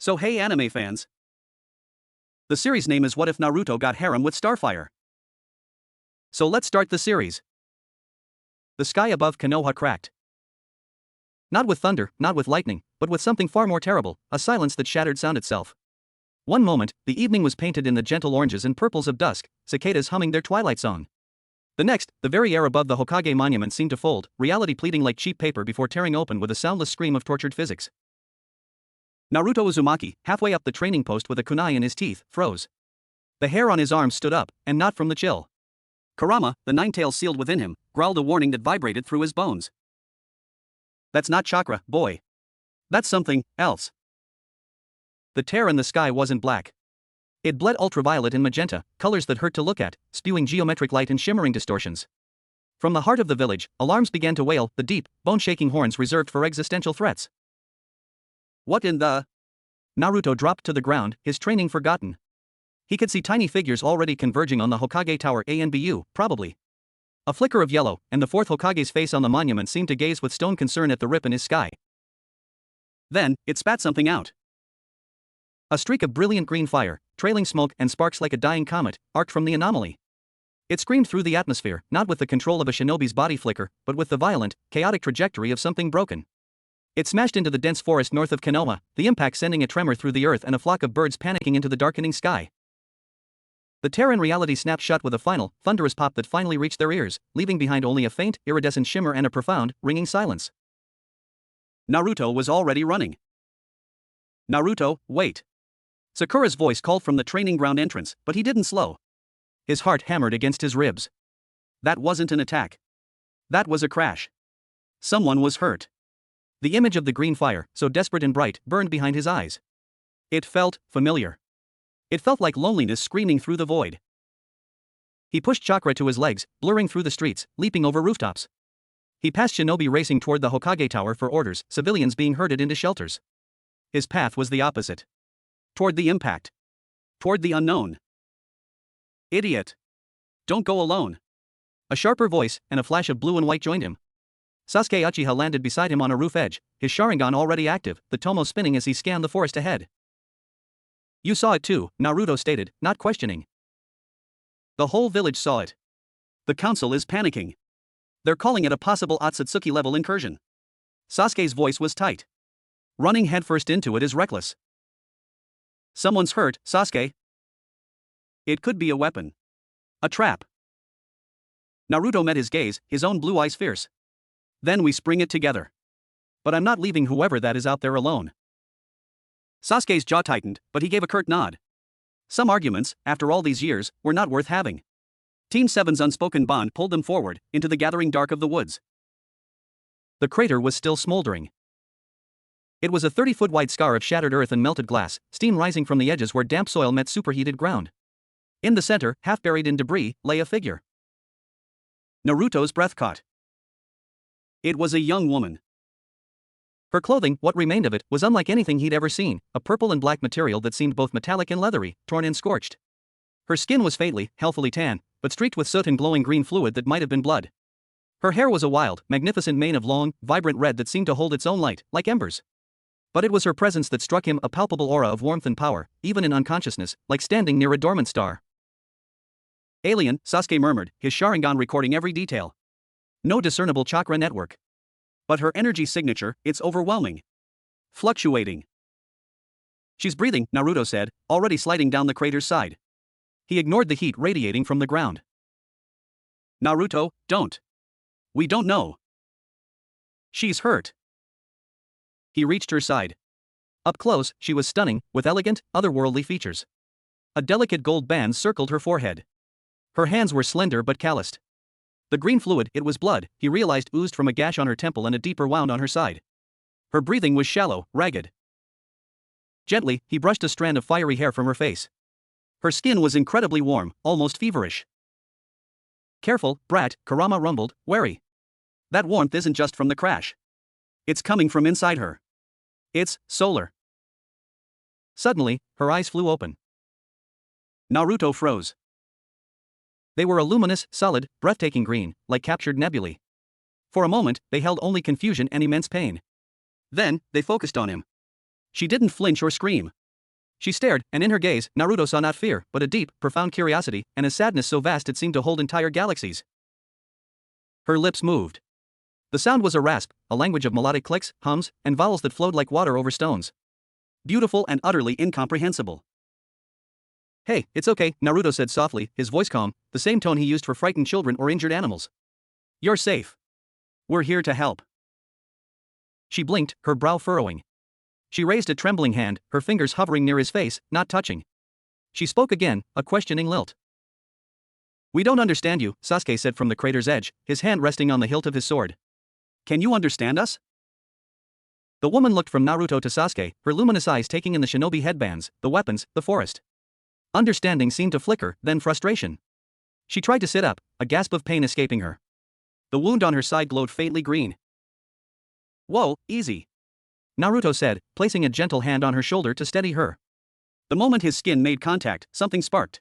So hey anime fans. The series name is What If Naruto Got Harem with Starfire? So let's start the series. The sky above Konoha cracked. Not with thunder, not with lightning, but with something far more terrible, a silence that shattered sound itself. One moment, the evening was painted in the gentle oranges and purples of dusk, cicadas humming their twilight song. The next, the very air above the Hokage monument seemed to fold, reality pleating like cheap paper before tearing open with a soundless scream of tortured physics. Naruto Uzumaki, halfway up the training post with a kunai in his teeth, froze. The hair on his arms stood up, and not from the chill. Kurama, the nine-tails sealed within him, growled a warning that vibrated through his bones. That's not chakra, boy. That's something else. The tear in the sky wasn't black. It bled ultraviolet and magenta, colors that hurt to look at, spewing geometric light and shimmering distortions. From the heart of the village, alarms began to wail, the deep, bone-shaking horns reserved for existential threats. What in the? Naruto dropped to the ground, his training forgotten. He could see tiny figures already converging on the Hokage Tower A and BU, probably. A flicker of yellow, and the fourth Hokage's face on the monument seemed to gaze with stone concern at the rip in his sky. Then, it spat something out. A streak of brilliant green fire, trailing smoke and sparks like a dying comet, arced from the anomaly. It screamed through the atmosphere, not with the control of a shinobi's body flicker, but with the violent, chaotic trajectory of something broken. It smashed into the dense forest north of Konoha, the impact sending a tremor through the earth and a flock of birds panicking into the darkening sky. The tear in reality snapped shut with a final, thunderous pop that finally reached their ears, leaving behind only a faint, iridescent shimmer and a profound, ringing silence. Naruto was already running. Naruto, wait. Sakura's voice called from the training ground entrance, but he didn't slow. His heart hammered against his ribs. That wasn't an attack. That was a crash. Someone was hurt. The image of the green fire, so desperate and bright, burned behind his eyes. It felt familiar. It felt like loneliness screaming through the void. He pushed chakra to his legs, blurring through the streets, leaping over rooftops. He passed shinobi racing toward the Hokage Tower for orders, civilians being herded into shelters. His path was the opposite. Toward the impact. Toward the unknown. Idiot. Don't go alone. A sharper voice, and a flash of blue and white joined him. Sasuke Uchiha landed beside him on a roof edge, his Sharingan already active, the tomo spinning as he scanned the forest ahead. You saw it too, Naruto stated, not questioning. The whole village saw it. The council is panicking. They're calling it a possible Otsutsuki-level incursion. Sasuke's voice was tight. Running headfirst into it is reckless. Someone's hurt, Sasuke. It could be a weapon. A trap. Naruto met his gaze, his own blue eyes fierce. Then we spring it together. But I'm not leaving whoever that is out there alone. Sasuke's jaw tightened, but he gave a curt nod. Some arguments, after all these years, were not worth having. Team 7's unspoken bond pulled them forward, into the gathering dark of the woods. The crater was still smoldering. It was a 30-foot wide scar of shattered earth and melted glass, steam rising from the edges where damp soil met superheated ground. In the center, half buried in debris, lay a figure. Naruto's breath caught. It was a young woman. Her clothing, what remained of it, was unlike anything he'd ever seen, a purple and black material that seemed both metallic and leathery, torn and scorched. Her skin was faintly, healthily tan, but streaked with soot and glowing green fluid that might have been blood. Her hair was a wild, magnificent mane of long, vibrant red that seemed to hold its own light, like embers. But it was her presence that struck him, a palpable aura of warmth and power, even in unconsciousness, like standing near a dormant star. Alien, Sasuke murmured, his Sharingan recording every detail. No discernible chakra network. But her energy signature, it's overwhelming. Fluctuating. She's breathing, Naruto said, already sliding down the crater's side. He ignored the heat radiating from the ground. Naruto, don't. We don't know. She's hurt. He reached her side. Up close, she was stunning, with elegant, otherworldly features. A delicate gold band circled her forehead. Her hands were slender but calloused. The green fluid, it was blood, he realized oozed from a gash on her temple and a deeper wound on her side. Her breathing was shallow, ragged. Gently, he brushed a strand of fiery hair from her face. Her skin was incredibly warm, almost feverish. Careful, brat, Kurama rumbled, wary. That warmth isn't just from the crash. It's coming from inside her. It's solar. Suddenly, her eyes flew open. Naruto froze. They were a luminous, solid, breathtaking green, like captured nebulae. For a moment, they held only confusion and immense pain. Then, they focused on him. She didn't flinch or scream. She stared, and in her gaze, Naruto saw not fear, but a deep, profound curiosity, and a sadness so vast it seemed to hold entire galaxies. Her lips moved. The sound was a rasp, a language of melodic clicks, hums, and vowels that flowed like water over stones. Beautiful and utterly incomprehensible. Hey, it's okay, Naruto said softly, his voice calm, the same tone he used for frightened children or injured animals. You're safe. We're here to help. She blinked, her brow furrowing. She raised a trembling hand, her fingers hovering near his face, not touching. She spoke again, a questioning lilt. We don't understand you, Sasuke said from the crater's edge, his hand resting on the hilt of his sword. Can you understand us? The woman looked from Naruto to Sasuke, her luminous eyes taking in the shinobi headbands, the weapons, the forest. Understanding seemed to flicker, then frustration. She tried to sit up, a gasp of pain escaping her. The wound on her side glowed faintly green. Whoa, easy. Naruto said, placing a gentle hand on her shoulder to steady her. The moment his skin made contact, something sparked.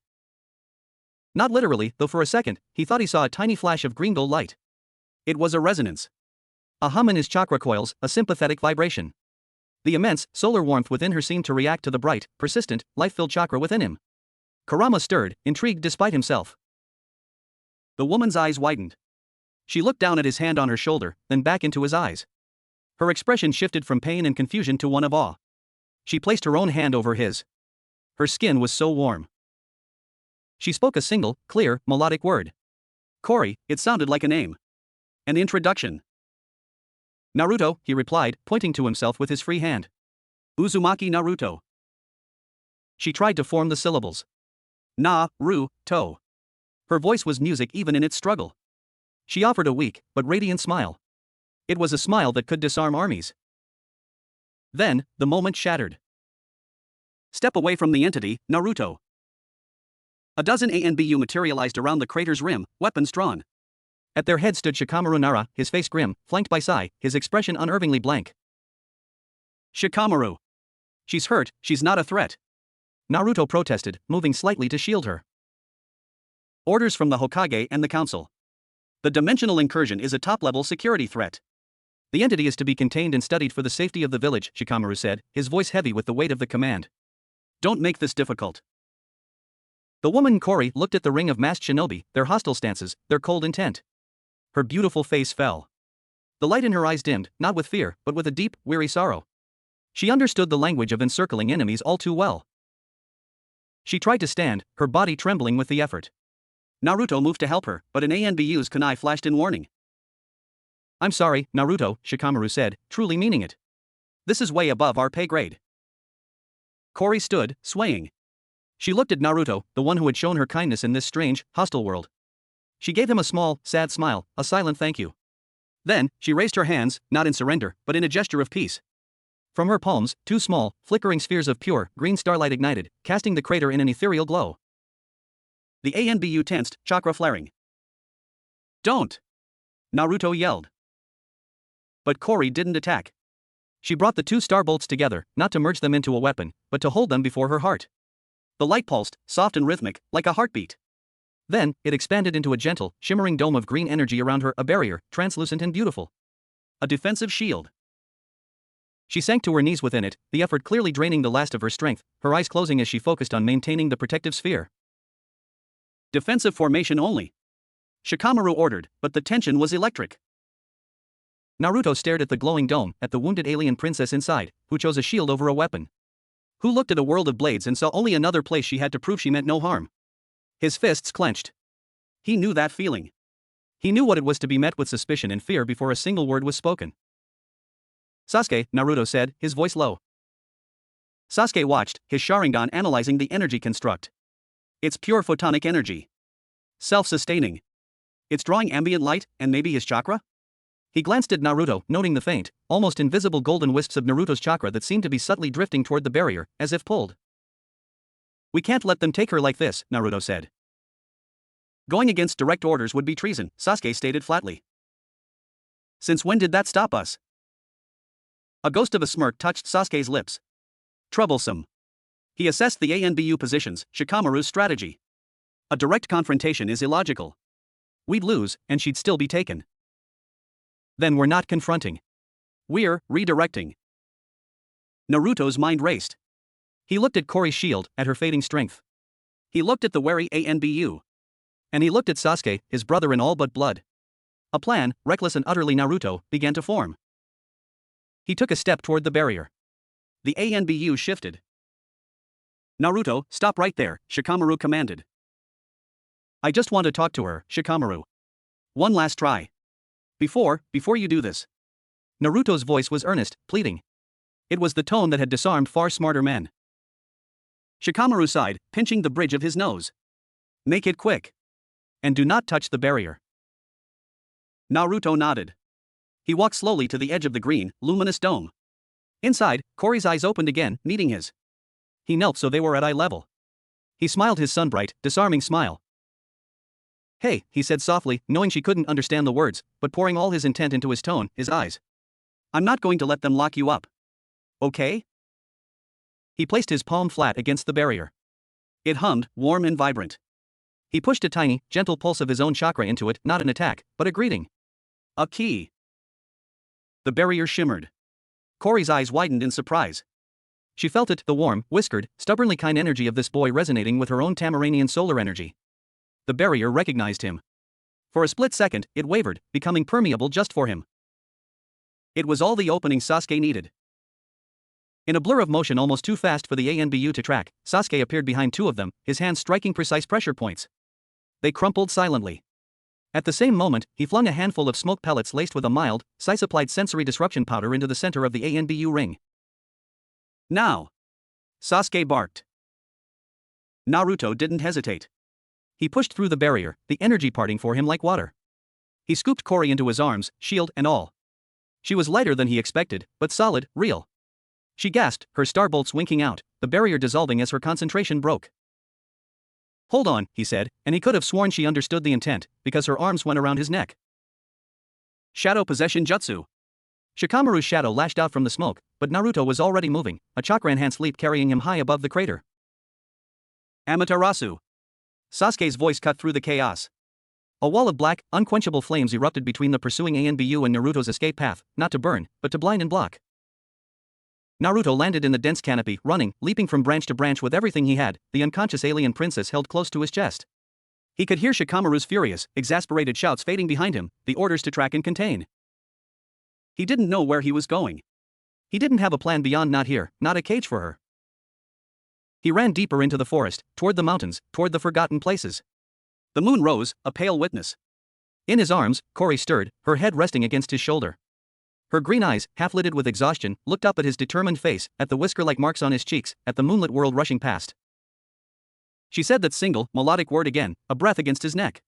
Not literally, though for a second, he thought he saw a tiny flash of green gold light. It was a resonance. A hum in his chakra coils, a sympathetic vibration. The immense, solar warmth within her seemed to react to the bright, persistent, life-filled chakra within him. Kurama stirred, intrigued despite himself. The woman's eyes widened. She looked down at his hand on her shoulder, then back into his eyes. Her expression shifted from pain and confusion to one of awe. She placed her own hand over his. Her skin was so warm. She spoke a single, clear, melodic word. Corey, it sounded like a name. An introduction. Naruto, he replied, pointing to himself with his free hand. Uzumaki Naruto. She tried to form the syllables. Na-ru-to. Her voice was music even in its struggle. She offered a weak, but radiant smile. It was a smile that could disarm armies. Then, the moment shattered. Step away from the entity, Naruto. A dozen ANBU materialized around the crater's rim, weapons drawn. At their head stood Shikamaru Nara, his face grim, flanked by Sai, his expression unervingly blank. Shikamaru. She's hurt, she's not a threat. Naruto protested, moving slightly to shield her. Orders from the Hokage and the council. The dimensional incursion is a top-level security threat. The entity is to be contained and studied for the safety of the village, Shikamaru said, his voice heavy with the weight of the command. Don't make this difficult. The woman Corey looked at the ring of masked shinobi, their hostile stances, their cold intent. Her beautiful face fell. The light in her eyes dimmed, not with fear, but with a deep, weary sorrow. She understood the language of encircling enemies all too well. She tried to stand, her body trembling with the effort. Naruto moved to help her, but an ANBU's kunai flashed in warning. I'm sorry, Naruto, Shikamaru said, truly meaning it. This is way above our pay grade. Corey stood, swaying. She looked at Naruto, the one who had shown her kindness in this strange, hostile world. She gave him a small, sad smile, a silent thank you. Then, she raised her hands, not in surrender, but in a gesture of peace. From her palms, two small, flickering spheres of pure, green starlight ignited, casting the crater in an ethereal glow. The ANBU tensed, chakra flaring. Don't! Naruto yelled. But Corey didn't attack. She brought the two star bolts together, not to merge them into a weapon, but to hold them before her heart. The light pulsed, soft and rhythmic, like a heartbeat. Then, it expanded into a gentle, shimmering dome of green energy around her, a barrier, translucent and beautiful. A defensive shield. She sank to her knees within it, the effort clearly draining the last of her strength, her eyes closing as she focused on maintaining the protective sphere. Defensive formation only. Shikamaru ordered, but the tension was electric. Naruto stared at the glowing dome, at the wounded alien princess inside, who chose a shield over a weapon. Who looked at a world of blades and saw only another place she had to prove she meant no harm. His fists clenched. He knew that feeling. He knew what it was to be met with suspicion and fear before a single word was spoken. Sasuke, Naruto said, his voice low. Sasuke watched, his Sharingan analyzing the energy construct. It's pure photonic energy. Self-sustaining. It's drawing ambient light, and maybe his chakra? He glanced at Naruto, noting the faint, almost invisible golden wisps of Naruto's chakra that seemed to be subtly drifting toward the barrier, as if pulled. We can't let them take her like this, Naruto said. Going against direct orders would be treason, Sasuke stated flatly. Since when did that stop us? A ghost of a smirk touched Sasuke's lips. Troublesome. He assessed the ANBU positions, Shikamaru's strategy. A direct confrontation is illogical. We'd lose, and she'd still be taken. Then we're not confronting. We're redirecting. Naruto's mind raced. He looked at Kori's shield, at her fading strength. He looked at the wary Anbu. And he looked at Sasuke, his brother in all but blood. A plan, reckless and utterly Naruto, began to form. He took a step toward the barrier. The Anbu shifted. Naruto, stop right there, Shikamaru commanded. I just want to talk to her, Shikamaru. One last try. Before you do this. Naruto's voice was earnest, pleading. It was the tone that had disarmed far smarter men. Shikamaru sighed, pinching the bridge of his nose. Make it quick. And do not touch the barrier. Naruto nodded. He walked slowly to the edge of the green, luminous dome. Inside, Kori's eyes opened again, meeting his. He knelt so they were at eye level. He smiled his sunbright, disarming smile. Hey, he said softly, knowing she couldn't understand the words, but pouring all his intent into his tone, his eyes. I'm not going to let them lock you up. Okay? He placed his palm flat against the barrier. It hummed, warm and vibrant. He pushed a tiny, gentle pulse of his own chakra into it, not an attack, but a greeting. A key. The barrier shimmered. Kori's eyes widened in surprise. She felt it, the warm, whiskered, stubbornly kind energy of this boy resonating with her own Tamaranian solar energy. The barrier recognized him. For a split second, it wavered, becoming permeable just for him. It was all the opening Sasuke needed. In a blur of motion almost too fast for the Anbu to track, Sasuke appeared behind two of them, his hands striking precise pressure points. They crumpled silently. At the same moment, he flung a handful of smoke pellets laced with a mild, size-applied sensory disruption powder into the center of the Anbu ring. Now! Sasuke barked. Naruto didn't hesitate. He pushed through the barrier, the energy parting for him like water. He scooped Kori into his arms, shield and all. She was lighter than he expected, but solid, real. She gasped, her starbolts winking out, the barrier dissolving as her concentration broke. Hold on, he said, and he could have sworn she understood the intent, because her arms went around his neck. Shadow Possession Jutsu. Shikamaru's shadow lashed out from the smoke, but Naruto was already moving, a chakra-enhanced leap carrying him high above the crater. Amaterasu. Sasuke's voice cut through the chaos. A wall of black, unquenchable flames erupted between the pursuing Anbu and Naruto's escape path, not to burn, but to blind and block. Naruto landed in the dense canopy, running, leaping from branch to branch with everything he had, the unconscious alien princess held close to his chest. He could hear Shikamaru's furious, exasperated shouts fading behind him, the orders to track and contain. He didn't know where he was going. He didn't have a plan beyond not here, not a cage for her. He ran deeper into the forest, toward the mountains, toward the forgotten places. The moon rose, a pale witness. In his arms, Kori stirred, her head resting against his shoulder. Her green eyes, half-lidded with exhaustion, looked up at his determined face, at the whisker-like marks on his cheeks, at the moonlit world rushing past. She said that single, melodic word again, a breath against his neck.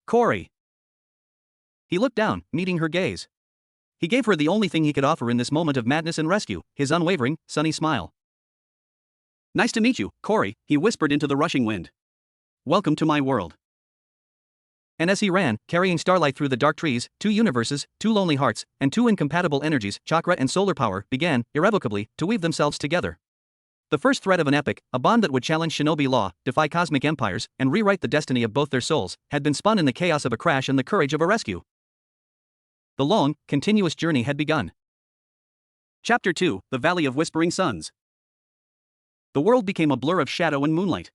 Kori. He looked down, meeting her gaze. He gave her the only thing he could offer in this moment of madness and rescue, his unwavering, sunny smile. Nice to meet you, Kori, he whispered into the rushing wind. Welcome to my world. And as he ran, carrying starlight through the dark trees, two universes, two lonely hearts, and two incompatible energies, chakra and solar power, began, irrevocably, to weave themselves together. The first thread of an epic, a bond that would challenge shinobi law, defy cosmic empires, and rewrite the destiny of both their souls, had been spun in the chaos of a crash and the courage of a rescue. The long, continuous journey had begun. Chapter 2, The Valley of Whispering Suns. The world became a blur of shadow and moonlight.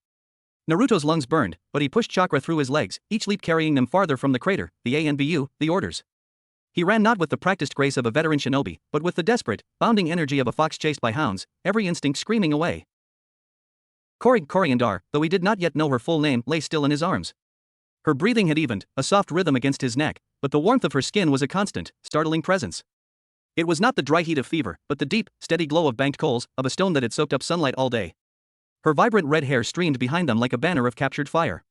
Naruto's lungs burned, but he pushed chakra through his legs, each leap carrying them farther from the crater, the Anbu, the orders. He ran not with the practiced grace of a veteran shinobi, but with the desperate, bounding energy of a fox chased by hounds, every instinct screaming away. Coriander, though he did not yet know her full name, lay still in his arms. Her breathing had evened, a soft rhythm against his neck, but the warmth of her skin was a constant, startling presence. It was not the dry heat of fever, but the deep, steady glow of banked coals, of a stone that had soaked up sunlight all day. Her vibrant red hair streamed behind them like a banner of captured fire.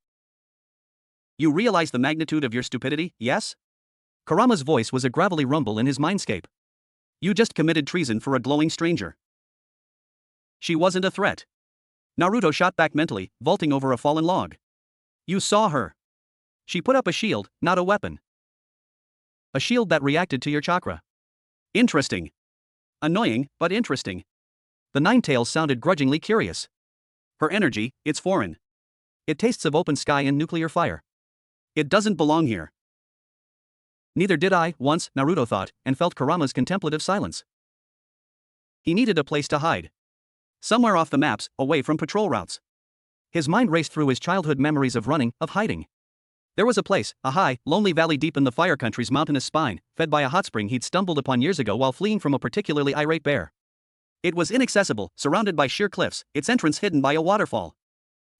You realize the magnitude of your stupidity, yes? Kurama's voice was a gravelly rumble in his mindscape. You just committed treason for a glowing stranger. She wasn't a threat. Naruto shot back mentally, vaulting over a fallen log. You saw her. She put up a shield, not a weapon. A shield that reacted to your chakra. Interesting. Annoying, but interesting. The Nine-Tails sounded grudgingly curious. Her energy, it's foreign. It tastes of open sky and nuclear fire. It doesn't belong here. Neither did I, once, Naruto thought, and felt Kurama's contemplative silence. He needed a place to hide. Somewhere off the maps, away from patrol routes. His mind raced through his childhood memories of running, of hiding. There was a place, a high, lonely valley deep in the Fire Country's mountainous spine, fed by a hot spring he'd stumbled upon years ago while fleeing from a particularly irate bear. It was inaccessible, surrounded by sheer cliffs, its entrance hidden by a waterfall.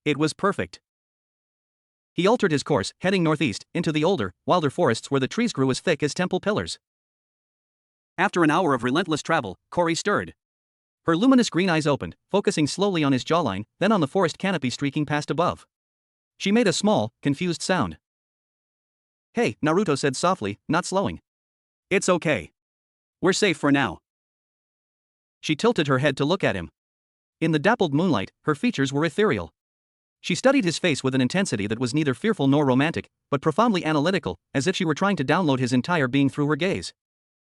It was perfect. He altered his course, heading northeast, into the older, wilder forests where the trees grew as thick as temple pillars. After an hour of relentless travel, Corey stirred. Her luminous green eyes opened, focusing slowly on his jawline, then on the forest canopy streaking past above. She made a small, confused sound. "Hey," Naruto said softly, not slowing. "It's okay. We're safe for now." She tilted her head to look at him. In the dappled moonlight, her features were ethereal. She studied his face with an intensity that was neither fearful nor romantic, but profoundly analytical, as if she were trying to download his entire being through her gaze.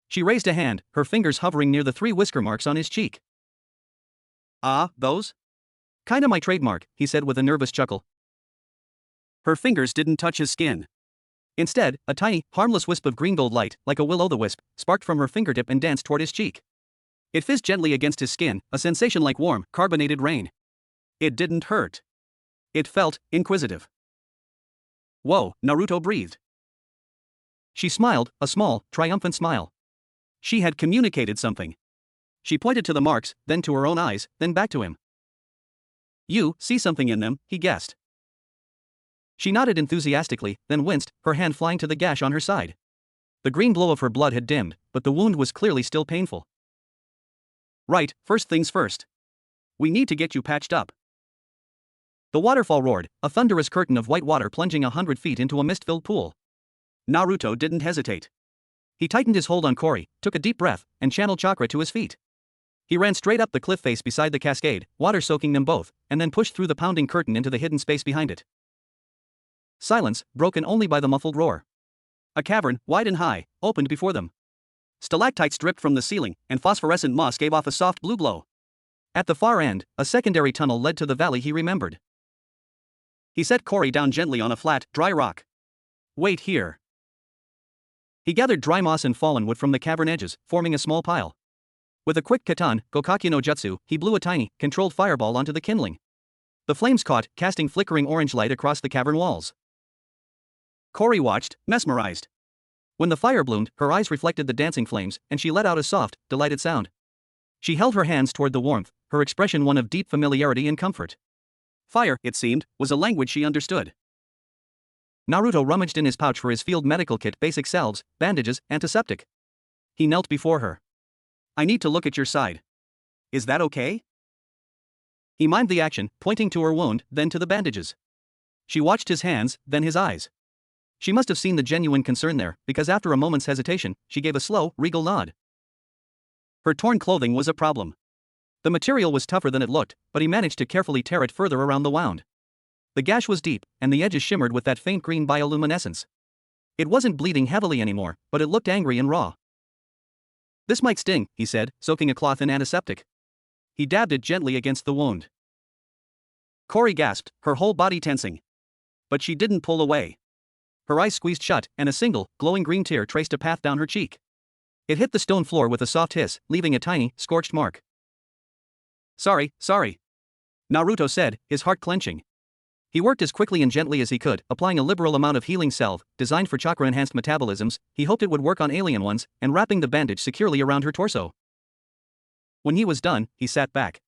She raised a hand, her fingers hovering near the 3 whisker marks on his cheek. "Ah, those? Kinda my trademark," he said with a nervous chuckle. Her fingers didn't touch his skin. Instead, a tiny, harmless wisp of green gold light, like a will-o'-the-wisp, sparked from her fingertip and danced toward his cheek. It fizzed gently against his skin, a sensation like warm, carbonated rain. It didn't hurt. It felt inquisitive. "Whoa," Naruto breathed. She smiled, a small, triumphant smile. She had communicated something. She pointed to the marks, then to her own eyes, then back to him. "You see something in them," he guessed. She nodded enthusiastically, then winced, her hand flying to the gash on her side. The green glow of her blood had dimmed, but the wound was clearly still painful. "Right, first things first. We need to get you patched up." The waterfall roared, a thunderous curtain of white water plunging 100 feet into a mist-filled pool. Naruto didn't hesitate. He tightened his hold on Corey, took a deep breath, and channeled chakra to his feet. He ran straight up the cliff face beside the cascade, water soaking them both, and then pushed through the pounding curtain into the hidden space behind it. Silence, broken only by the muffled roar. A cavern, wide and high, opened before them. Stalactites dripped from the ceiling, and phosphorescent moss gave off a soft blue glow. At the far end, a secondary tunnel led to the valley he remembered. He set Corey down gently on a flat, dry rock. "Wait here." He gathered dry moss and fallen wood from the cavern edges, forming a small pile. With a quick katan, Gokaki no Jutsu, he blew a tiny, controlled fireball onto the kindling. The flames caught, casting flickering orange light across the cavern walls. Corey watched, mesmerized. When the fire bloomed, her eyes reflected the dancing flames, and she let out a soft, delighted sound. She held her hands toward the warmth, her expression one of deep familiarity and comfort. Fire, it seemed, was a language she understood. Naruto rummaged in his pouch for his field medical kit, basic salves, bandages, antiseptic. He knelt before her. "I need to look at your side. Is that okay?" He mimed the action, pointing to her wound, then to the bandages. She watched his hands, then his eyes. She must have seen the genuine concern there, because after a moment's hesitation, she gave a slow, regal nod. Her torn clothing was a problem. The material was tougher than it looked, but he managed to carefully tear it further around the wound. The gash was deep, and the edges shimmered with that faint green bioluminescence. It wasn't bleeding heavily anymore, but it looked angry and raw. "This might sting," he said, soaking a cloth in antiseptic. He dabbed it gently against the wound. Corey gasped, her whole body tensing. But she didn't pull away. Her eyes squeezed shut, and a single, glowing green tear traced a path down her cheek. It hit the stone floor with a soft hiss, leaving a tiny, scorched mark. Sorry. Naruto said, his heart clenching. He worked as quickly and gently as he could, applying a liberal amount of healing salve, designed for chakra-enhanced metabolisms. He hoped it would work on alien ones, and wrapping the bandage securely around her torso. When he was done, he sat back.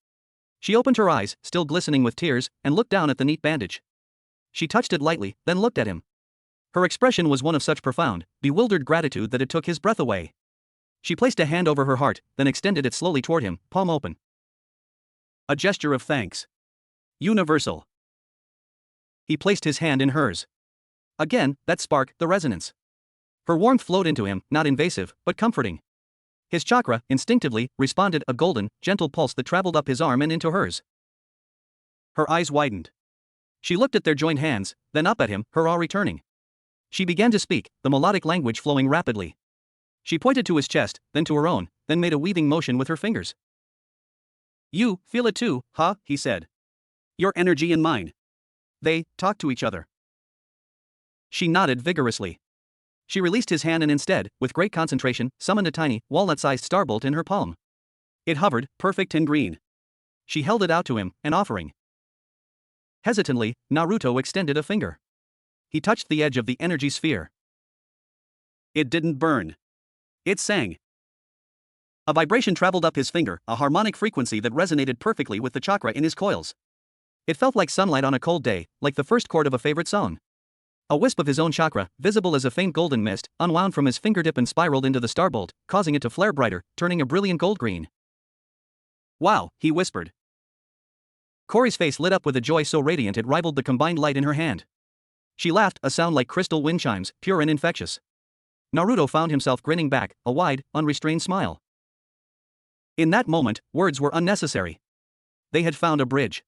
She opened her eyes, still glistening with tears, and looked down at the neat bandage. She touched it lightly, then looked at him. Her expression was one of such profound, bewildered gratitude that it took his breath away. She placed a hand over her heart, then extended it slowly toward him, palm open. A gesture of thanks. Universal. He placed his hand in hers. Again, that spark, the resonance. Her warmth flowed into him, not invasive, but comforting. His chakra, instinctively, responded, a golden, gentle pulse that traveled up his arm and into hers. Her eyes widened. She looked at their joined hands, then up at him, her awe returning. She began to speak, the melodic language flowing rapidly. She pointed to his chest, then to her own, then made a weaving motion with her fingers. You feel it too, huh? He said. Your energy and mine. They talk to each other. She nodded vigorously. She released his hand and instead, with great concentration, summoned a tiny, walnut-sized starbolt in her palm. It hovered, perfect and green. She held it out to him, an offering. Hesitantly, Naruto extended a finger. He touched the edge of the energy sphere. It didn't burn. It sang. A vibration traveled up his finger, a harmonic frequency that resonated perfectly with the chakra in his coils. It felt like sunlight on a cold day, like the first chord of a favorite song. A wisp of his own chakra, visible as a faint golden mist, unwound from his fingertip and spiraled into the starbolt, causing it to flare brighter, turning a brilliant gold green. Wow, he whispered. Cory's face lit up with a joy so radiant it rivaled the combined light in her hand. She laughed, a sound like crystal wind chimes, pure and infectious. Naruto found himself grinning back, a wide, unrestrained smile. In that moment, words were unnecessary. They had found a bridge.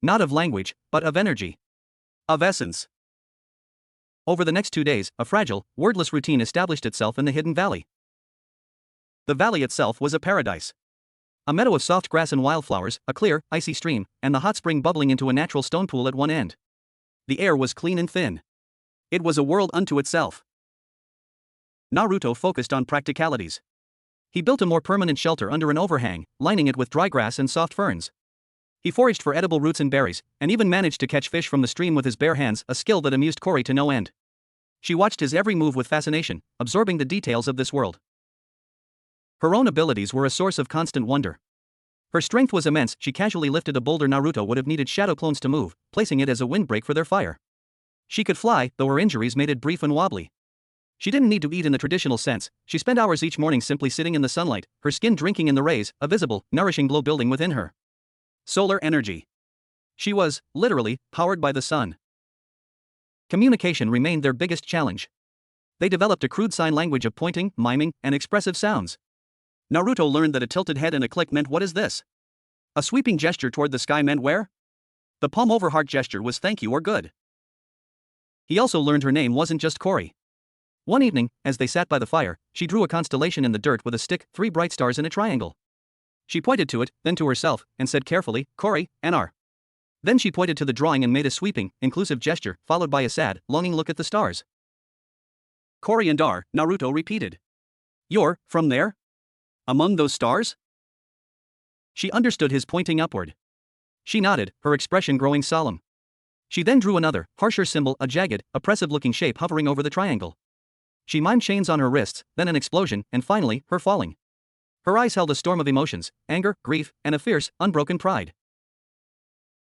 Not of language, but of energy. Of essence. Over the next 2 days, a fragile, wordless routine established itself in the hidden valley. The valley itself was a paradise. A meadow of soft grass and wildflowers, a clear, icy stream, and the hot spring bubbling into a natural stone pool at one end. The air was clean and thin. It was a world unto itself. Naruto focused on practicalities. He built a more permanent shelter under an overhang, lining it with dry grass and soft ferns. He foraged for edible roots and berries, and even managed to catch fish from the stream with his bare hands, a skill that amused Cory to no end. She watched his every move with fascination, absorbing the details of this world. Her own abilities were a source of constant wonder. Her strength was immense. She casually lifted a boulder Naruto would have needed shadow clones to move, placing it as a windbreak for their fire. She could fly, though her injuries made it brief and wobbly. She didn't need to eat in the traditional sense. She spent hours each morning simply sitting in the sunlight, her skin drinking in the rays, a visible, nourishing glow building within her. Solar energy. She was, literally, powered by the sun. Communication remained their biggest challenge. They developed a crude sign language of pointing, miming, and expressive sounds. Naruto learned that a tilted head and a click meant what is this? A sweeping gesture toward the sky meant where? The palm over heart gesture was thank you or good. He also learned her name wasn't just Cory. One evening, as they sat by the fire, she drew a constellation in the dirt with a stick, 3 bright stars in a triangle. She pointed to it, then to herself, and said carefully, Cory, NR. Then she pointed to the drawing and made a sweeping, inclusive gesture, followed by a sad, longing look at the stars. Cory and R, Naruto repeated. You're, from there? Among those stars? She understood his pointing upward. She nodded, her expression growing solemn. She then drew another, harsher symbol, a jagged, oppressive-looking shape hovering over the triangle. She mimed chains on her wrists, then an explosion, and finally, her falling. Her eyes held a storm of emotions, anger, grief, and a fierce, unbroken pride.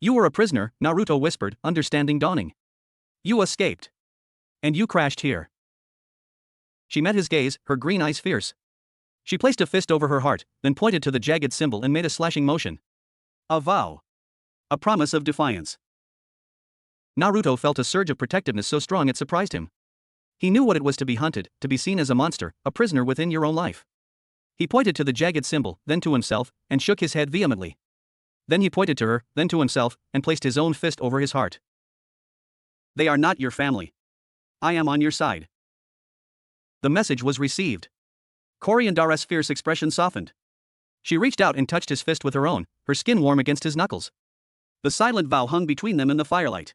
You were a prisoner, Naruto whispered, understanding dawning. You escaped. And you crashed here. She met his gaze, her green eyes fierce. She placed a fist over her heart, then pointed to the jagged symbol and made a slashing motion. A vow. A promise of defiance. Naruto felt a surge of protectiveness so strong it surprised him. He knew what it was to be hunted, to be seen as a monster, a prisoner within your own life. He pointed to the jagged symbol, then to himself, and shook his head vehemently. Then he pointed to her, then to himself, and placed his own fist over his heart. They are not your family. I am on your side. The message was received. Cory and Dara's fierce expression softened. She reached out and touched his fist with her own, her skin warm against his knuckles. The silent vow hung between them in the firelight.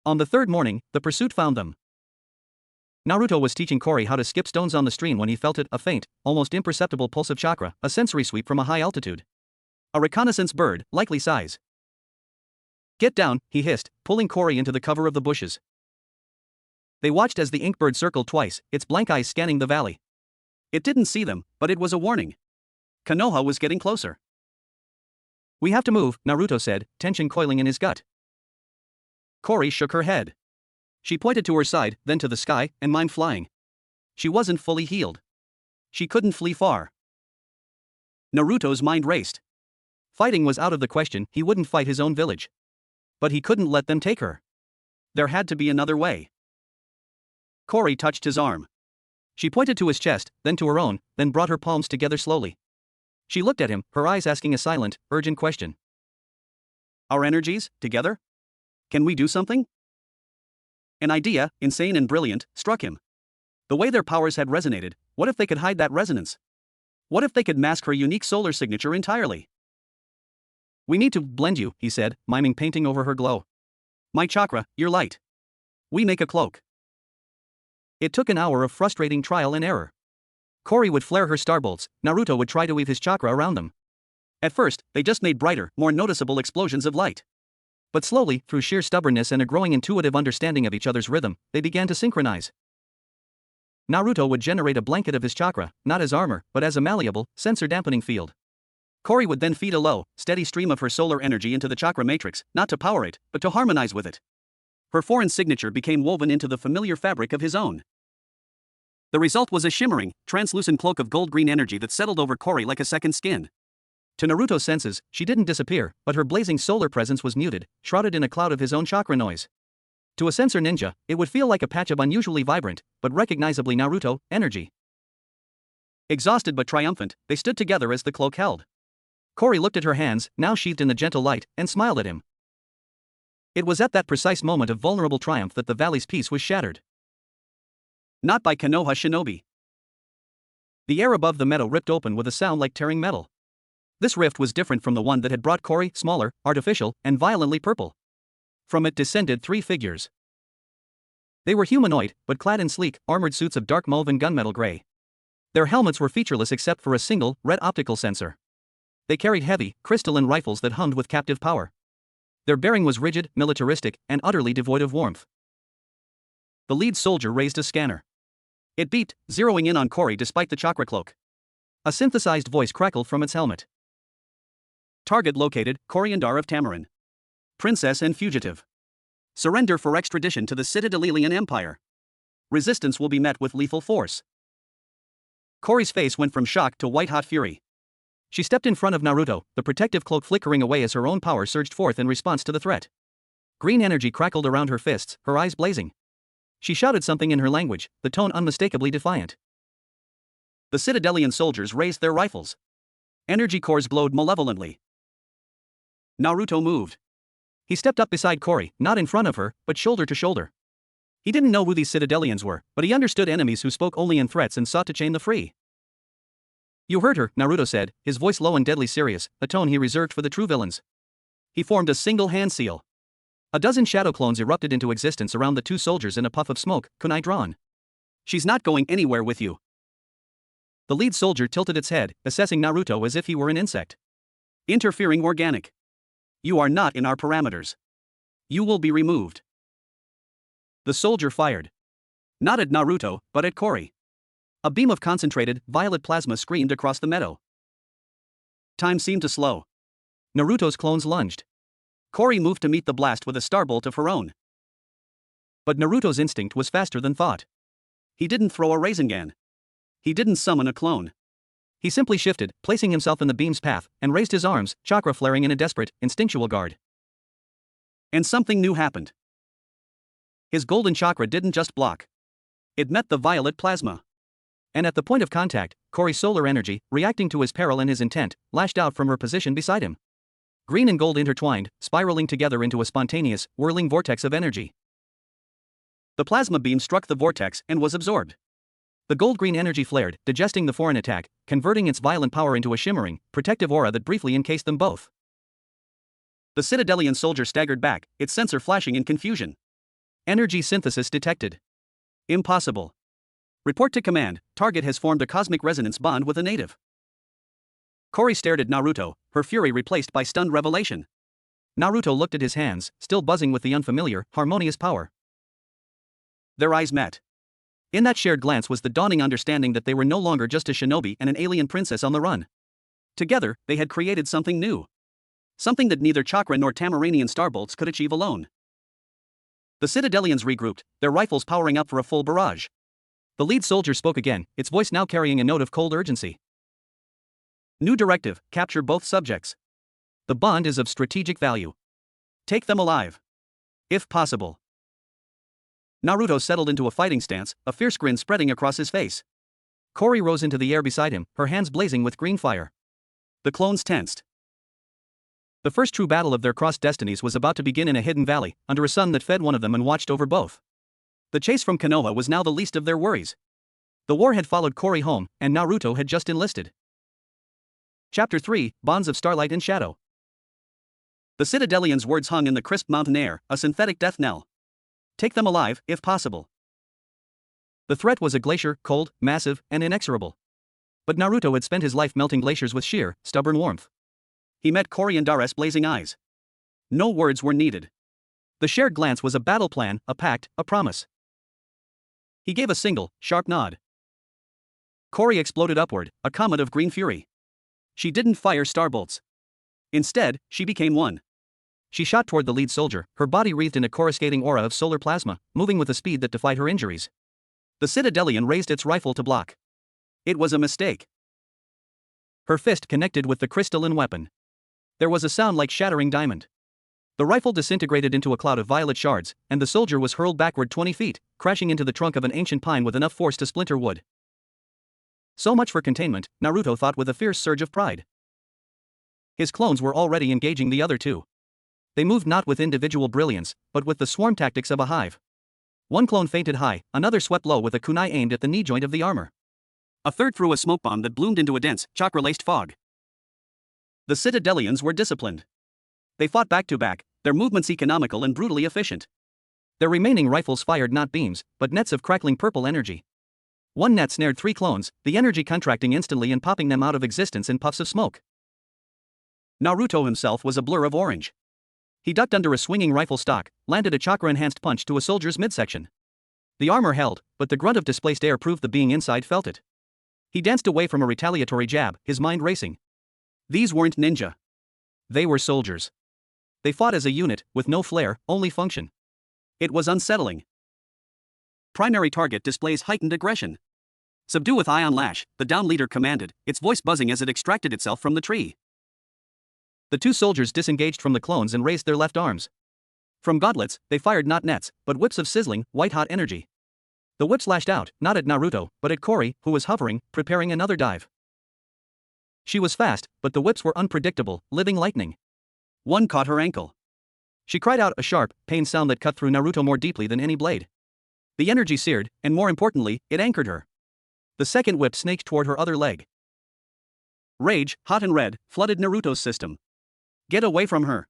On the third morning, the pursuit found them. Naruto was teaching Cory how to skip stones on the stream when he felt it, a faint, almost imperceptible pulse of chakra, a sensory sweep from a high altitude. A reconnaissance bird, likely size. Get down, he hissed, pulling Cory into the cover of the bushes. They watched as the ink bird circled twice, its blank eyes scanning the valley. It didn't see them, but it was a warning. Konoha was getting closer. We have to move, Naruto said, tension coiling in his gut. Cory shook her head. She pointed to her side, then to the sky, and mimed flying. She wasn't fully healed. She couldn't flee far. Naruto's mind raced. Fighting was out of the question, he wouldn't fight his own village. But he couldn't let them take her. There had to be another way. Cory touched his arm. She pointed to his chest, then to her own, then brought her palms together slowly. She looked at him, her eyes asking a silent, urgent question. Our energies, together? Can we do something? An idea, insane and brilliant, struck him. The way their powers had resonated, what if they could hide that resonance? What if they could mask her unique solar signature entirely? We need to blend you, he said, miming painting over her glow. My chakra, your light. We make a cloak. It took an hour of frustrating trial and error. Kori would flare her starbolts, Naruto would try to weave his chakra around them. At first, they just made brighter, more noticeable explosions of light. But slowly, through sheer stubbornness and a growing intuitive understanding of each other's rhythm, they began to synchronize. Naruto would generate a blanket of his chakra, not as armor, but as a malleable, sensor-dampening field. Kori would then feed a low, steady stream of her solar energy into the chakra matrix, not to power it, but to harmonize with it. Her foreign signature became woven into the familiar fabric of his own. The result was a shimmering, translucent cloak of gold-green energy that settled over Kori like a second skin. To Naruto's senses, she didn't disappear, but her blazing solar presence was muted, shrouded in a cloud of his own chakra noise. To a sensor ninja, it would feel like a patch of unusually vibrant, but recognizably Naruto, energy. Exhausted but triumphant, they stood together as the cloak held. Kori looked at her hands, now sheathed in the gentle light, and smiled at him. It was at that precise moment of vulnerable triumph that the valley's peace was shattered. Not by Konoha shinobi. The air above the meadow ripped open with a sound like tearing metal. This rift was different from the one that had brought Kori, smaller, artificial, and violently purple. From it descended three figures. They were humanoid, but clad in sleek, armored suits of dark mauve and gunmetal gray. Their helmets were featureless except for a single, red optical sensor. They carried heavy, crystalline rifles that hummed with captive power. Their bearing was rigid, militaristic, and utterly devoid of warmth. The lead soldier raised a scanner. It beeped, zeroing in on Kori despite the chakra cloak. A synthesized voice crackled from its helmet. Target located, Coriandar of Tamarin. Princess and fugitive. Surrender for extradition to the Citadelian Empire. Resistance will be met with lethal force. Kori's face went from shock to white-hot fury. She stepped in front of Naruto, the protective cloak flickering away as her own power surged forth in response to the threat. Green energy crackled around her fists, her eyes blazing. She shouted something in her language, the tone unmistakably defiant. The Citadelian soldiers raised their rifles. Energy cores glowed malevolently. Naruto moved. He stepped up beside Kori, not in front of her, but shoulder to shoulder. He didn't know who these Citadelians were, but he understood enemies who spoke only in threats and sought to chain the free. You heard her, Naruto said, his voice low and deadly serious, a tone he reserved for the true villains. He formed a single hand seal. A dozen shadow clones erupted into existence around the two soldiers in a puff of smoke, kunai drawn. She's not going anywhere with you. The lead soldier tilted its head, assessing Naruto as if he were an insect. Interfering organic. You are not in our parameters. You will be removed. The soldier fired. Not at Naruto, but at Kori. A beam of concentrated, violet plasma screamed across the meadow. Time seemed to slow. Naruto's clones lunged. Kori moved to meet the blast with a starbolt of her own. But Naruto's instinct was faster than thought. He didn't throw a Rasengan. He didn't summon a clone. He simply shifted, placing himself in the beam's path, and raised his arms, chakra flaring in a desperate, instinctual guard. And something new happened. His golden chakra didn't just block. It met the violet plasma. And at the point of contact, Kori's solar energy, reacting to his peril and his intent, lashed out from her position beside him. Green and gold intertwined, spiraling together into a spontaneous, whirling vortex of energy. The plasma beam struck the vortex and was absorbed. The gold-green energy flared, digesting the foreign attack, converting its violent power into a shimmering, protective aura that briefly encased them both. The Citadelian soldier staggered back, its sensor flashing in confusion. Energy synthesis detected. Impossible. Report to command, target has formed a cosmic resonance bond with a native. Kori stared at Naruto, her fury replaced by stunned revelation. Naruto looked at his hands, still buzzing with the unfamiliar, harmonious power. Their eyes met. In that shared glance was the dawning understanding that they were no longer just a shinobi and an alien princess on the run. Together, they had created something new. Something that neither chakra nor Tamaranian starbolts could achieve alone. The Citadelians regrouped, their rifles powering up for a full barrage. The lead soldier spoke again, its voice now carrying a note of cold urgency. New directive, capture both subjects. The bond is of strategic value. Take them alive. If possible. Naruto settled into a fighting stance, a fierce grin spreading across his face. Kori rose into the air beside him, her hands blazing with green fire. The clones tensed. The first true battle of their crossed destinies was about to begin in a hidden valley, under a sun that fed one of them and watched over both. The chase from Konoha was now the least of their worries. The war had followed Kori home, and Naruto had just enlisted. Chapter 3, Bonds of Starlight and Shadow. The Citadelians' words hung in the crisp mountain air, a synthetic death knell. Take them alive, if possible. The threat was a glacier, cold, massive, and inexorable. But Naruto had spent his life melting glaciers with sheer, stubborn warmth. He met Coriandare's blazing eyes. No words were needed. The shared glance was a battle plan, a pact, a promise. He gave a single, sharp nod. Cori exploded upward, a comet of green fury. She didn't fire starbolts. Instead, she became one. She shot toward the lead soldier, her body wreathed in a coruscating aura of solar plasma, moving with a speed that defied her injuries. The Citadelian raised its rifle to block. It was a mistake. Her fist connected with the crystalline weapon. There was a sound like shattering diamond. The rifle disintegrated into a cloud of violet shards, and the soldier was hurled backward 20 feet, crashing into the trunk of an ancient pine with enough force to splinter wood. So much for containment, Naruto thought with a fierce surge of pride. His clones were already engaging the other two. They moved not with individual brilliance, but with the swarm tactics of a hive. One clone fainted high, another swept low with a kunai aimed at the knee joint of the armor. A third threw a smoke bomb that bloomed into a dense, chakra-laced fog. The Citadelians were disciplined. They fought back to back, their movements economical and brutally efficient. Their remaining rifles fired not beams, but nets of crackling purple energy. One net snared 3 clones, the energy contracting instantly and popping them out of existence in puffs of smoke. Naruto himself was a blur of orange. He ducked under a swinging rifle stock, landed a chakra-enhanced punch to a soldier's midsection. The armor held, but the grunt of displaced air proved the being inside felt it. He danced away from a retaliatory jab, his mind racing. These weren't ninja. They were soldiers. They fought as a unit, with no flair, only function. It was unsettling. Primary target displays heightened aggression. Subdue with ion lash, the down leader commanded, its voice buzzing as it extracted itself from the tree. The two soldiers disengaged from the clones and raised their left arms. From gauntlets, they fired not nets, but whips of sizzling, white-hot energy. The whips lashed out, not at Naruto, but at Cori, who was hovering, preparing another dive. She was fast, but the whips were unpredictable, living lightning. One caught her ankle. She cried out a sharp, pained sound that cut through Naruto more deeply than any blade. The energy seared, and more importantly, it anchored her. The second whip snaked toward her other leg. Rage, hot and red, flooded Naruto's system. Get away from her.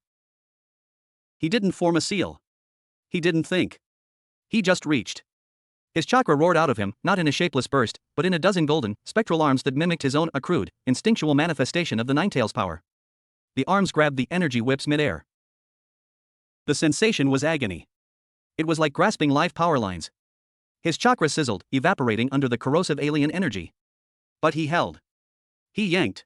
He didn't form a seal. He didn't think. He just reached. His chakra roared out of him, not in a shapeless burst, but in a dozen golden, spectral arms that mimicked his own accrued, instinctual manifestation of the Ninetales power. The arms grabbed the energy whips midair. The sensation was agony. It was like grasping live power lines. His chakra sizzled, evaporating under the corrosive alien energy. But he held. He yanked.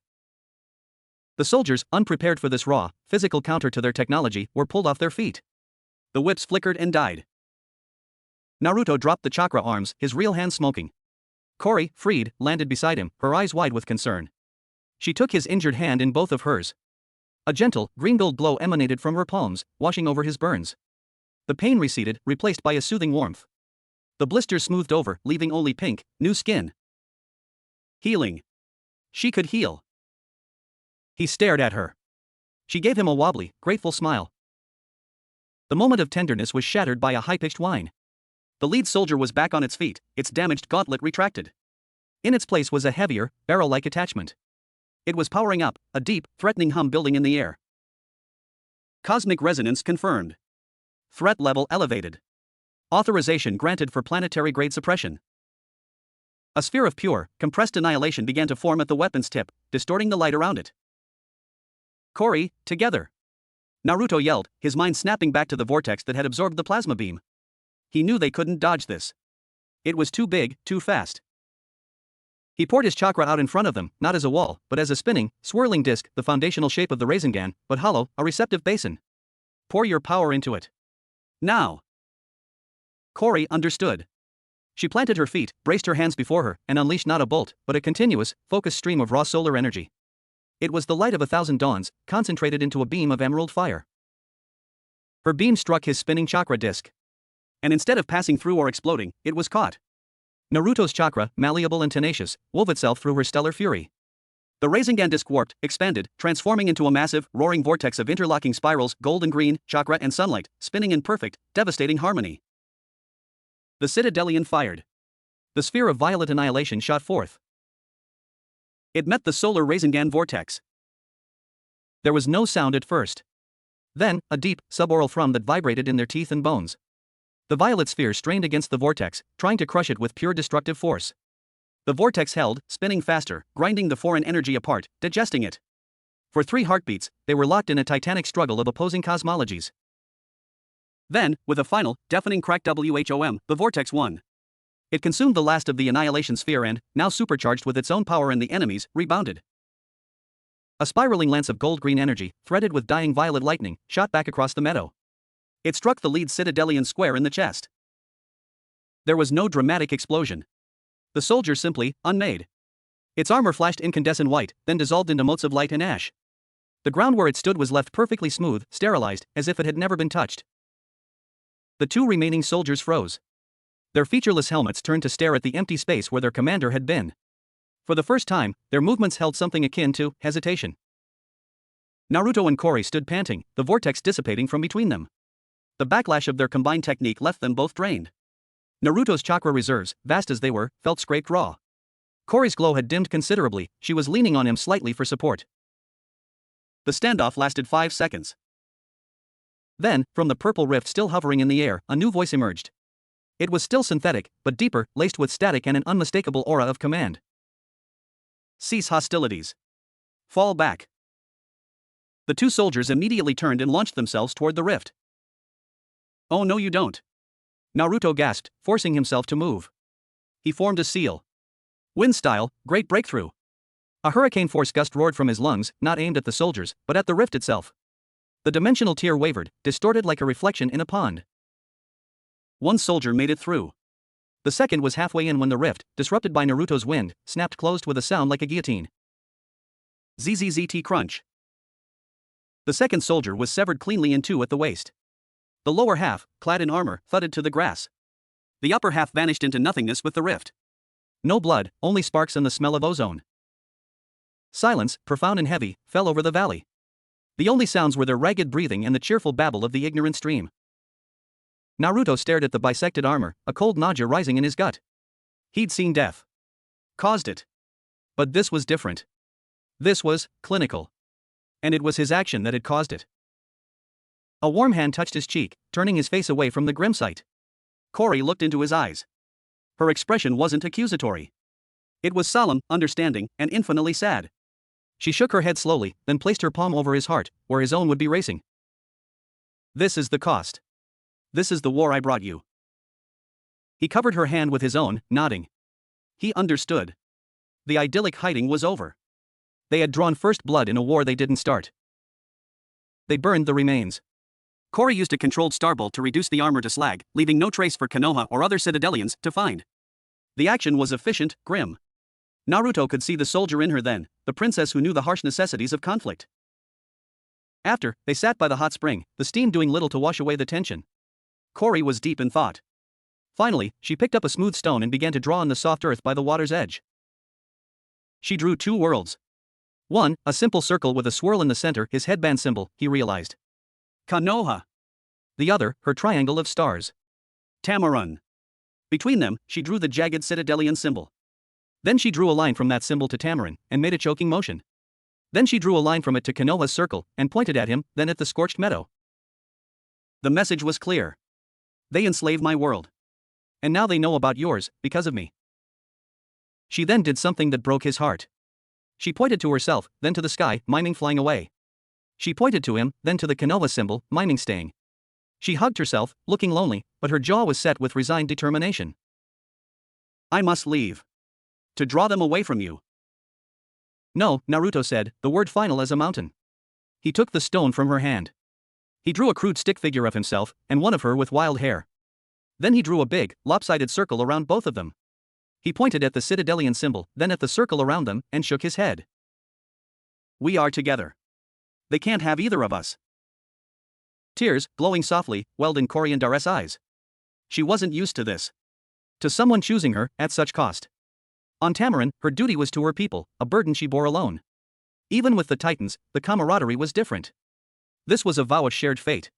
The soldiers, unprepared for this raw, physical counter to their technology, were pulled off their feet. The whips flickered and died. Naruto dropped the chakra arms, his real hand smoking. Cori, freed, landed beside him, her eyes wide with concern. She took his injured hand in both of hers. A gentle, green-gold glow emanated from her palms, washing over his burns. The pain receded, replaced by a soothing warmth. The blisters smoothed over, leaving only pink, new skin. Healing. She could heal. He stared at her. She gave him a wobbly, grateful smile. The moment of tenderness was shattered by a high-pitched whine. The lead soldier was back on its feet, its damaged gauntlet retracted. In its place was a heavier, barrel-like attachment. It was powering up, a deep, threatening hum building in the air. Cosmic resonance confirmed. Threat level elevated. Authorization granted for planetary-grade suppression. A sphere of pure, compressed annihilation began to form at the weapon's tip, distorting the light around it. Cori, together. Naruto yelled, his mind snapping back to the vortex that had absorbed the plasma beam. He knew they couldn't dodge this. It was too big, too fast. He poured his chakra out in front of them, not as a wall, but as a spinning, swirling disc, the foundational shape of the Rasengan, but hollow, a receptive basin. Pour your power into it. Now. Cori understood. She planted her feet, braced her hands before her, and unleashed not a bolt, but a continuous, focused stream of raw solar energy. It was the light of 1,000 dawns, concentrated into a beam of emerald fire. Her beam struck his spinning chakra disc. And instead of passing through or exploding, it was caught. Naruto's chakra, malleable and tenacious, wove itself through her stellar fury. The Rasengan disc warped, expanded, transforming into a massive, roaring vortex of interlocking spirals, gold and green, chakra and sunlight, spinning in perfect, devastating harmony. The Citadelian fired. The sphere of violet annihilation shot forth. It met the solar Rasengan vortex. There was no sound at first. Then, a deep, suboral thrum that vibrated in their teeth and bones. The violet sphere strained against the vortex, trying to crush it with pure destructive force. The vortex held, spinning faster, grinding the foreign energy apart, digesting it. For 3 heartbeats, they were locked in a titanic struggle of opposing cosmologies. Then, with a final, deafening crack whom, the vortex won. It consumed the last of the annihilation sphere and, now supercharged with its own power and the enemy's, rebounded. A spiraling lance of gold-green energy, threaded with dying violet lightning, shot back across the meadow. It struck the lead Citadelian square in the chest. There was no dramatic explosion. The soldier simply, unmade. Its armor flashed incandescent white, then dissolved into motes of light and ash. The ground where it stood was left perfectly smooth, sterilized, as if it had never been touched. The 2 remaining soldiers froze. Their featureless helmets turned to stare at the empty space where their commander had been. For the first time, their movements held something akin to hesitation. Naruto and Kori stood panting, the vortex dissipating from between them. The backlash of their combined technique left them both drained. Naruto's chakra reserves, vast as they were, felt scraped raw. Kori's glow had dimmed considerably, she was leaning on him slightly for support. The standoff lasted 5 seconds. Then, from the purple rift still hovering in the air, a new voice emerged. It was still synthetic, but deeper, laced with static and an unmistakable aura of command. Cease hostilities. Fall back. The 2 soldiers immediately turned and launched themselves toward the rift. Oh no you don't. Naruto gasped, forcing himself to move. He formed a seal. Wind style, great breakthrough. A hurricane force gust roared from his lungs, not aimed at the soldiers, but at the rift itself. The dimensional tier wavered, distorted like a reflection in a pond. 1 soldier made it through. The second was halfway in when the rift, disrupted by Naruto's wind, snapped closed with a sound like a guillotine. ZZZT crunch. The second soldier was severed cleanly in 2 at the waist. The lower half, clad in armor, thudded to the grass. The upper half vanished into nothingness with the rift. No blood, only sparks and the smell of ozone. Silence, profound and heavy, fell over the valley. The only sounds were their ragged breathing and the cheerful babble of the ignorant stream. Naruto stared at the bisected armor, a cold nausea rising in his gut. He'd seen death. Caused it. But this was different. This was clinical. And it was his action that had caused it. A warm hand touched his cheek, turning his face away from the grim sight. Kori looked into his eyes. Her expression wasn't accusatory. It was solemn, understanding, and infinitely sad. She shook her head slowly, then placed her palm over his heart, where his own would be racing. This is the cost. This is the war I brought you. He covered her hand with his own, nodding. He understood. The idyllic hiding was over. They had drawn first blood in a war they didn't start. They burned the remains. Kori used a controlled starbolt to reduce the armor to slag, leaving no trace for Konoha or other Citadelians to find. The action was efficient, grim. Naruto could see the soldier in her then, the princess who knew the harsh necessities of conflict. After, they sat by the hot spring, the steam doing little to wash away the tension. Kori was deep in thought. Finally, she picked up a smooth stone and began to draw on the soft earth by the water's edge. She drew 2 worlds. One, a simple circle with a swirl in the center, his headband symbol, he realized. Konoha. The other, her triangle of stars. Tamaran. Between them, she drew the jagged Citadelian symbol. Then she drew a line from that symbol to Tamaran, and made a choking motion. Then she drew a line from it to Konoha's circle, and pointed at him, then at the scorched meadow. The message was clear. They enslaved my world. And now they know about yours, because of me. She then did something that broke his heart. She pointed to herself, then to the sky, miming flying away. She pointed to him, then to the Konoha symbol, miming staying. She hugged herself, looking lonely, but her jaw was set with resigned determination. I must leave. To draw them away from you. No, Naruto said, the word final as a mountain. He took the stone from her hand. He drew a crude stick figure of himself, and one of her with wild hair. Then he drew a big, lopsided circle around both of them. He pointed at the Citadelian symbol, then at the circle around them, and shook his head. We are together. They can't have either of us. Tears, glowing softly, welled in Coriandar's eyes. She wasn't used to this. To someone choosing her, at such cost. On Tamaran, her duty was to her people, a burden she bore alone. Even with the Titans, the camaraderie was different. This was a vow of shared fate.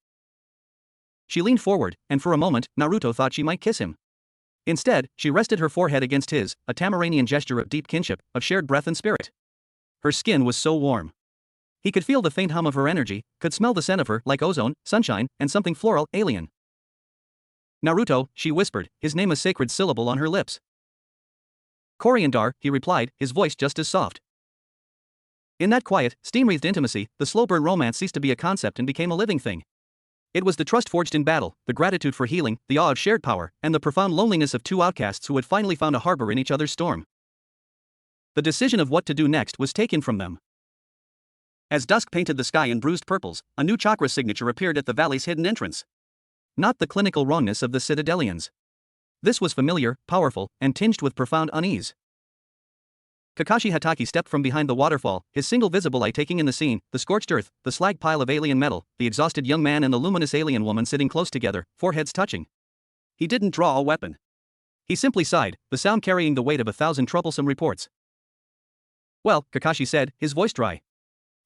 She leaned forward, and for a moment, Naruto thought she might kiss him. Instead, she rested her forehead against his, a Tamaranian gesture of deep kinship, of shared breath and spirit. Her skin was so warm. He could feel the faint hum of her energy, could smell the scent of her, like ozone, sunshine, and something floral, alien. Naruto, she whispered, his name a sacred syllable on her lips. Coriandar, he replied, his voice just as soft. In that quiet, steam-wreathed intimacy, the slow-burn romance ceased to be a concept and became a living thing. It was the trust forged in battle, the gratitude for healing, the awe of shared power, and the profound loneliness of two outcasts who had finally found a harbor in each other's storm. The decision of what to do next was taken from them. As dusk painted the sky in bruised purples, a new chakra signature appeared at the valley's hidden entrance. Not the clinical wrongness of the Citadelians. This was familiar, powerful, and tinged with profound unease. Kakashi Hatake stepped from behind the waterfall, his single visible eye taking in the scene, the scorched earth, the slag pile of alien metal, the exhausted young man and the luminous alien woman sitting close together, foreheads touching. He didn't draw a weapon. He simply sighed, the sound carrying the weight of 1,000 troublesome reports. Well, Kakashi said, his voice dry.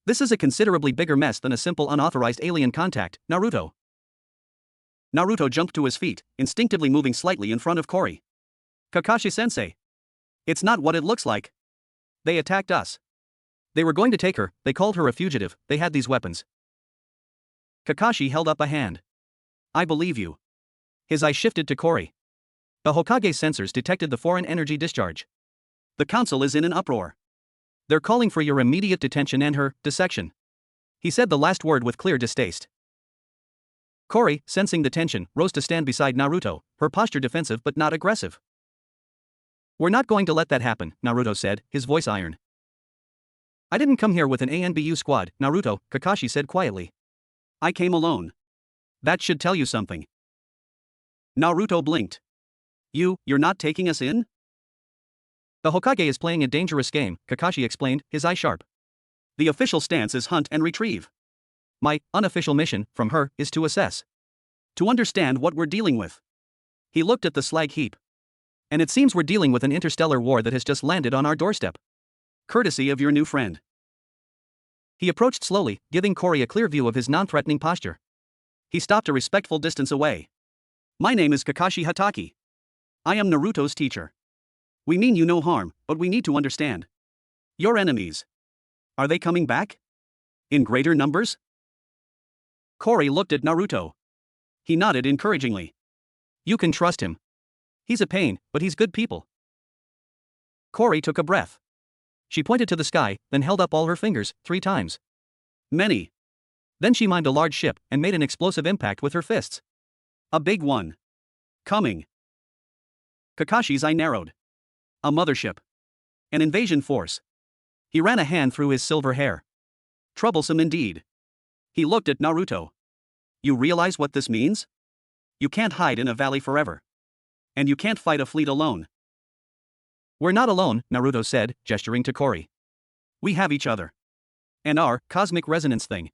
This is a considerably bigger mess than a simple unauthorized alien contact, Naruto. Naruto jumped to his feet, instinctively moving slightly in front of Kori. Kakashi-sensei. It's not what it looks like. They attacked us. They were going to take her, they called her a fugitive, they had these weapons. Kakashi held up a hand. I believe you. His eye shifted to Kori. The Hokage's sensors detected the foreign energy discharge. The council is in an uproar. They're calling for your immediate detention and her dissection. He said the last word with clear distaste. Kori, sensing the tension, rose to stand beside Naruto, her posture defensive but not aggressive. We're not going to let that happen, Naruto said, his voice iron. I didn't come here with an ANBU squad, Naruto, Kakashi said quietly. I came alone. That should tell you something. Naruto blinked. You're not taking us in? The Hokage is playing a dangerous game, Kakashi explained, his eye sharp. The official stance is hunt and retrieve. My unofficial mission, from her, is to assess. To understand what we're dealing with. He looked at the slag heap. And it seems we're dealing with an interstellar war that has just landed on our doorstep. Courtesy of your new friend. He approached slowly, giving Kori a clear view of his non-threatening posture. He stopped a respectful distance away. My name is Kakashi Hatake. I am Naruto's teacher. We mean you no harm, but we need to understand. Your enemies. Are they coming back? In greater numbers? Kori looked at Naruto. He nodded encouragingly. You can trust him. He's a pain, but he's good people. Kori took a breath. She pointed to the sky, then held up all her fingers, 3 times. Many. Then she mimed a large ship and made an explosive impact with her fists. A big one. Coming. Kakashi's eye narrowed. A mothership. An invasion force. He ran a hand through his silver hair. Troublesome indeed. He looked at Naruto. You realize what this means? You can't hide in a valley forever. And you can't fight a fleet alone. We're not alone, Naruto said, gesturing to Kori. We have each other. And our cosmic resonance thing.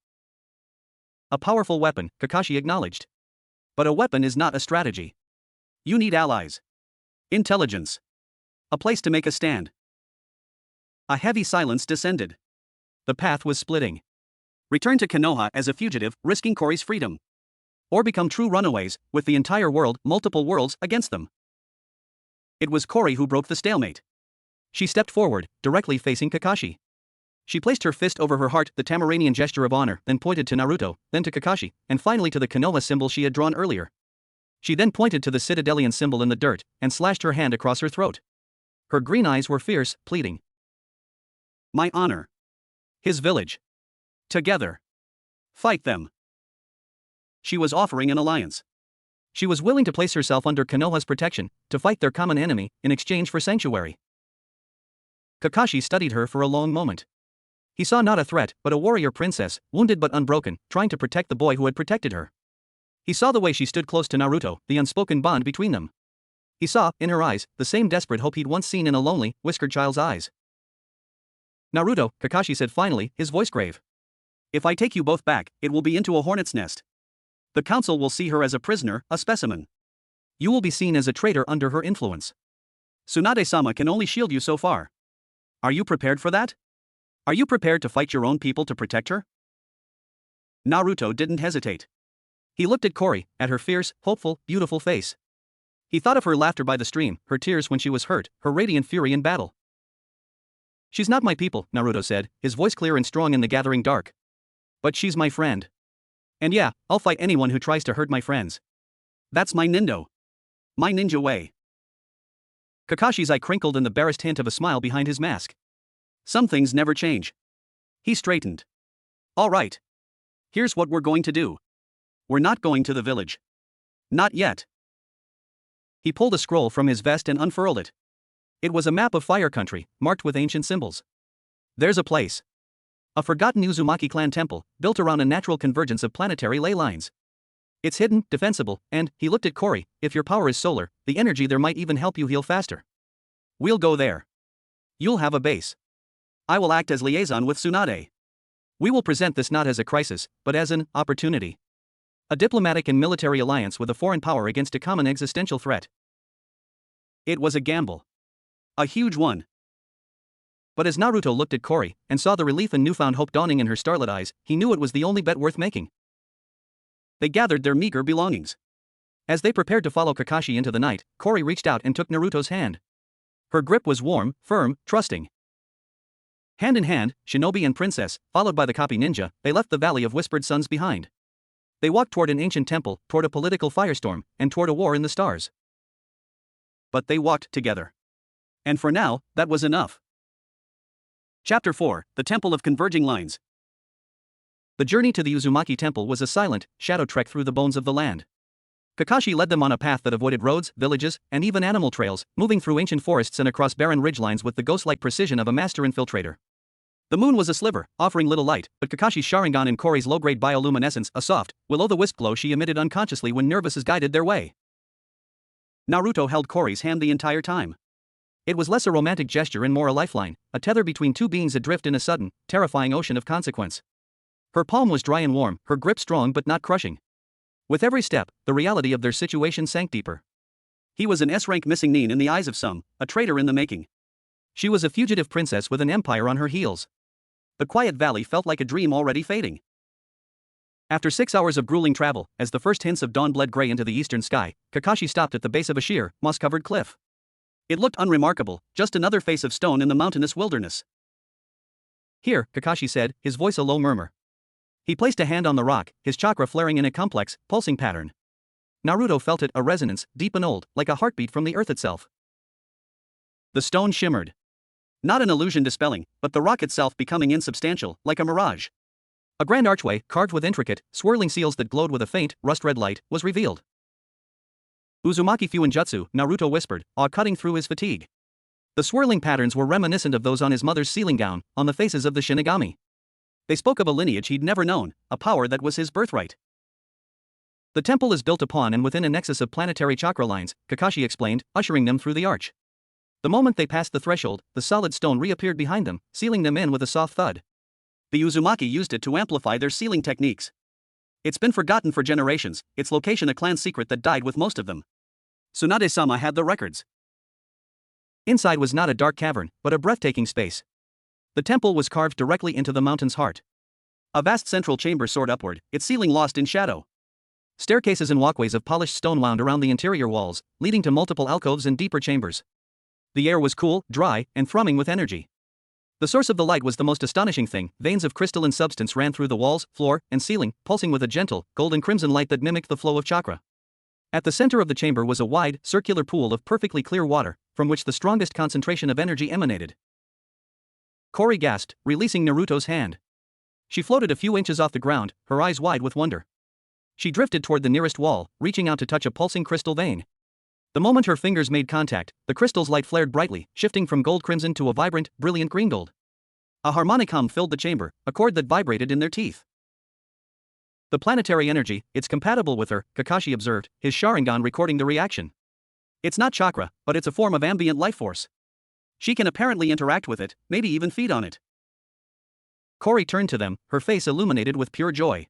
A powerful weapon, Kakashi acknowledged. But a weapon is not a strategy. You need allies. Intelligence. A place to make a stand. A heavy silence descended. The path was splitting. Return to Konoha as a fugitive, risking Kori's freedom. Or become true runaways, with the entire world, multiple worlds, against them. It was Kori who broke the stalemate. She stepped forward, directly facing Kakashi. She placed her fist over her heart, the Tamaranian gesture of honor, then pointed to Naruto, then to Kakashi, and finally to the Konoha symbol she had drawn earlier. She then pointed to the Citadelian symbol in the dirt, and slashed her hand across her throat. Her green eyes were fierce, pleading. My honor. His village. Together. Fight them. She was offering an alliance. She was willing to place herself under Konoha's protection, to fight their common enemy, in exchange for sanctuary. Kakashi studied her for a long moment. He saw not a threat, but a warrior princess, wounded but unbroken, trying to protect the boy who had protected her. He saw the way she stood close to Naruto, the unspoken bond between them. He saw, in her eyes, the same desperate hope he'd once seen in a lonely, whiskered child's eyes. Naruto, Kakashi said finally, his voice grave. If I take you both back, it will be into a hornet's nest. The council will see her as a prisoner, a specimen. You will be seen as a traitor under her influence. Tsunade-sama can only shield you so far. Are you prepared for that? Are you prepared to fight your own people to protect her? Naruto didn't hesitate. He looked at Kori, at her fierce, hopeful, beautiful face. He thought of her laughter by the stream, her tears when she was hurt, her radiant fury in battle. She's not my people, Naruto said, his voice clear and strong in the gathering dark. But she's my friend. And yeah, I'll fight anyone who tries to hurt my friends. That's my nindo. My ninja way. Kakashi's eye crinkled in the barest hint of a smile behind his mask. Some things never change. He straightened. All right. Here's what we're going to do. We're not going to the village. Not yet. He pulled a scroll from his vest and unfurled it. It was a map of Fire Country, marked with ancient symbols. There's a place. A forgotten Uzumaki clan temple, built around a natural convergence of planetary ley lines. It's hidden, defensible, and, he looked at Cory, if your power is solar, the energy there might even help you heal faster. We'll go there. You'll have a base. I will act as liaison with Tsunade. We will present this not as a crisis, but as an opportunity. A diplomatic and military alliance with a foreign power against a common existential threat. It was a gamble. A huge one. But as Naruto looked at Cory, and saw the relief and newfound hope dawning in her starlit eyes, he knew it was the only bet worth making. They gathered their meager belongings. As they prepared to follow Kakashi into the night, Cory reached out and took Naruto's hand. Her grip was warm, firm, trusting. Hand in hand, shinobi and princess, followed by the copy ninja, they left the Valley of Whispered Suns behind. They walked toward an ancient temple, toward a political firestorm, and toward a war in the stars. But they walked together. And for now, that was enough. Chapter 4, The Temple of Converging Lines. The journey to the Uzumaki Temple was a silent, shadow trek through the bones of the land. Kakashi led them on a path that avoided roads, villages, and even animal trails, moving through ancient forests and across barren ridgelines with the ghost-like precision of a master infiltrator. The moon was a sliver, offering little light, but Kakashi's Sharingan and Cory's low-grade bioluminescence a soft, will-o'-the-wisp glow she emitted unconsciously when Nervous guided their way. Naruto held Cory's hand the entire time. It was less a romantic gesture and more a lifeline, a tether between two beings adrift in a sudden, terrifying ocean of consequence. Her palm was dry and warm, her grip strong but not crushing. With every step, the reality of their situation sank deeper. He was an S-rank missing nin in the eyes of some, a traitor in the making. She was a fugitive princess with an empire on her heels. The quiet valley felt like a dream already fading. After 6 hours of grueling travel, as the first hints of dawn bled gray into the eastern sky, Kakashi stopped at the base of a sheer, moss-covered cliff. It looked unremarkable, just another face of stone in the mountainous wilderness. Here, Kakashi said, his voice a low murmur. He placed a hand on the rock, his chakra flaring in a complex, pulsing pattern. Naruto felt it, a resonance, deep and old, like a heartbeat from the earth itself. The stone shimmered. Not an illusion dispelling, but the rock itself becoming insubstantial, like a mirage. A grand archway, carved with intricate, swirling seals that glowed with a faint, rust-red light, was revealed. Uzumaki Fuinjutsu, Naruto whispered, awe cutting through his fatigue. The swirling patterns were reminiscent of those on his mother's sealing gown, on the faces of the Shinigami. They spoke of a lineage he'd never known, a power that was his birthright. The temple is built upon and within a nexus of planetary chakra lines, Kakashi explained, ushering them through the arch. The moment they passed the threshold, the solid stone reappeared behind them, sealing them in with a soft thud. The Uzumaki used it to amplify their sealing techniques. It's been forgotten for generations, its location a clan secret that died with most of them. Tsunade-sama had the records. Inside was not a dark cavern, but a breathtaking space. The temple was carved directly into the mountain's heart. A vast central chamber soared upward, its ceiling lost in shadow. Staircases and walkways of polished stone wound around the interior walls, leading to multiple alcoves and deeper chambers. The air was cool, dry, and thrumming with energy. The source of the light was the most astonishing thing. Veins of crystalline substance ran through the walls, floor, and ceiling, pulsing with a gentle, golden crimson light that mimicked the flow of chakra. At the center of the chamber was a wide, circular pool of perfectly clear water, from which the strongest concentration of energy emanated. Cory gasped, releasing Naruto's hand. She floated a few inches off the ground, her eyes wide with wonder. She drifted toward the nearest wall, reaching out to touch a pulsing crystal vein. The moment her fingers made contact, the crystal's light flared brightly, shifting from gold crimson to a vibrant, brilliant green gold. A harmonic hum filled the chamber, a chord that vibrated in their teeth. The planetary energy, it's compatible with her, Kakashi observed, his Sharingan recording the reaction. It's not chakra, but it's a form of ambient life force. She can apparently interact with it, maybe even feed on it. Cory turned to them, her face illuminated with pure joy.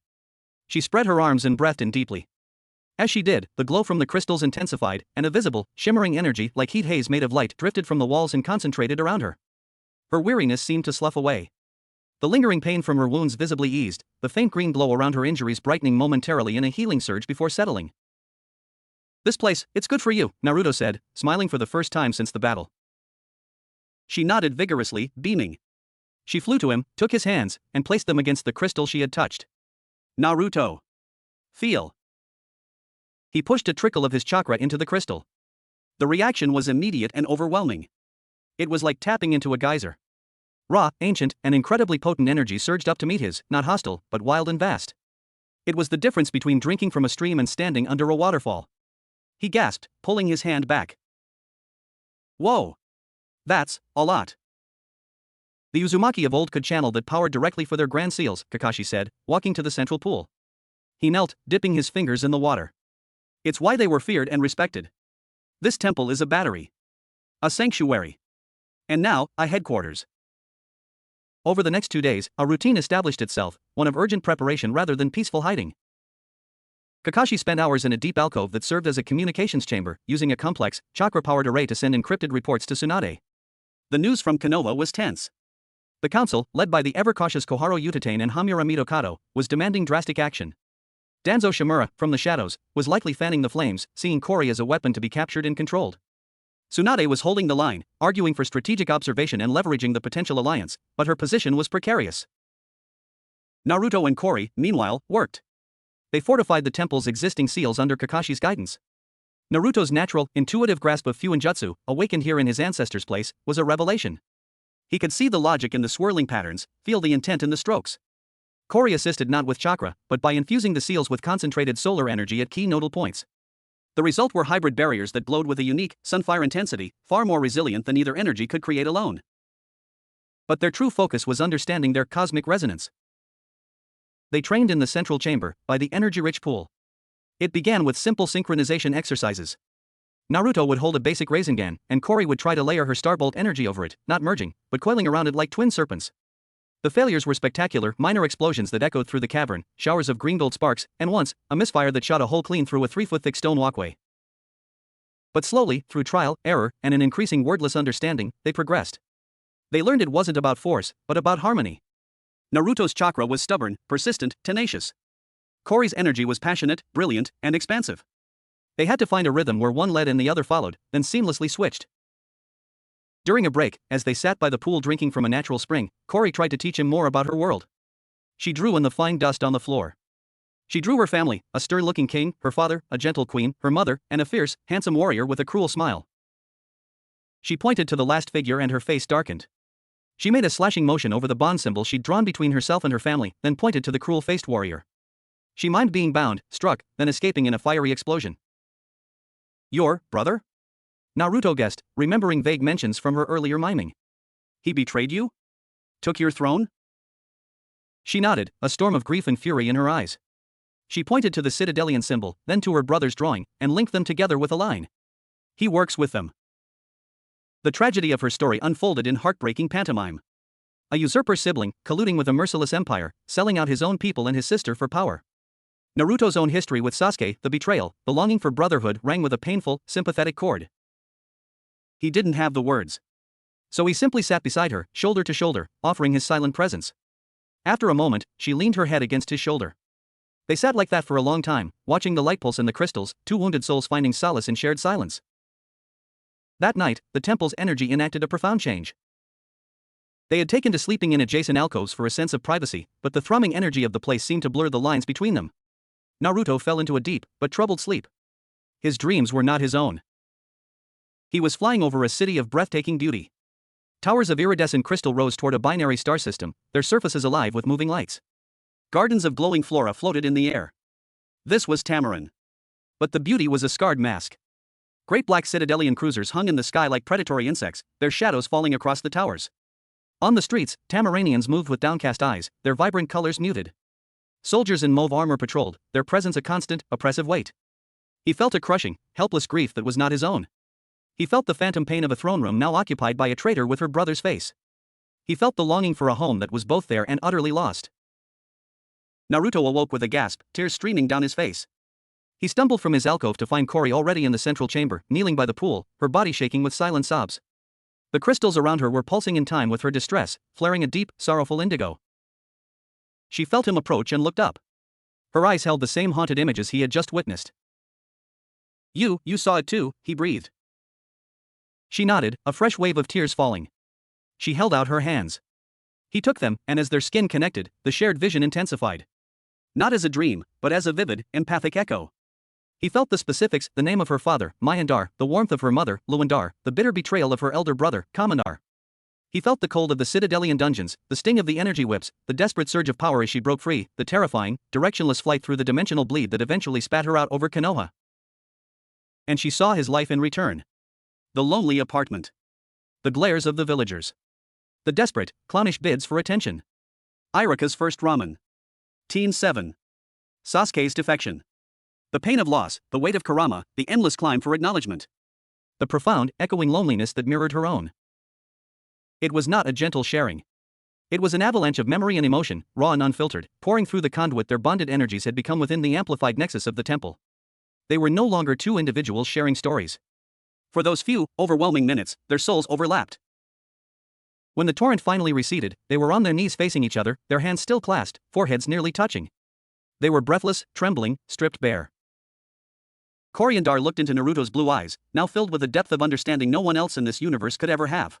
She spread her arms and breathed in deeply. As she did, the glow from the crystals intensified, and a visible, shimmering energy like heat haze made of light drifted from the walls and concentrated around her. Her weariness seemed to slough away. The lingering pain from her wounds visibly eased, the faint green glow around her injuries brightening momentarily in a healing surge before settling. This place, it's good for you, Naruto said, smiling for the first time since the battle. She nodded vigorously, beaming. She flew to him, took his hands, and placed them against the crystal she had touched. Naruto. Feel. He pushed a trickle of his chakra into the crystal. The reaction was immediate and overwhelming. It was like tapping into a geyser. Raw, ancient, and incredibly potent energy surged up to meet his, not hostile, but wild and vast. It was the difference between drinking from a stream and standing under a waterfall. He gasped, pulling his hand back. Whoa! That's a lot. The Uzumaki of old could channel that power directly for their grand seals, Kakashi said, walking to the central pool. He knelt, dipping his fingers in the water. It's why they were feared and respected. This temple is a battery. A sanctuary. And now, a headquarters. Over the next 2 days, a routine established itself, one of urgent preparation rather than peaceful hiding. Kakashi spent hours in a deep alcove that served as a communications chamber, using a complex, chakra-powered array to send encrypted reports to Tsunade. The news from Konoha was tense. The council, led by the ever-cautious Koharu Utatane and Hamura Mitokado, was demanding drastic action. Danzo Shimura, from the shadows, was likely fanning the flames, seeing Kori as a weapon to be captured and controlled. Tsunade was holding the line, arguing for strategic observation and leveraging the potential alliance, but her position was precarious. Naruto and Kori, meanwhile, worked. They fortified the temple's existing seals under Kakashi's guidance. Naruto's natural, intuitive grasp of Fuinjutsu, awakened here in his ancestor's place, was a revelation. He could see the logic in the swirling patterns, feel the intent in the strokes. Kori assisted not with chakra, but by infusing the seals with concentrated solar energy at key nodal points. The result were hybrid barriers that glowed with a unique, sunfire intensity, far more resilient than either energy could create alone. But their true focus was understanding their cosmic resonance. They trained in the central chamber, by the energy-rich pool. It began with simple synchronization exercises. Naruto would hold a basic Rasengan, and Kori would try to layer her Starbolt energy over it, not merging, but coiling around it like twin serpents. The failures were spectacular, minor explosions that echoed through the cavern, showers of green gold sparks, and once, a misfire that shot a hole clean through a 3-foot-thick stone walkway. But slowly, through trial, error, and an increasing wordless understanding, they progressed. They learned it wasn't about force, but about harmony. Naruto's chakra was stubborn, persistent, tenacious. Kori's energy was passionate, brilliant, and expansive. They had to find a rhythm where one led and the other followed, then seamlessly switched. During a break, as they sat by the pool drinking from a natural spring, Kori tried to teach him more about her world. She drew in the fine dust on the floor. She drew her family, a stern-looking king, her father, a gentle queen, her mother, and a fierce, handsome warrior with a cruel smile. She pointed to the last figure and her face darkened. She made a slashing motion over the bond symbol she'd drawn between herself and her family, then pointed to the cruel-faced warrior. She mimed being bound, struck, then escaping in a fiery explosion. Your brother? Naruto guessed, remembering vague mentions from her earlier miming. He betrayed you? Took your throne? She nodded, a storm of grief and fury in her eyes. She pointed to the Citadelian symbol, then to her brother's drawing, and linked them together with a line. He works with them. The tragedy of her story unfolded in heartbreaking pantomime. A usurper sibling, colluding with a merciless empire, selling out his own people and his sister for power. Naruto's own history with Sasuke, the betrayal, the longing for brotherhood rang with a painful, sympathetic chord. He didn't have the words. So he simply sat beside her, shoulder to shoulder, offering his silent presence. After a moment, she leaned her head against his shoulder. They sat like that for a long time, watching the light pulse in the crystals, two wounded souls finding solace in shared silence. That night, the temple's energy enacted a profound change. They had taken to sleeping in adjacent alcoves for a sense of privacy, but the thrumming energy of the place seemed to blur the lines between them. Naruto fell into a deep, but troubled sleep. His dreams were not his own. He was flying over a city of breathtaking beauty. Towers of iridescent crystal rose toward a binary star system, their surfaces alive with moving lights. Gardens of glowing flora floated in the air. This was Tamarin. But the beauty was a scarred mask. Great black Citadelian cruisers hung in the sky like predatory insects, their shadows falling across the towers. On the streets, Tamaranians moved with downcast eyes, their vibrant colors muted. Soldiers in mauve armor patrolled, their presence a constant, oppressive weight. He felt a crushing, helpless grief that was not his own. He felt the phantom pain of a throne room now occupied by a traitor with her brother's face. He felt the longing for a home that was both there and utterly lost. Naruto awoke with a gasp, tears streaming down his face. He stumbled from his alcove to find Kori already in the central chamber, kneeling by the pool, her body shaking with silent sobs. The crystals around her were pulsing in time with her distress, flaring a deep, sorrowful indigo. She felt him approach and looked up. Her eyes held the same haunted images he had just witnessed. You saw it too," he breathed. She nodded, a fresh wave of tears falling. She held out her hands. He took them, and as their skin connected, the shared vision intensified. Not as a dream, but as a vivid, empathic echo. He felt the specifics, the name of her father, Myandar, the warmth of her mother, Luandar, the bitter betrayal of her elder brother, Kamandar. He felt the cold of the Citadelian dungeons, the sting of the energy whips, the desperate surge of power as she broke free, the terrifying, directionless flight through the dimensional bleed that eventually spat her out over Konoha. And she saw his life in return. The lonely apartment. The glares of the villagers. The desperate, clownish bids for attention. Irika's first ramen. Teen 7. Sasuke's defection. The pain of loss, the weight of Kurama, the endless climb for acknowledgement. The profound, echoing loneliness that mirrored her own. It was not a gentle sharing. It was an avalanche of memory and emotion, raw and unfiltered, pouring through the conduit their bonded energies had become within the amplified nexus of the temple. They were no longer two individuals sharing stories. For those few, overwhelming minutes, their souls overlapped. When the torrent finally receded, they were on their knees facing each other, their hands still clasped, foreheads nearly touching. They were breathless, trembling, stripped bare. Coriandar looked into Naruto's blue eyes, now filled with a depth of understanding no one else in this universe could ever have.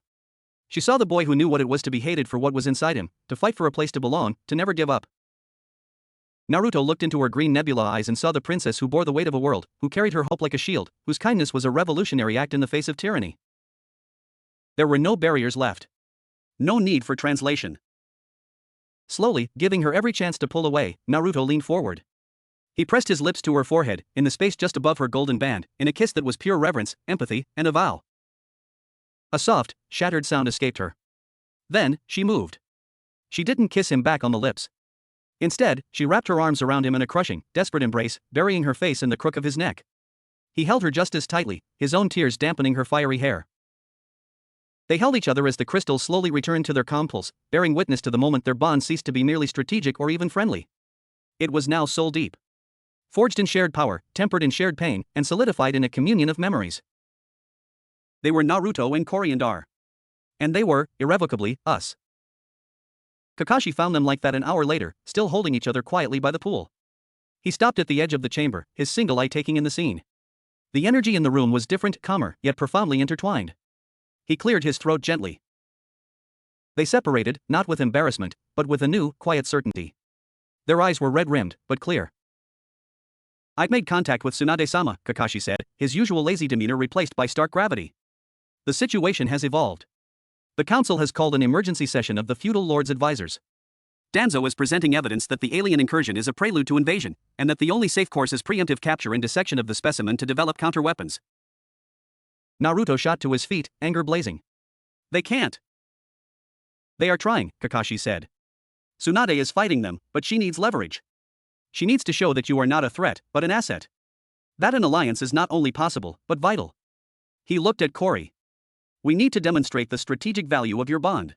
She saw the boy who knew what it was to be hated for what was inside him, to fight for a place to belong, to never give up. Naruto looked into her green nebula eyes and saw the princess who bore the weight of a world, who carried her hope like a shield, whose kindness was a revolutionary act in the face of tyranny. There were no barriers left. No need for translation. Slowly, giving her every chance to pull away, Naruto leaned forward. He pressed his lips to her forehead, in the space just above her golden band, in a kiss that was pure reverence, empathy, and a vow. A soft, shattered sound escaped her. Then, she moved. She didn't kiss him back on the lips. Instead, she wrapped her arms around him in a crushing, desperate embrace, burying her face in the crook of his neck. He held her just as tightly, his own tears dampening her fiery hair. They held each other as the crystals slowly returned to their calm pulse, bearing witness to the moment their bond ceased to be merely strategic or even friendly. It was now soul deep. Forged in shared power, tempered in shared pain, and solidified in a communion of memories. They were Naruto and Coriandar. And they were, irrevocably, us. Kakashi found them like that an hour later, still holding each other quietly by the pool. He stopped at the edge of the chamber, his single eye taking in the scene. The energy in the room was different, calmer, yet profoundly intertwined. He cleared his throat gently. They separated, not with embarrassment, but with a new, quiet certainty. Their eyes were red-rimmed, but clear. "I've made contact with Tsunade-sama," Kakashi said, his usual lazy demeanor replaced by stark gravity. "The situation has evolved. The council has called an emergency session of the feudal lord's advisors. Danzo is presenting evidence that the alien incursion is a prelude to invasion, and that the only safe course is preemptive capture and dissection of the specimen to develop counterweapons." Naruto shot to his feet, anger blazing. "They can't." "They are trying," Kakashi said. "Tsunade is fighting them, but she needs leverage. She needs to show that you are not a threat, but an asset. That an alliance is not only possible, but vital." He looked at Kori. "We need to demonstrate the strategic value of your bond.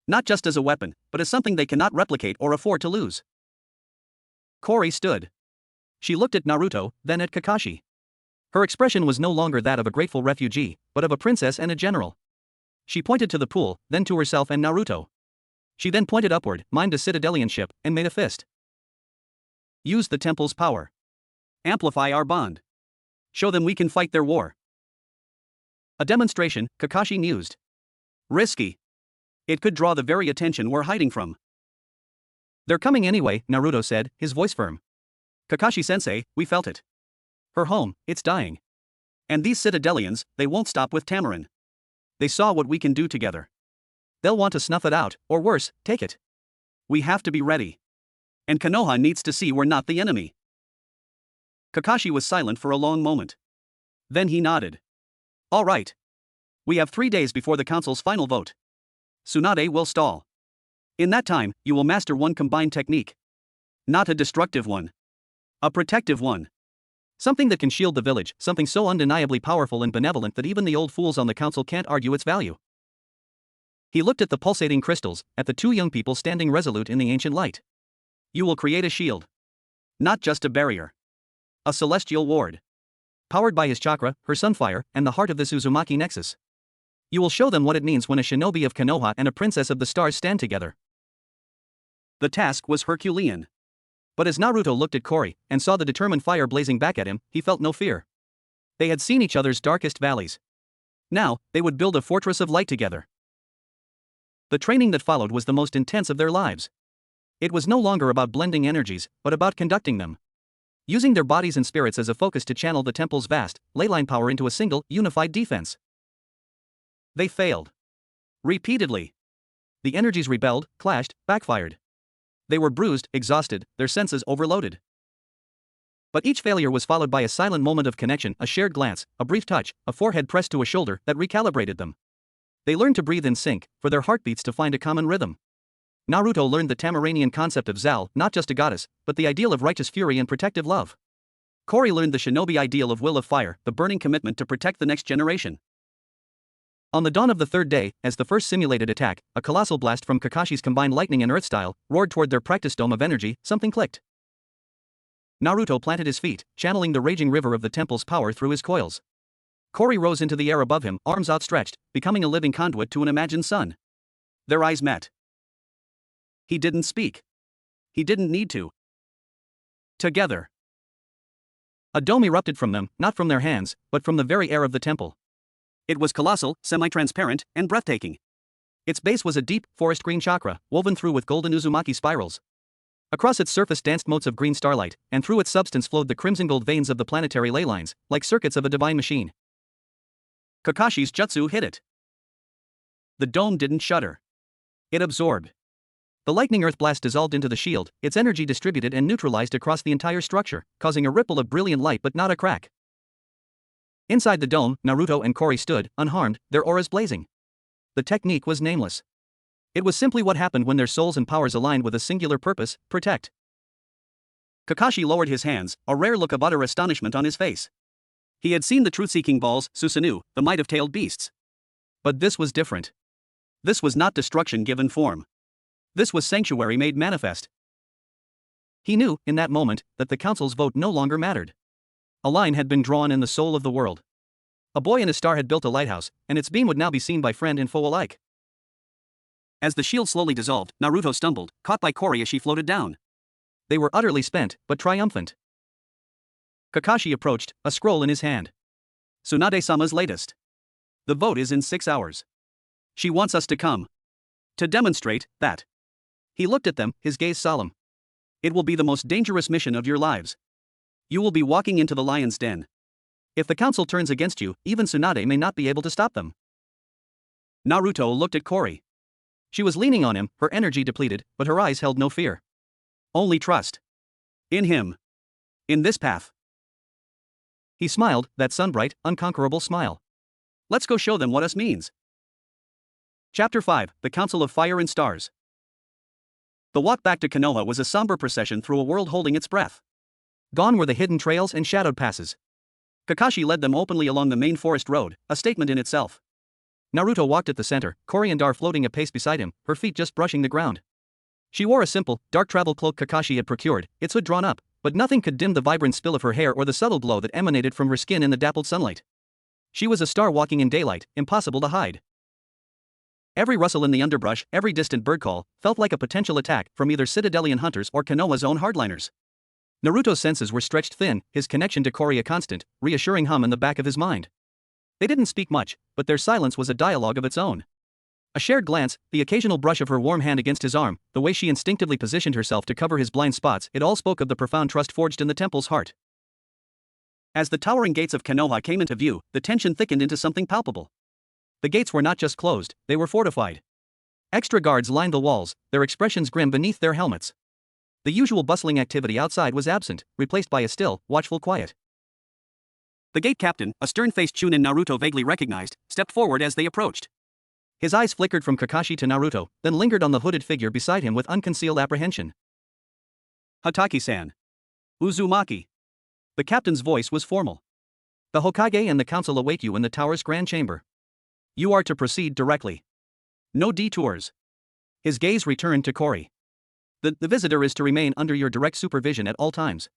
Not just as a weapon, but as something they cannot replicate or afford to lose." Kori stood. She looked at Naruto, then at Kakashi. Her expression was no longer that of a grateful refugee, but of a princess and a general. She pointed to the pool, then to herself and Naruto. She then pointed upward, mimed a Citadelian ship, and made a fist. "Use the temple's power. Amplify our bond. Show them we can fight their war." A demonstration, Kakashi mused. Risky. It could draw the very attention we're hiding from. "They're coming anyway," Naruto said, his voice firm. "Kakashi-sensei, we felt it. Her home, it's dying. And these Citadelians, they won't stop with Tamarin. They saw what we can do together. They'll want to snuff it out, or worse, take it. We have to be ready. And Konoha needs to see we're not the enemy." Kakashi was silent for a long moment. Then he nodded. "All right. We have 3 days before the council's final vote. Tsunade will stall. In that time, you will master one combined technique. Not a destructive one. A protective one. Something that can shield the village, something so undeniably powerful and benevolent that even the old fools on the council can't argue its value." He looked at the pulsating crystals, at the two young people standing resolute in the ancient light. "You will create a shield. Not just a barrier. A celestial ward. Powered by his chakra, her sunfire, and the heart of this Uzumaki nexus. You will show them what it means when a shinobi of Konoha and a princess of the stars stand together." The task was Herculean. But as Naruto looked at Kori, and saw the determined fire blazing back at him, he felt no fear. They had seen each other's darkest valleys. Now, they would build a fortress of light together. The training that followed was the most intense of their lives. It was no longer about blending energies, but about conducting them. using their bodies and spirits as a focus to channel the temple's vast, leyline power into a single, unified defense. They failed. Repeatedly. The energies rebelled, clashed, backfired. They were bruised, exhausted, their senses overloaded. But each failure was followed by a silent moment of connection, a shared glance, a brief touch, a forehead pressed to a shoulder that recalibrated them. They learned to breathe in sync, for their heartbeats to find a common rhythm. Naruto learned the Tamaranian concept of Zal, not just a goddess, but the ideal of righteous fury and protective love. Fore learned the shinobi ideal of will of fire, the burning commitment to protect the next generation. On the dawn of the third day, as the first simulated attack, a colossal blast from Kakashi's combined lightning and earth style, roared toward their practice dome of energy, something clicked. Naruto planted his feet, channeling the raging river of the temple's power through his coils. Fore rose into the air above him, arms outstretched, becoming a living conduit to an imagined sun. Their eyes met. He didn't speak. He didn't need to. Together. A dome erupted from them, not from their hands, but from the very air of the temple. It was colossal, semi-transparent, and breathtaking. Its base was a deep, forest green chakra, woven through with golden Uzumaki spirals. Across its surface danced motes of green starlight, and through its substance flowed the crimson gold veins of the planetary ley lines, like circuits of a divine machine. Kakashi's jutsu hit it. The dome didn't shudder. It absorbed. The lightning earth blast dissolved into the shield, its energy distributed and neutralized across the entire structure, causing a ripple of brilliant light but not a crack. Inside the dome, Naruto and Fore stood, unharmed, their auras blazing. The technique was nameless. It was simply what happened when their souls and powers aligned with a singular purpose: protect. Kakashi lowered his hands, a rare look of utter astonishment on his face. He had seen the truth-seeking balls, Susanoo, the might of tailed beasts. But this was different. This was not destruction given form. This was sanctuary made manifest. He knew, in that moment, that the council's vote no longer mattered. A line had been drawn in the soul of the world. A boy and a star had built a lighthouse, and its beam would now be seen by friend and foe alike. As the shield slowly dissolved, Naruto stumbled, caught by Fore as she floated down. They were utterly spent, but triumphant. Kakashi approached, a scroll in his hand. Tsunade-sama's latest. The vote is in 6 hours. She wants us to come. To demonstrate that. He looked at them, his gaze solemn. It will be the most dangerous mission of your lives. You will be walking into the lion's den. If the council turns against you, even Tsunade may not be able to stop them. Naruto looked at Fore. She was leaning on him, her energy depleted, but her eyes held no fear. Only trust. In him. In this path. He smiled, that sunbright, unconquerable smile. Let's go show them what us means. Chapter 5, The Council of Fire and Stars. The walk back to Konoha was a somber procession through a world holding its breath. Gone were the hidden trails and shadowed passes. Kakashi led them openly along the main forest road, a statement in itself. Naruto walked at the center, Coriandar floating a pace beside him, her feet just brushing the ground. She wore a simple, dark travel cloak Kakashi had procured, its hood drawn up, but nothing could dim the vibrant spill of her hair or the subtle glow that emanated from her skin in the dappled sunlight. She was a star walking in daylight, impossible to hide. Every rustle in the underbrush, every distant bird call, felt like a potential attack from either Citadelian hunters or Konoha's own hardliners. Naruto's senses were stretched thin, his connection to Fore a constant, reassuring hum in the back of his mind. They didn't speak much, but their silence was a dialogue of its own. A shared glance, the occasional brush of her warm hand against his arm, the way she instinctively positioned herself to cover his blind spots, it all spoke of the profound trust forged in the temple's heart. As the towering gates of Konoha came into view, the tension thickened into something palpable. The gates were not just closed, they were fortified. Extra guards lined the walls, their expressions grim beneath their helmets. The usual bustling activity outside was absent, replaced by a still, watchful quiet. The gate captain, a stern-faced Chunin Naruto vaguely recognized, stepped forward as they approached. His eyes flickered from Kakashi to Naruto, then lingered on the hooded figure beside him with unconcealed apprehension. Hataki-san. Uzumaki. The captain's voice was formal. The Hokage and the council await you in the tower's grand chamber. You are to proceed directly. No detours. His gaze returned to Fore. The visitor is to remain under your direct supervision at all times.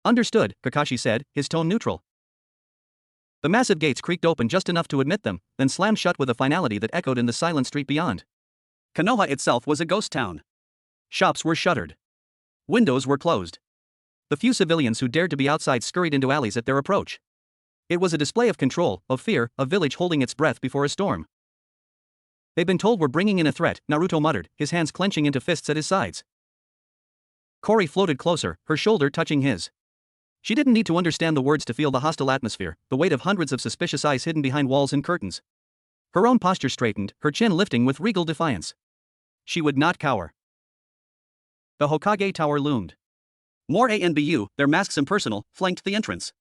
Understood, Kakashi said, his tone neutral. The massive gates creaked open just enough to admit them, then slammed shut with a finality that echoed in the silent street beyond. Konoha itself was a ghost town. Shops were shuttered. Windows were closed. The few civilians who dared to be outside scurried into alleys at their approach. It was a display of control, of fear, a village holding its breath before a storm. They've been told we're bringing in a threat, Naruto muttered, his hands clenching into fists at his sides. Kore floated closer, her shoulder touching his. She didn't need to understand the words to feel the hostile atmosphere, the weight of hundreds of suspicious eyes hidden behind walls and curtains. Her own posture straightened, her chin lifting with regal defiance. She would not cower. The Hokage Tower loomed. More ANBU, their masks impersonal, flanked the entrance.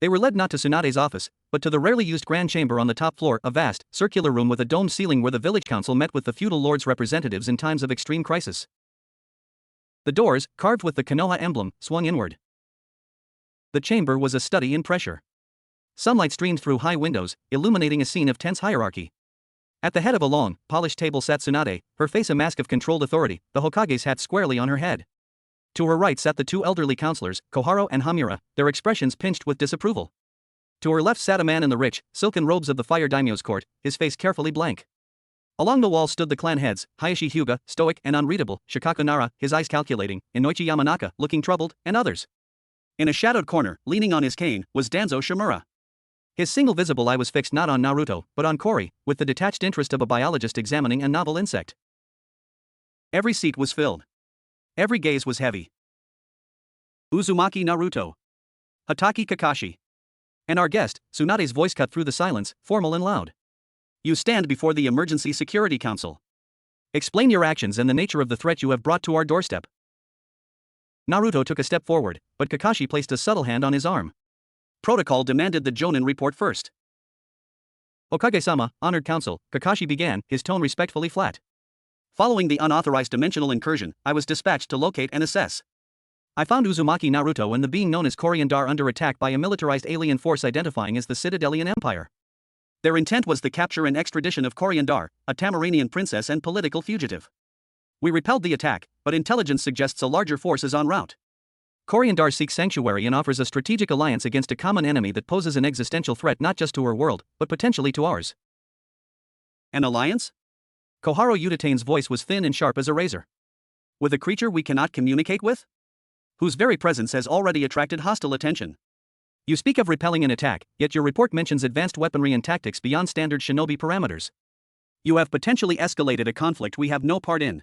They were led not to Tsunade's office, but to the rarely used grand chamber on the top floor, a vast, circular room with a domed ceiling where the village council met with the feudal lord's representatives in times of extreme crisis. The doors, carved with the Konoha emblem, swung inward. The chamber was a study in pressure. Sunlight streamed through high windows, illuminating a scene of tense hierarchy. At the head of a long, polished table sat Tsunade, her face a mask of controlled authority, the Hokage's hat squarely on her head. To her right sat the two elderly counselors, Koharu and Hamura, their expressions pinched with disapproval. To her left sat a man in the rich, silken robes of the Fire Daimyo's court, his face carefully blank. Along the wall stood the clan heads, Hayashi Hyuga, stoic and unreadable, Shikaku Nara, his eyes calculating, Inoichi Yamanaka, looking troubled, and others. In a shadowed corner, leaning on his cane, was Danzo Shimura. His single visible eye was fixed not on Naruto, but on Kore, with the detached interest of a biologist examining a novel insect. Every seat was filled. Every gaze was heavy. Uzumaki Naruto. Hatake Kakashi. And our guest, Tsunade's voice cut through the silence, formal and loud. You stand before the Emergency Security Council. Explain your actions and the nature of the threat you have brought to our doorstep. Naruto took a step forward, but Kakashi placed a subtle hand on his arm. Protocol demanded the Jonin report first. Hokage-sama, honored council, Kakashi began, his tone respectfully flat. Following the unauthorized dimensional incursion, I was dispatched to locate and assess. I found Uzumaki Naruto and the being known as Korean-Dar under attack by a militarized alien force identifying as the Citadelian Empire. Their intent was the capture and extradition of Korean-Dar, a Tamaranian princess and political fugitive. We repelled the attack, but intelligence suggests a larger force is en route. Korean-Dar seeks sanctuary and offers a strategic alliance against a common enemy that poses an existential threat not just to her world, but potentially to ours. An alliance? Koharu Udatane's voice was thin and sharp as a razor. With a creature we cannot communicate with? Whose very presence has already attracted hostile attention. You speak of repelling an attack, yet your report mentions advanced weaponry and tactics beyond standard shinobi parameters. You have potentially escalated a conflict we have no part in.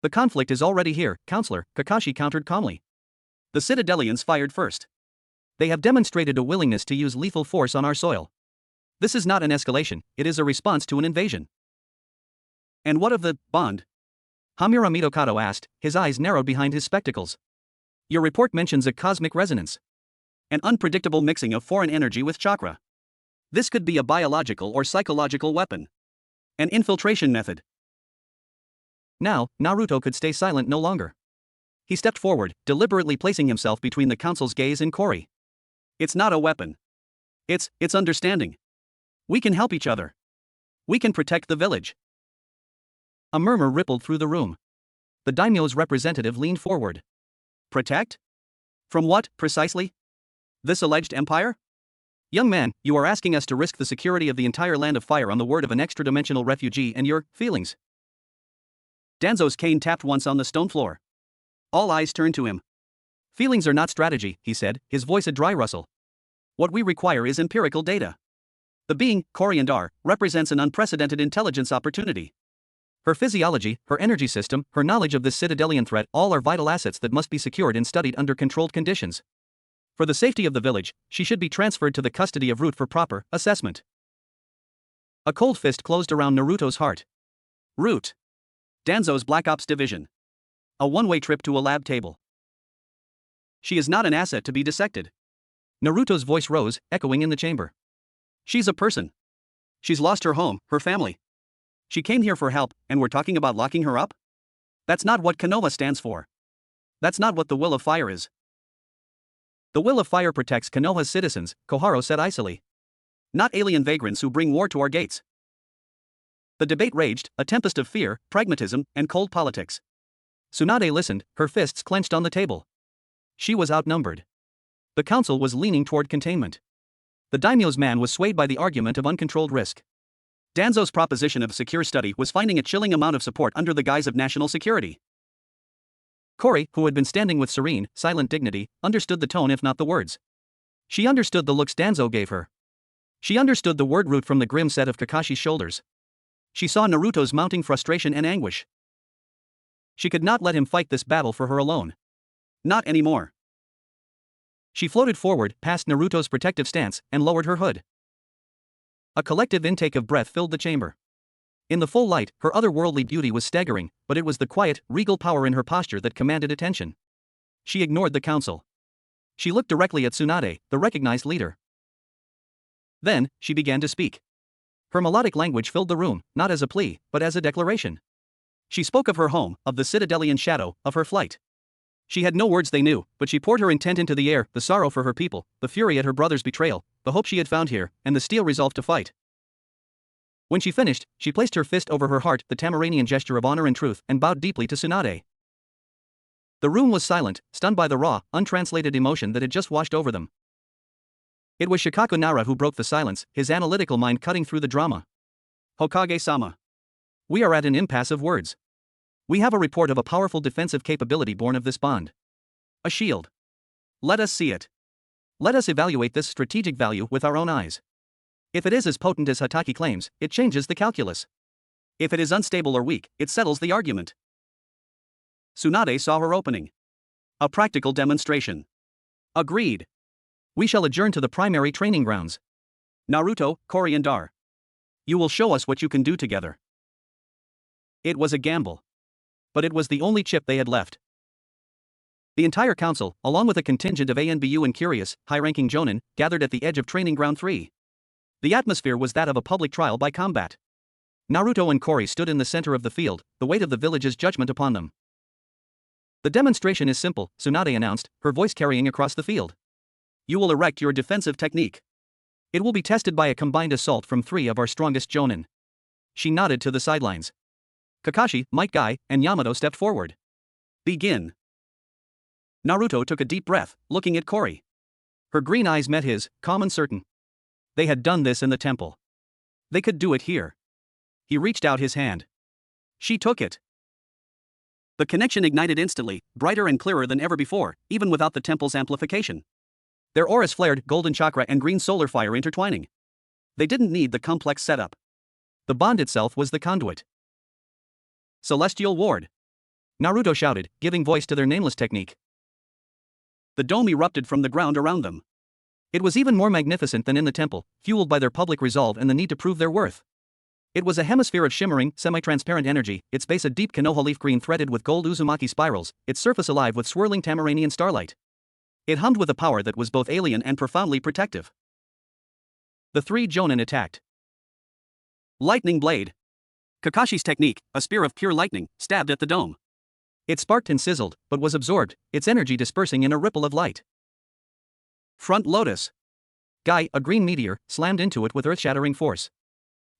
The conflict is already here, Counselor, Kakashi countered calmly. The Citadelians fired first. They have demonstrated a willingness to use lethal force on our soil. This is not an escalation, it is a response to an invasion. And what of the bond? Hamura Mitokado asked, his eyes narrowed behind his spectacles. Your report mentions a cosmic resonance. An unpredictable mixing of foreign energy with chakra. This could be a biological or psychological weapon. An infiltration method. Now, Naruto could stay silent no longer. He stepped forward, deliberately placing himself between the council's gaze and Kore. It's not a weapon. It's understanding. We can help each other. We can protect the village. A murmur rippled through the room. The daimyo's representative leaned forward. Protect? From what, precisely? This alleged empire? Young man, you are asking us to risk the security of the entire land of fire on the word of an extra-dimensional refugee and your feelings. Danzo's cane tapped once on the stone floor. All eyes turned to him. Feelings are not strategy, he said, his voice a dry rustle. What we require is empirical data. The being, Korean-Dar, represents an unprecedented intelligence opportunity. Her physiology, her energy system, her knowledge of this Citadelian threat, all are vital assets that must be secured and studied under controlled conditions. For the safety of the village, she should be transferred to the custody of Root for proper assessment. A cold fist closed around Naruto's heart. Root. Danzo's Black Ops division. A one-way trip to a lab table. She is not an asset to be dissected. Naruto's voice rose, echoing in the chamber. She's a person. She's lost her home, her family. She came here for help, and we're talking about locking her up? That's not what Konoha stands for. That's not what the Will of Fire is. The Will of Fire protects Konoha's citizens, Koharu said icily. Not alien vagrants who bring war to our gates. The debate raged, a tempest of fear, pragmatism, and cold politics. Tsunade listened, her fists clenched on the table. She was outnumbered. The council was leaning toward containment. The daimyo's man was swayed by the argument of uncontrolled risk. Danzo's proposition of secure study was finding a chilling amount of support under the guise of national security. Kore, who had been standing with serene, silent dignity, understood the tone if not the words. She understood the looks Danzo gave her. She understood the word root from the grim set of Kakashi's shoulders. She saw Naruto's mounting frustration and anguish. She could not let him fight this battle for her alone. Not anymore. She floated forward, past Naruto's protective stance, and lowered her hood. A collective intake of breath filled the chamber. In the full light, her otherworldly beauty was staggering, but it was the quiet, regal power in her posture that commanded attention. She ignored the council. She looked directly at Tsunade, the recognized leader. Then, she began to speak. Her melodic language filled the room, not as a plea, but as a declaration. She spoke of her home, of the citadelian shadow, of her flight. She had no words they knew, but she poured her intent into the air, the sorrow for her people, the fury at her brother's betrayal, the hope she had found here, and the steel resolve to fight. When she finished, she placed her fist over her heart, the Tamaranian gesture of honor and truth, and bowed deeply to Tsunade. The room was silent, stunned by the raw, untranslated emotion that had just washed over them. It was Shikaku Nara who broke the silence, his analytical mind cutting through the drama. Hokage-sama. We are at an impasse of words. We have a report of a powerful defensive capability born of this bond. A shield. Let us see it. Let us evaluate this strategic value with our own eyes. If it is as potent as Hataki claims, it changes the calculus. If it is unstable or weak, it settles the argument. Tsunade saw her opening. A practical demonstration. Agreed. We shall adjourn to the primary training grounds. Naruto, Kori and Dar. You will show us what you can do together. It was a gamble. But it was the only chip they had left. The entire council, along with a contingent of ANBU and curious, high-ranking jonin, gathered at the edge of Training Ground 3. The atmosphere was that of a public trial by combat. Naruto and Kori stood in the center of the field, the weight of the village's judgment upon them. The demonstration is simple, Tsunade announced, her voice carrying across the field. You will erect your defensive technique. It will be tested by a combined assault from 3 of our strongest jonin. She nodded to the sidelines. Kakashi, Might Guy, and Yamato stepped forward. Begin. Naruto took a deep breath, looking at Kori. Her green eyes met his, calm and certain. They had done this in the temple. They could do it here. He reached out his hand. She took it. The connection ignited instantly, brighter and clearer than ever before, even without the temple's amplification. Their auras flared, golden chakra and green solar fire intertwining. They didn't need the complex setup. The bond itself was the conduit. Celestial Ward. Naruto shouted, giving voice to their nameless technique. The dome erupted from the ground around them. It was even more magnificent than in the temple, fueled by their public resolve and the need to prove their worth. It was a hemisphere of shimmering, semi-transparent energy, its base a deep Konoha leaf green threaded with gold Uzumaki spirals, its surface alive with swirling Tamaranian starlight. It hummed with a power that was both alien and profoundly protective. The 3 jonin attacked. Lightning Blade. Kakashi's technique, a spear of pure lightning, stabbed at the dome. It sparked and sizzled, but was absorbed, its energy dispersing in a ripple of light. Front Lotus. Guy, a green meteor, slammed into it with earth-shattering force.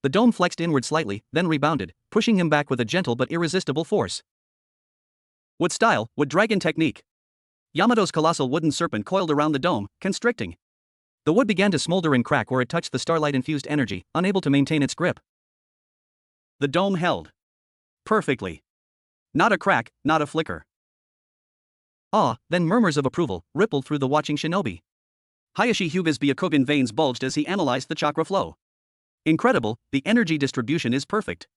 The dome flexed inward slightly, then rebounded, pushing him back with a gentle but irresistible force. Wood Style, Wood Dragon Technique. Yamato's colossal wooden serpent coiled around the dome, constricting. The wood began to smolder and crack where it touched the starlight-infused energy, unable to maintain its grip. The dome held. Perfectly. Not a crack, not a flicker. Then murmurs of approval rippled through the watching shinobi. Hayashi Hyuga's Byakugin veins bulged as he analyzed the chakra flow. Incredible, the energy distribution is perfect.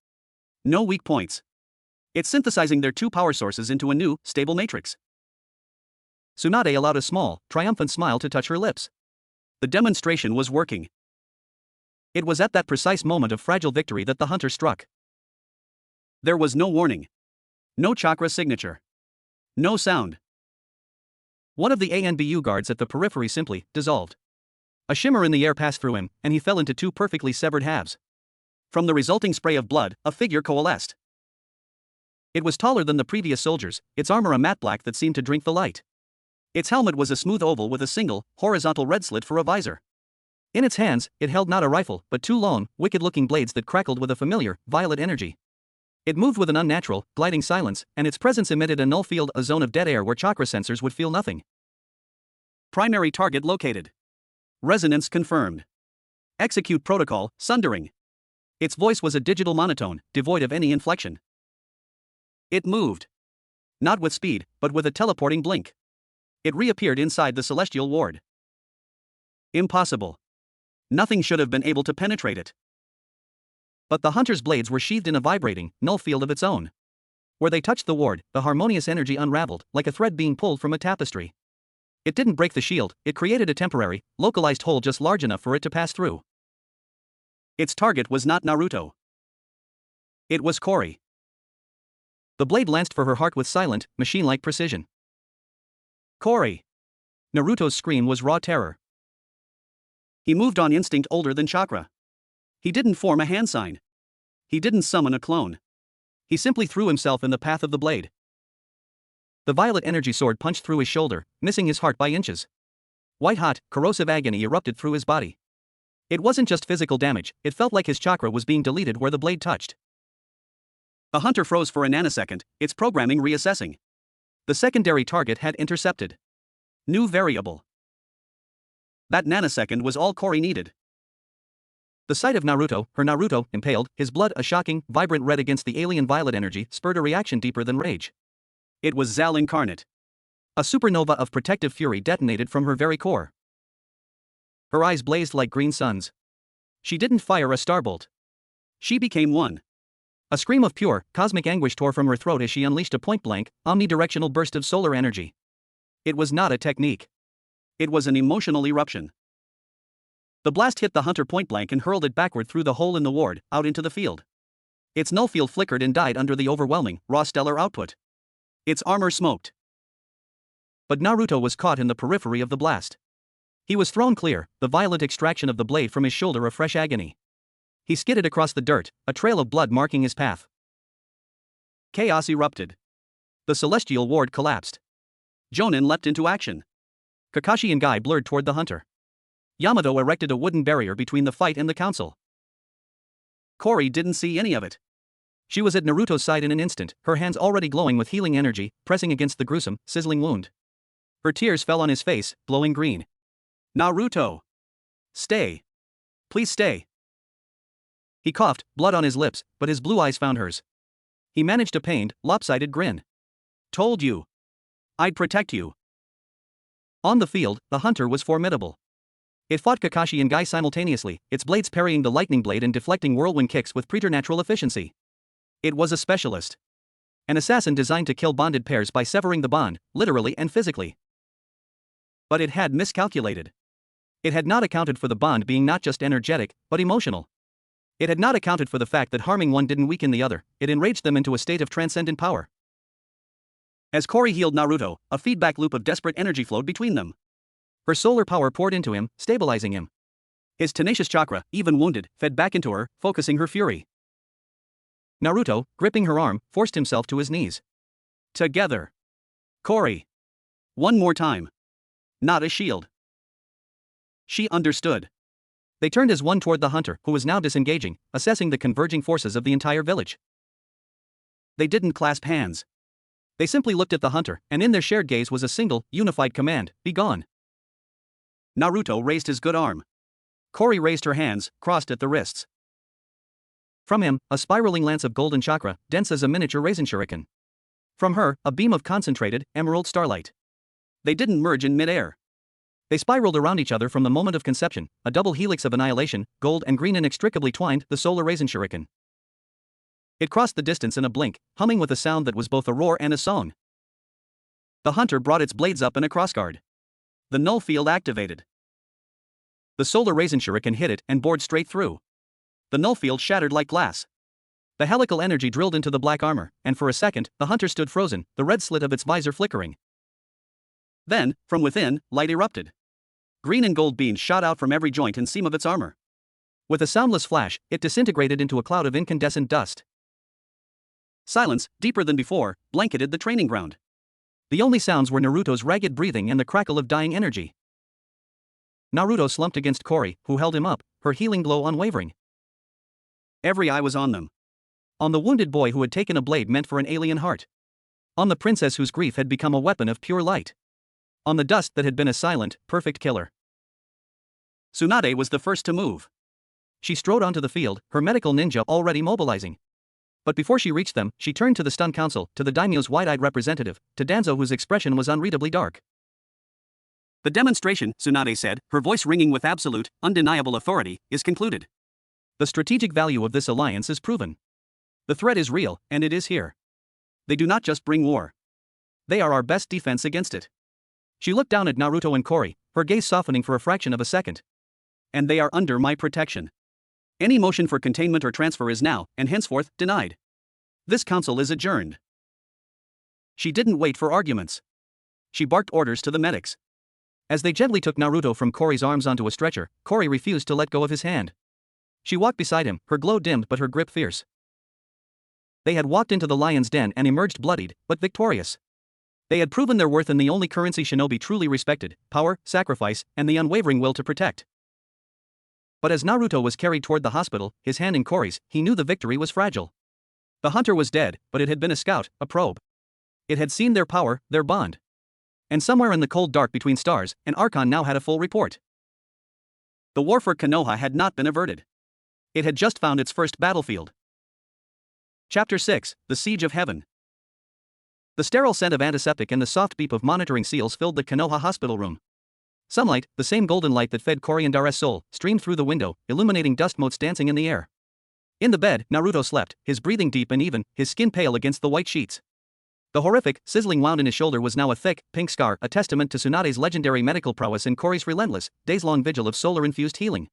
No weak points. It's synthesizing their 2 power sources into a new, stable matrix. Tsunade allowed a small, triumphant smile to touch her lips. The demonstration was working. It was at that precise moment of fragile victory that the hunter struck. There was no warning. No chakra signature. No sound. One of the ANBU guards at the periphery simply dissolved. A shimmer in the air passed through him, and he fell into 2 perfectly severed halves. From the resulting spray of blood, a figure coalesced. It was taller than the previous soldiers, its armor a matte black that seemed to drink the light. Its helmet was a smooth oval with a single, horizontal red slit for a visor. In its hands, it held not a rifle, but 2 long, wicked-looking blades that crackled with a familiar, violet energy. It moved with an unnatural, gliding silence, and its presence emitted a null field, a zone of dead air where chakra sensors would feel nothing. Primary target located. Resonance confirmed. Execute protocol, sundering. Its voice was a digital monotone, devoid of any inflection. It moved. Not with speed, but with a teleporting blink. It reappeared inside the celestial ward. Impossible. Nothing should have been able to penetrate it. But the hunter's blades were sheathed in a vibrating, null field of its own. Where they touched the ward, the harmonious energy unraveled, like a thread being pulled from a tapestry. It didn't break the shield, it created a temporary, localized hole just large enough for it to pass through. Its target was not Naruto. It was Fore. The blade lanced for her heart with silent, machine-like precision. Fore! Naruto's scream was raw terror. He moved on instinct older than chakra. He didn't form a hand sign. He didn't summon a clone. He simply threw himself in the path of the blade. The violet energy sword punched through his shoulder, missing his heart by inches. White-hot, corrosive agony erupted through his body. It wasn't just physical damage, it felt like his chakra was being deleted where the blade touched. The hunter froze for a nanosecond, its programming reassessing. The secondary target had intercepted. New variable. That nanosecond was all Fore needed. The sight of Naruto, her Naruto, impaled, his blood a shocking, vibrant red against the alien violet energy, spurred a reaction deeper than rage. It was Zal incarnate. A supernova of protective fury detonated from her very core. Her eyes blazed like green suns. She didn't fire a starbolt. She became one. A scream of pure, cosmic anguish tore from her throat as she unleashed a point-blank, omnidirectional burst of solar energy. It was not a technique. It was an emotional eruption. The blast hit the hunter point-blank and hurled it backward through the hole in the ward, out into the field. Its null field flickered and died under the overwhelming, raw stellar output. Its armor smoked. But Naruto was caught in the periphery of the blast. He was thrown clear, the violent extraction of the blade from his shoulder a fresh agony. He skidded across the dirt, a trail of blood marking his path. Chaos erupted. The celestial ward collapsed. Jonin leapt into action. Kakashi and Guy blurred toward the hunter. Yamato erected a wooden barrier between the fight and the council. Fore didn't see any of it. She was at Naruto's side in an instant, her hands already glowing with healing energy, pressing against the gruesome, sizzling wound. Her tears fell on his face, glowing green. Naruto! Stay! Please stay! He coughed, blood on his lips, but his blue eyes found hers. He managed a pained, lopsided grin. Told you. I'd protect you. On the field, the hunter was formidable. It fought Kakashi and Guy simultaneously, its blades parrying the lightning blade and deflecting whirlwind kicks with preternatural efficiency. It was a specialist. An assassin designed to kill bonded pairs by severing the bond, literally and physically. But it had miscalculated. It had not accounted for the bond being not just energetic, but emotional. It had not accounted for the fact that harming one didn't weaken the other, it enraged them into a state of transcendent power. As Fore healed Naruto, a feedback loop of desperate energy flowed between them. Her solar power poured into him, stabilizing him. His tenacious chakra, even wounded, fed back into her, focusing her fury. Naruto, gripping her arm, forced himself to his knees. Together. Fore. One more time. Not a shield. She understood. They turned as one toward the hunter, who was now disengaging, assessing the converging forces of the entire village. They didn't clasp hands. They simply looked at the hunter, and in their shared gaze was a single, unified command: be gone. Naruto raised his good arm. Fore raised her hands, crossed at the wrists. From him, a spiraling lance of golden chakra, dense as a miniature raisin shuriken. From her, a beam of concentrated, emerald starlight. They didn't merge in midair. They spiraled around each other from the moment of conception, a double helix of annihilation, gold and green inextricably twined, the solar raisin shuriken. It crossed the distance in a blink, humming with a sound that was both a roar and a song. The hunter brought its blades up in a crossguard. The null field activated. The solar raisin shuriken hit it and bored straight through. The null field shattered like glass. The helical energy drilled into the black armor, and for a second, the hunter stood frozen, the red slit of its visor flickering. Then, from within, light erupted. Green and gold beams shot out from every joint and seam of its armor. With a soundless flash, it disintegrated into a cloud of incandescent dust. Silence, deeper than before, blanketed the training ground. The only sounds were Naruto's ragged breathing and the crackle of dying energy. Naruto slumped against Fore, who held him up, her healing glow unwavering. Every eye was on them. On the wounded boy who had taken a blade meant for an alien heart. On the princess whose grief had become a weapon of pure light. On the dust that had been a silent, perfect killer. Tsunade was the first to move. She strode onto the field, her medical ninja already mobilizing. But before she reached them, she turned to the stunned council, to the daimyo's wide-eyed representative, to Danzo whose expression was unreadably dark. The demonstration, Tsunade said, her voice ringing with absolute, undeniable authority, is concluded. The strategic value of this alliance is proven. The threat is real, and it is here. They do not just bring war. They are our best defense against it. She looked down at Naruto and Kori, her gaze softening for a fraction of a second. And they are under my protection. Any motion for containment or transfer is now, and henceforth, denied. This council is adjourned. She didn't wait for arguments. She barked orders to the medics. As they gently took Naruto from Kori's arms onto a stretcher, Kori refused to let go of his hand. She walked beside him, her glow dimmed but her grip fierce. They had walked into the lion's den and emerged bloodied, but victorious. They had proven their worth in the only currency shinobi truly respected: power, sacrifice, and the unwavering will to protect. But as Naruto was carried toward the hospital, his hand in Kori's, he knew the victory was fragile. The hunter was dead, but it had been a scout, a probe. It had seen their power, their bond. And somewhere in the cold dark between stars, an Archon now had a full report. The war for Konoha had not been averted. It had just found its first battlefield. Chapter 6, The Siege of Heaven. The sterile scent of antiseptic and the soft beep of monitoring seals filled the Konoha hospital room. Sunlight, the same golden light that fed Kori and Dare's soul, streamed through the window, illuminating dust motes dancing in the air. In the bed, Naruto slept, his breathing deep and even, his skin pale against the white sheets. The horrific, sizzling wound in his shoulder was now a thick, pink scar, a testament to Tsunade's legendary medical prowess and Kori's relentless, days-long vigil of solar-infused healing.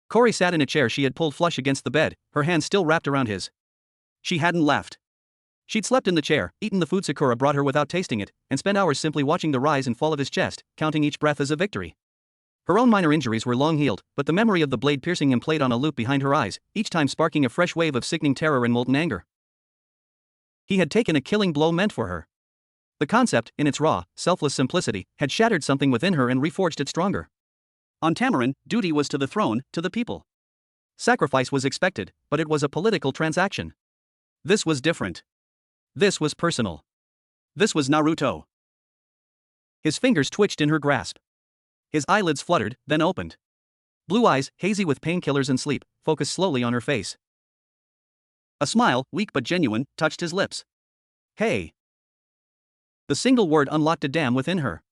Kori sat in a chair she had pulled flush against the bed, her hands still wrapped around his. She hadn't left. She'd slept in the chair, eaten the food Sakura brought her without tasting it, and spent hours simply watching the rise and fall of his chest, counting each breath as a victory. Her own minor injuries were long healed, but the memory of the blade piercing him played on a loop behind her eyes, each time sparking a fresh wave of sickening terror and molten anger. He had taken a killing blow meant for her. The concept, in its raw, selfless simplicity, had shattered something within her and reforged it stronger. On Tamarin, duty was to the throne, to the people. Sacrifice was expected, but it was a political transaction. This was different. This was personal. This was Naruto. His fingers twitched in her grasp. His eyelids fluttered, then opened. Blue eyes, hazy with painkillers and sleep, focused slowly on her face. A smile, weak but genuine, touched his lips. Hey. The single word unlocked a dam within her.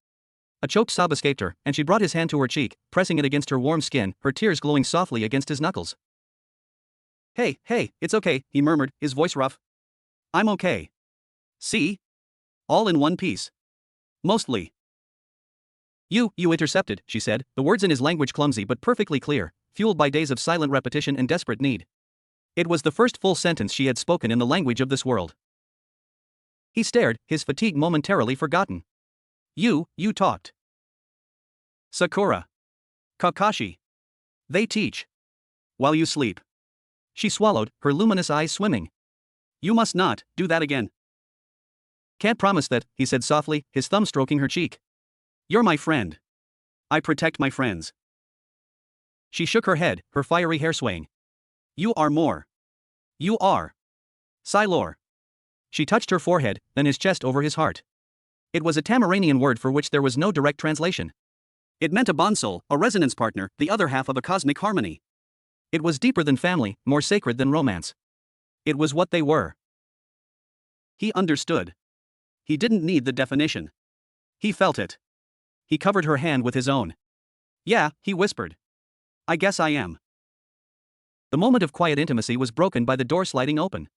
A choked sob escaped her, and she brought his hand to her cheek, pressing it against her warm skin, her tears glowing softly against his knuckles. Hey, it's okay, he murmured, his voice rough. I'm okay. See? All in one piece. Mostly. You intercepted, she said, the words in his language clumsy but perfectly clear, fueled by days of silent repetition and desperate need. It was the first full sentence she had spoken in the language of this world. He stared, his fatigue momentarily forgotten. You talked. Sakura. Kakashi. They teach. While you sleep. She swallowed, her luminous eyes swimming. You must not do that again. Can't promise that, he said softly, his thumb stroking her cheek. You're my friend. I protect my friends. She shook her head, her fiery hair swaying. You are more. You are. Sailor. She touched her forehead, then his chest over his heart. It was a Tamaranian word for which there was no direct translation. It meant a bond soul, a resonance partner, the other half of a cosmic harmony. It was deeper than family, more sacred than romance. It was what they were. He understood. He didn't need the definition. He felt it. He covered her hand with his own. Yeah, he whispered. I guess I am. The moment of quiet intimacy was broken by the door sliding open.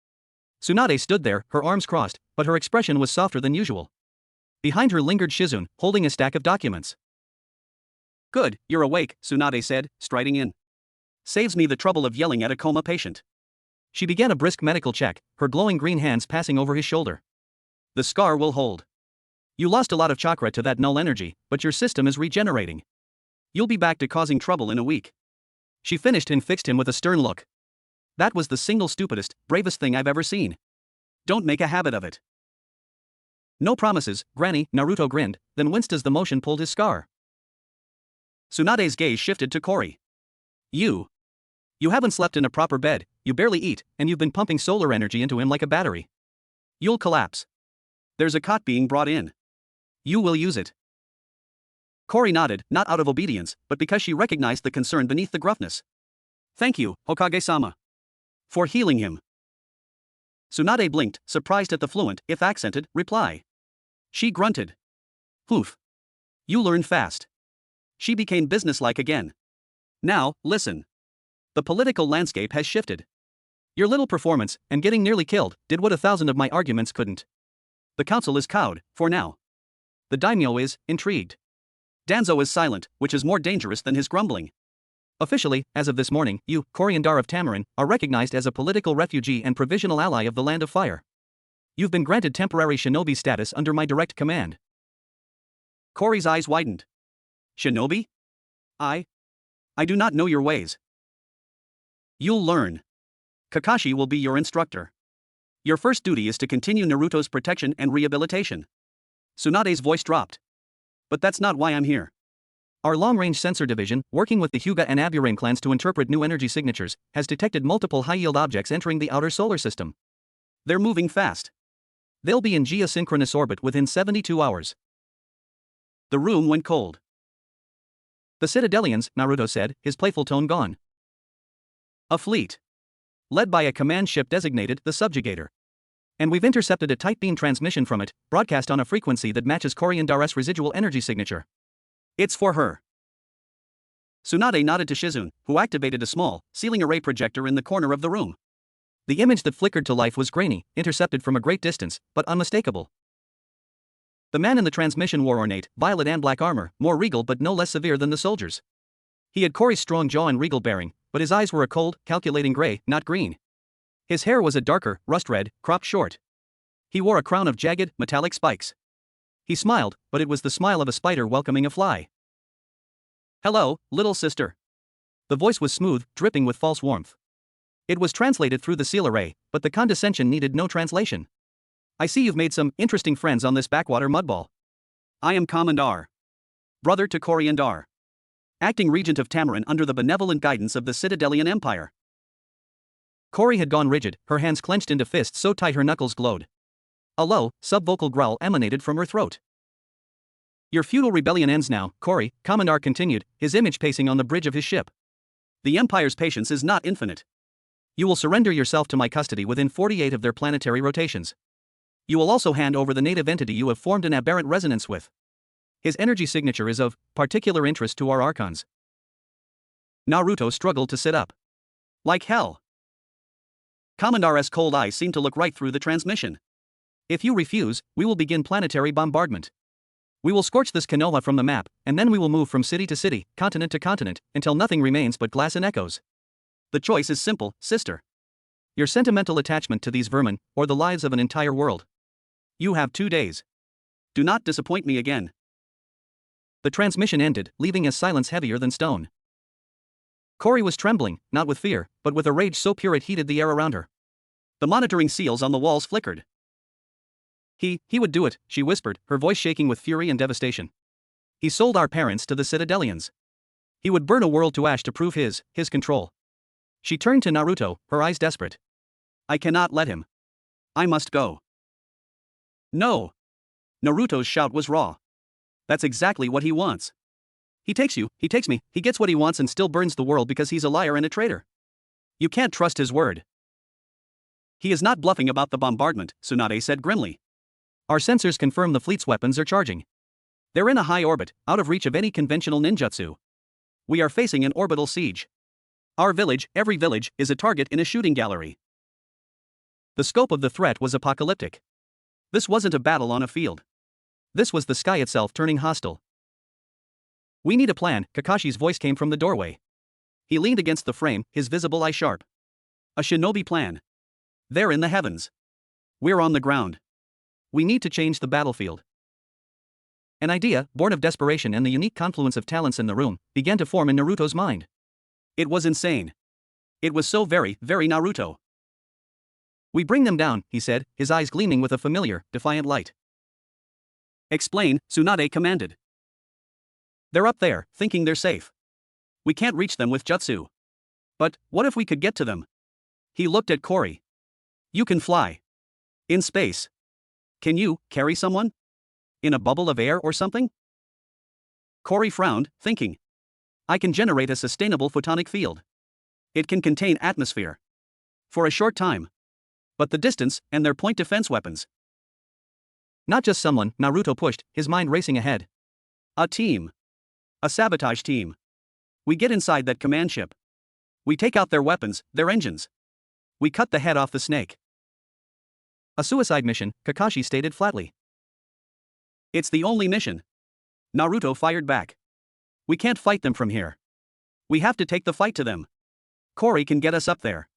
Tsunade stood there, her arms crossed, but her expression was softer than usual. Behind her lingered Shizune, holding a stack of documents. Good, you're awake, Tsunade said, striding in. Saves me the trouble of yelling at a coma patient. She began a brisk medical check, her glowing green hands passing over his shoulder. The scar will hold. You lost a lot of chakra to that null energy, but your system is regenerating. You'll be back to causing trouble in a week. She finished and fixed him with a stern look. That was the single stupidest, bravest thing I've ever seen. Don't make a habit of it. No promises, Granny, Naruto grinned, then winced as the motion pulled his scar. Tsunade's gaze shifted to Kori. You haven't slept in a proper bed, you barely eat, and you've been pumping solar energy into him like a battery. You'll collapse. There's a cot being brought in. You will use it. Kori nodded, not out of obedience, but because she recognized the concern beneath the gruffness. Thank you, Hokage-sama. For healing him. Tsunade blinked, surprised at the fluent, if accented, reply. She grunted. Poof. You learn fast. She became businesslike again. Now, listen. The political landscape has shifted. Your little performance, and getting nearly killed, did what 1,000 of my arguments couldn't. The council is cowed, for now. The daimyo is intrigued. Danzo is silent, which is more dangerous than his grumbling. Officially, as of this morning, you, Coriandar of Tamarin, are recognized as a political refugee and provisional ally of the Land of Fire. You've been granted temporary shinobi status under my direct command. Cory's eyes widened. Shinobi? I do not know your ways. You'll learn. Kakashi will be your instructor. Your first duty is to continue Naruto's protection and rehabilitation. Tsunade's voice dropped. But that's not why I'm here. Our long-range sensor division, working with the Hyuga and Aburame clans to interpret new energy signatures, has detected multiple high-yield objects entering the outer solar system. They're moving fast. They'll be in geosynchronous orbit within 72 hours. The room went cold. The Citadelians, Naruto said, his playful tone gone. A fleet. Led by a command ship designated the Subjugator. And we've intercepted a tight beam transmission from it, broadcast on a frequency that matches Coriandar's residual energy signature. It's for her. Tsunade nodded to Shizune, who activated a small, ceiling array projector in the corner of the room. The image that flickered to life was grainy, intercepted from a great distance, but unmistakable. The man in the transmission wore ornate, violet and black armor, more regal but no less severe than the soldiers. He had Cory's strong jaw and regal bearing, but his eyes were a cold, calculating gray, not green. His hair was a darker, rust red, cropped short. He wore a crown of jagged, metallic spikes. He smiled, but it was the smile of a spider welcoming a fly. Hello, little sister. The voice was smooth, dripping with false warmth. It was translated through the seal array, but the condescension needed no translation. I see you've made some interesting friends on this backwater mudball. I am Commandar. Brother to Coriandar. Acting regent of Tamarin under the benevolent guidance of the Citadelian Empire. Cory had gone rigid, her hands clenched into fists so tight her knuckles glowed. A low, subvocal growl emanated from her throat. Your feudal rebellion ends now, Cory, Commandar continued, his image pacing on the bridge of his ship. The Empire's patience is not infinite. You will surrender yourself to my custody within 48 of their planetary rotations. You will also hand over the native entity you have formed an aberrant resonance with. His energy signature is of particular interest to our archons. Naruto struggled to sit up. Like hell. Commandar's cold eyes seemed to look right through the transmission. If you refuse, we will begin planetary bombardment. We will scorch this Konoha from the map, and then we will move from city to city, continent to continent, until nothing remains but glass and echoes. The choice is simple, sister. Your sentimental attachment to these vermin, or the lives of an entire world. You have 2 days. Do not disappoint me again. The transmission ended, leaving a silence heavier than stone. Cory was trembling, not with fear, but with a rage so pure it heated the air around her. The monitoring seals on the walls flickered. He would do it, she whispered, her voice shaking with fury and devastation. He sold our parents to the Citadelians. He would burn a world to ash to prove his control. She turned to Naruto, her eyes desperate. I cannot let him. I must go. No. Naruto's shout was raw. That's exactly what he wants. He takes you, he takes me, he gets what he wants and still burns the world because he's a liar and a traitor. You can't trust his word. He is not bluffing about the bombardment, Tsunade said grimly. Our sensors confirm the fleet's weapons are charging. They're in a high orbit, out of reach of any conventional ninjutsu. We are facing an orbital siege. Our village, every village, is a target in a shooting gallery. The scope of the threat was apocalyptic. This wasn't a battle on a field. This was the sky itself turning hostile. We need a plan, Kakashi's voice came from the doorway. He leaned against the frame, his visible eye sharp. A shinobi plan. They're in the heavens. We're on the ground. We need to change the battlefield. An idea, born of desperation and the unique confluence of talents in the room, began to form in Naruto's mind. It was insane. It was so very, very Naruto. We bring them down, he said, his eyes gleaming with a familiar, defiant light. Explain, Tsunade commanded. They're up there, thinking they're safe. We can't reach them with jutsu. But, what if we could get to them? He looked at Cory. You can fly. In space. Can you carry someone? In a bubble of air or something? Cory frowned, thinking. I can generate a sustainable photonic field. It can contain atmosphere. For a short time. But the distance, and their point defense weapons. Not just someone, Naruto pushed, his mind racing ahead. A team. A sabotage team. We get inside that command ship. We take out their weapons, their engines. We cut the head off the snake. A suicide mission, Kakashi stated flatly. It's the only mission. Naruto fired back. We can't fight them from here. We have to take the fight to them. Corey can get us up there.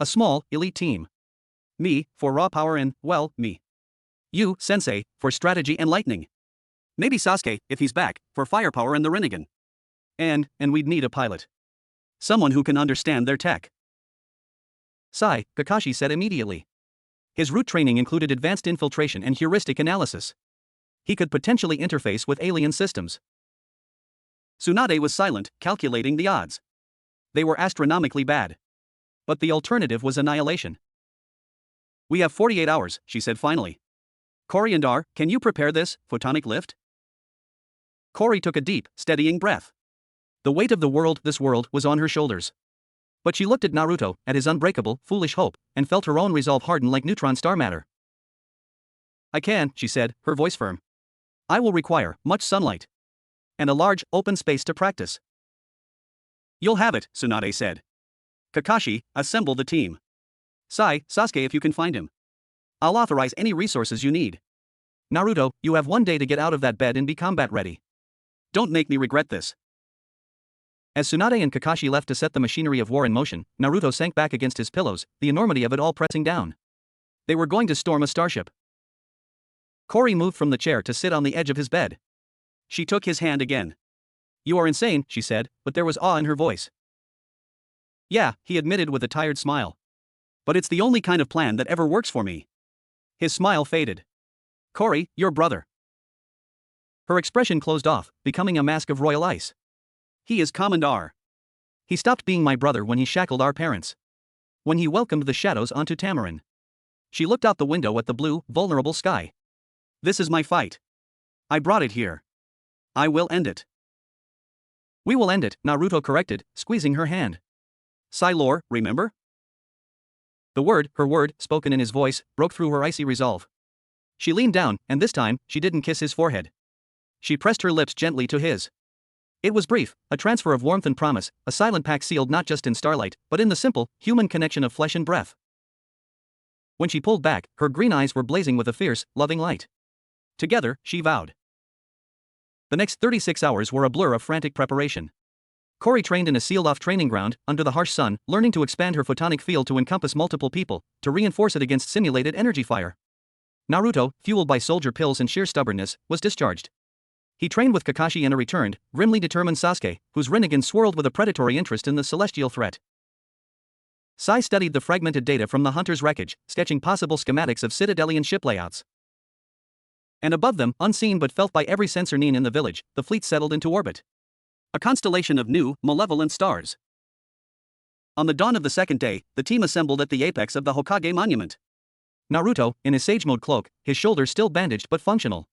A small, elite team. Me, for raw power and, well, me. You, Sensei, for strategy and lightning. Maybe Sasuke, if he's back, for firepower and the Rinnegan. And we'd need a pilot. Someone who can understand their tech. Sigh, Kakashi said immediately. His root training included advanced infiltration and heuristic analysis. He could potentially interface with alien systems. Tsunade was silent, calculating the odds. They were astronomically bad. But the alternative was annihilation. We have 48 hours, she said finally. Coriandar, can you prepare this photonic lift? Cori took a deep, steadying breath. The weight of this world, was on her shoulders. But she looked at Naruto, at his unbreakable, foolish hope, and felt her own resolve harden like neutron star matter. I can, she said, her voice firm. I will require much sunlight. And a large, open space to practice. You'll have it, Tsunade said. Kakashi, assemble the team. Sasuke if you can find him. I'll authorize any resources you need. Naruto, you have 1 day to get out of that bed and be combat ready. Don't make me regret this. As Tsunade and Kakashi left to set the machinery of war in motion, Naruto sank back against his pillows, the enormity of it all pressing down. They were going to storm a starship. Cori moved from the chair to sit on the edge of his bed. She took his hand again. You are insane, she said, but there was awe in her voice. Yeah, he admitted with a tired smile. But it's the only kind of plan that ever works for me. His smile faded. Cori, your brother. Her expression closed off, becoming a mask of royal ice. He is Commandar. He stopped being my brother when he shackled our parents. When he welcomed the shadows onto Tamarin. She looked out the window at the blue, vulnerable sky. This is my fight. I brought it here. I will end it. We will end it, Naruto corrected, squeezing her hand. Sailor, remember? Her word, spoken in his voice, broke through her icy resolve. She leaned down, and this time, she didn't kiss his forehead. She pressed her lips gently to his. It was brief, a transfer of warmth and promise, a silent pact sealed not just in starlight, but in the simple, human connection of flesh and breath. When she pulled back, her green eyes were blazing with a fierce, loving light. Together, she vowed. The next 36 hours were a blur of frantic preparation. Cori trained in a sealed-off training ground, under the harsh sun, learning to expand her photonic field to encompass multiple people, to reinforce it against simulated energy fire. Naruto, fueled by soldier pills and sheer stubbornness, was discharged. He trained with Kakashi and a returned, grimly determined Sasuke, whose Rinnegan swirled with a predatory interest in the celestial threat. Sai studied the fragmented data from the hunter's wreckage, sketching possible schematics of Citadelian ship layouts. And above them, unseen but felt by every sensor nin in the village, the fleet settled into orbit. A constellation of new, malevolent stars. On the dawn of the second day, the team assembled at the apex of the Hokage monument. Naruto, in his sage mode cloak, his shoulders still bandaged but functional.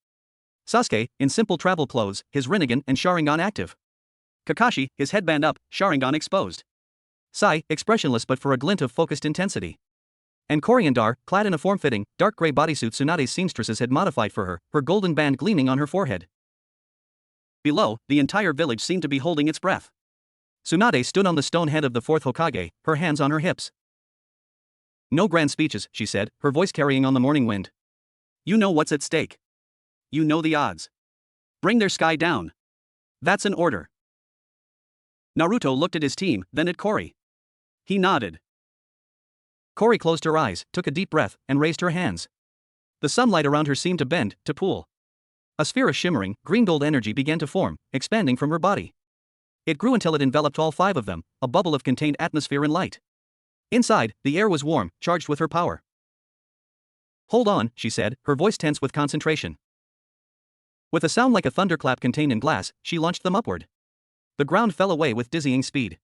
Sasuke, in simple travel clothes, his Rinnegan and Sharingan active. Kakashi, his headband up, Sharingan exposed. Sai, expressionless but for a glint of focused intensity. And Coriandar, clad in a form-fitting, dark gray bodysuit Tsunade's seamstresses had modified for her golden band gleaming on her forehead. Below, the entire village seemed to be holding its breath. Tsunade stood on the stone head of the fourth Hokage, her hands on her hips. No grand speeches, she said, her voice carrying on the morning wind. You know what's at stake. You know the odds. Bring their sky down. That's an order. Naruto looked at his team, then at Cori. He nodded. Cori closed her eyes, took a deep breath, and raised her hands. The sunlight around her seemed to bend, to pool. A sphere of shimmering, green-gold energy began to form, expanding from her body. It grew until it enveloped all five of them, a bubble of contained atmosphere and light. Inside, the air was warm, charged with her power. Hold on, she said, her voice tense with concentration. With a sound like a thunderclap contained in glass, she launched them upward. The ground fell away with dizzying speed.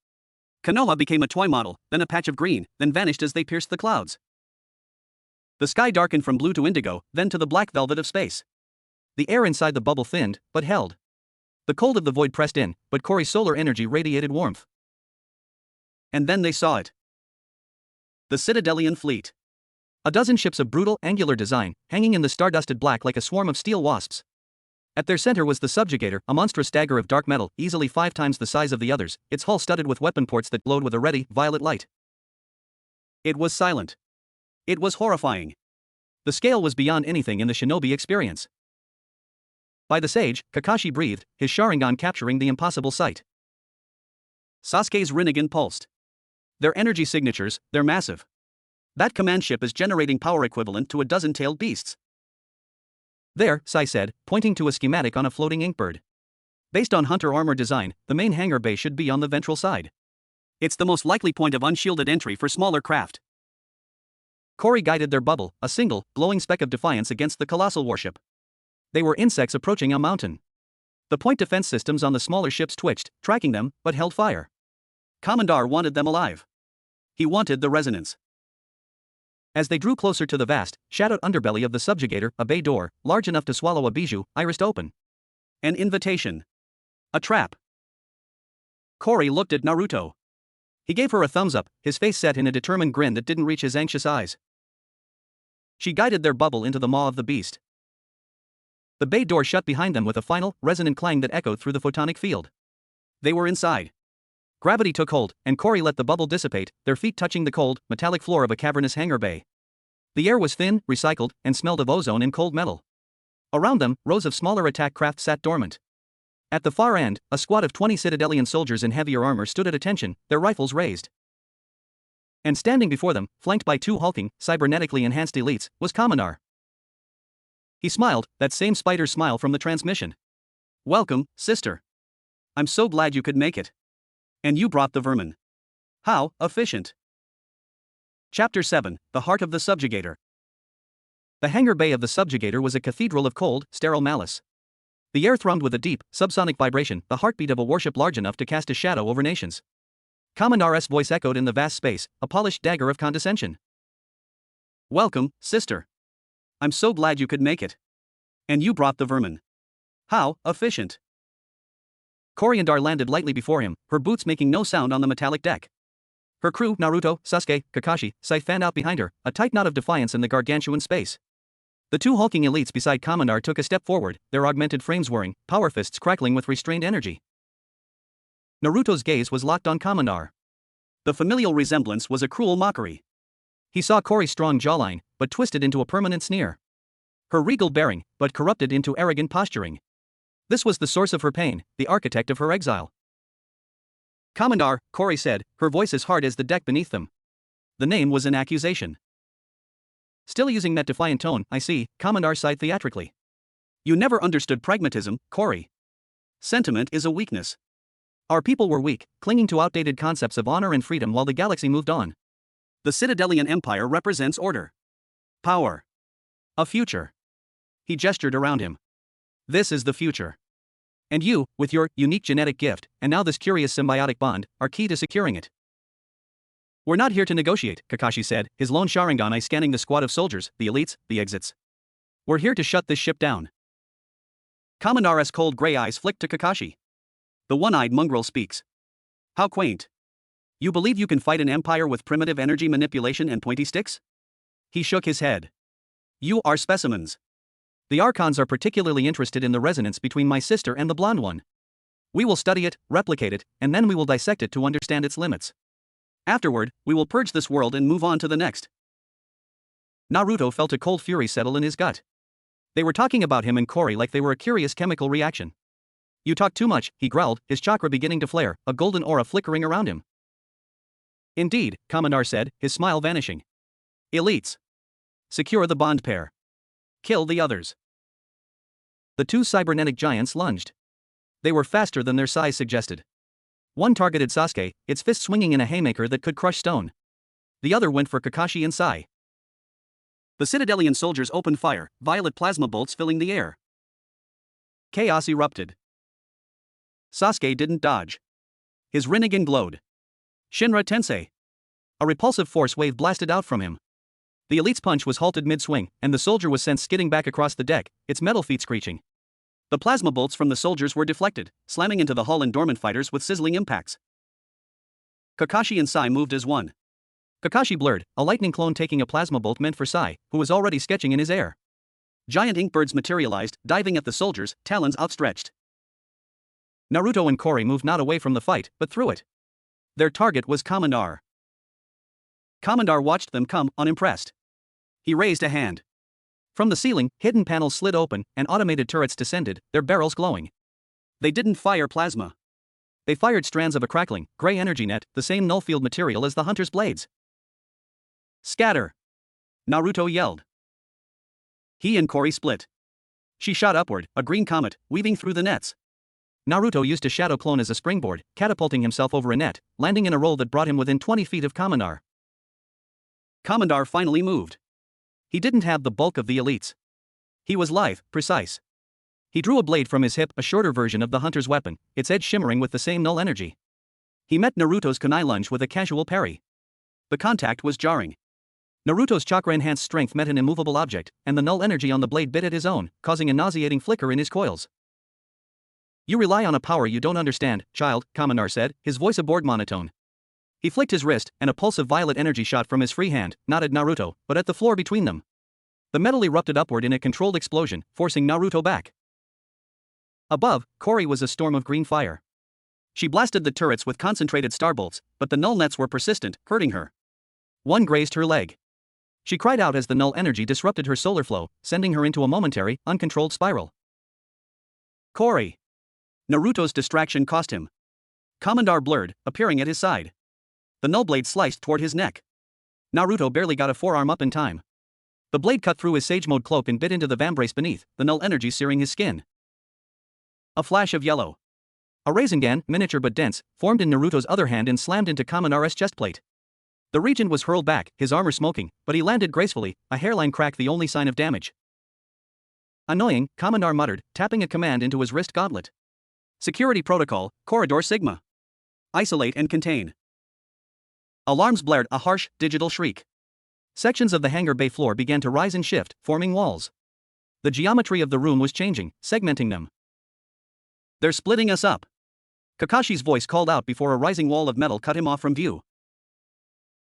Konoha became a toy model, then a patch of green, then vanished as they pierced the clouds. The sky darkened from blue to indigo, then to the black velvet of space. The air inside the bubble thinned, but held. The cold of the void pressed in, but Cori's solar energy radiated warmth. And then they saw it. The Citadelian fleet. A dozen ships of brutal, angular design, hanging in the stardusted black like a swarm of steel wasps. At their center was the Subjugator, a monstrous dagger of dark metal, easily 5 times the size of the others, its hull studded with weapon ports that glowed with a ready, violet light. It was silent. It was horrifying. The scale was beyond anything in the shinobi experience. By the sage, Kakashi breathed, his Sharingan capturing the impossible sight. Sasuke's Rinnegan pulsed. Their energy signatures, they're massive. That command ship is generating power equivalent to a dozen-tailed beasts. There, Sai said, pointing to a schematic on a floating inkbird. Based on hunter armor design, the main hangar bay should be on the ventral side. It's the most likely point of unshielded entry for smaller craft. Kori guided their bubble, a single, glowing speck of defiance against the colossal warship. They were insects approaching a mountain. The point defense systems on the smaller ships twitched, tracking them, but held fire. Commandar wanted them alive. He wanted the resonance. As they drew closer to the vast, shadowed underbelly of the subjugator, a bay door, large enough to swallow a bijou, irised open. An invitation. A trap. Kori looked at Naruto. He gave her a thumbs up, his face set in a determined grin that didn't reach his anxious eyes. She guided their bubble into the maw of the beast. The bay door shut behind them with a final, resonant clang that echoed through the photonic field. They were inside. Gravity took hold, and Kori let the bubble dissipate, their feet touching the cold, metallic floor of a cavernous hangar bay. The air was thin, recycled, and smelled of ozone and cold metal. Around them, rows of smaller attack craft sat dormant. At the far end, a squad of 20 Citadelian soldiers in heavier armor stood at attention, their rifles raised. And standing before them, flanked by two hulking, cybernetically enhanced elites, was Kaminar. He smiled, that same spider smile from the transmission. "Welcome, sister. I'm so glad you could make it. And you brought the vermin. How efficient." Chapter 7, The Heart of the Subjugator. The hangar bay of the subjugator was a cathedral of cold, sterile malice. The air thrummed with a deep, subsonic vibration, the heartbeat of a warship large enough to cast a shadow over nations. Kaminar's voice echoed in the vast space, a polished dagger of condescension. "Welcome, sister. I'm so glad you could make it. And you brought the vermin. How efficient." Coriandar landed lightly before him, her boots making no sound on the metallic deck. Her crew, Naruto, Sasuke, Kakashi, Sai, fanned out behind her, a tight knot of defiance in the gargantuan space. The two hulking elites beside Kaminar took a step forward, their augmented frames whirring, power fists crackling with restrained energy. Naruto's gaze was locked on Kaminar. The familial resemblance was a cruel mockery. He saw Kori's strong jawline, but twisted into a permanent sneer. Her regal bearing, but corrupted into arrogant posturing. This was the source of her pain, the architect of her exile. "Kaminar," Kori said, her voice as hard as the deck beneath them. The name was an accusation. Still using that defiant tone, "I see," Kaminar sighed theatrically. "You never understood pragmatism, Kori. Sentiment is a weakness. Our people were weak, clinging to outdated concepts of honor and freedom while the galaxy moved on. The Citadelian Empire represents order. Power. A future." He gestured around him. "This is the future. And you, with your unique genetic gift, and now this curious symbiotic bond, are key to securing it." "We're not here to negotiate," Kakashi said, his lone Sharingan eye scanning the squad of soldiers, the elites, the exits. "We're here to shut this ship down." Kaminar's cold gray eyes flicked to Kakashi. The one-eyed mongrel speaks. "How quaint. You believe you can fight an empire with primitive energy manipulation and pointy sticks?" He shook his head. "You are specimens. The Archons are particularly interested in the resonance between my sister and the blonde one. We will study it, replicate it, and then we will dissect it to understand its limits. Afterward, we will purge this world and move on to the next." Naruto felt a cold fury settle in his gut. They were talking about him and Kori like they were a curious chemical reaction. "You talk too much," he growled, his chakra beginning to flare, a golden aura flickering around him. "Indeed," Kaminar said, his smile vanishing. "Elites. Secure the bond pair. Kill the others." The two cybernetic giants lunged. They were faster than their size suggested. One targeted Sasuke, its fist swinging in a haymaker that could crush stone. The other went for Kakashi and Sai. The Citadelian soldiers opened fire, violet plasma bolts filling the air. Chaos erupted. Sasuke didn't dodge. His Rinnegan glowed. Shinra Tensei. A repulsive force wave blasted out from him. The elite's punch was halted mid-swing, and the soldier was sent skidding back across the deck, its metal feet screeching. The plasma bolts from the soldiers were deflected, slamming into the hull and dormant fighters with sizzling impacts. Kakashi and Sai moved as one. Kakashi blurred, a lightning clone taking a plasma bolt meant for Sai, who was already sketching in his air. Giant inkbirds materialized, diving at the soldiers, talons outstretched. Naruto and Kori moved not away from the fight, but through it. Their target was Kaminar. Commandar watched them come, unimpressed. He raised a hand. From the ceiling, hidden panels slid open, and automated turrets descended, their barrels glowing. They didn't fire plasma. They fired strands of a crackling, gray energy net, the same null field material as the hunter's blades. Scatter! Naruto yelled. He and Kori split. She shot upward, a green comet, weaving through the nets. Naruto used a shadow clone as a springboard, catapulting himself over a net, landing in a roll that brought him within 20 feet of Commandar. Commandar finally moved. He didn't have the bulk of the elites. He was lithe, precise. He drew a blade from his hip, a shorter version of the hunter's weapon, its edge shimmering with the same null energy. He met Naruto's kunai lunge with a casual parry. The contact was jarring. Naruto's chakra-enhanced strength met an immovable object, and the null energy on the blade bit at his own, causing a nauseating flicker in his coils. You rely on a power you don't understand, child, Commandar said, his voice a bored monotone. He flicked his wrist, and a pulse of violet energy shot from his free hand, not at Naruto, but at the floor between them. The metal erupted upward in a controlled explosion, forcing Naruto back. Above, Kori was a storm of green fire. She blasted the turrets with concentrated starbolts, but the null nets were persistent, hurting her. One grazed her leg. She cried out as the null energy disrupted her solar flow, sending her into a momentary, uncontrolled spiral. Kori! Naruto's distraction cost him. Commandar blurred, appearing at his side. The null blade sliced toward his neck. Naruto barely got a forearm up in time. The blade cut through his sage mode cloak and bit into the vambrace beneath, the null energy searing his skin. A flash of yellow. A Rasengan, miniature but dense, formed in Naruto's other hand and slammed into Kamandar's chestplate. The regent was hurled back, his armor smoking, but he landed gracefully, a hairline crack the only sign of damage. Annoying, Commandar muttered, tapping a command into his wrist gauntlet. Security protocol, Corridor Sigma. Isolate and contain. Alarms blared, a harsh, digital shriek. Sections of the hangar bay floor began to rise and shift, forming walls. The geometry of the room was changing, segmenting them. They're splitting us up. Kakashi's voice called out before a rising wall of metal cut him off from view.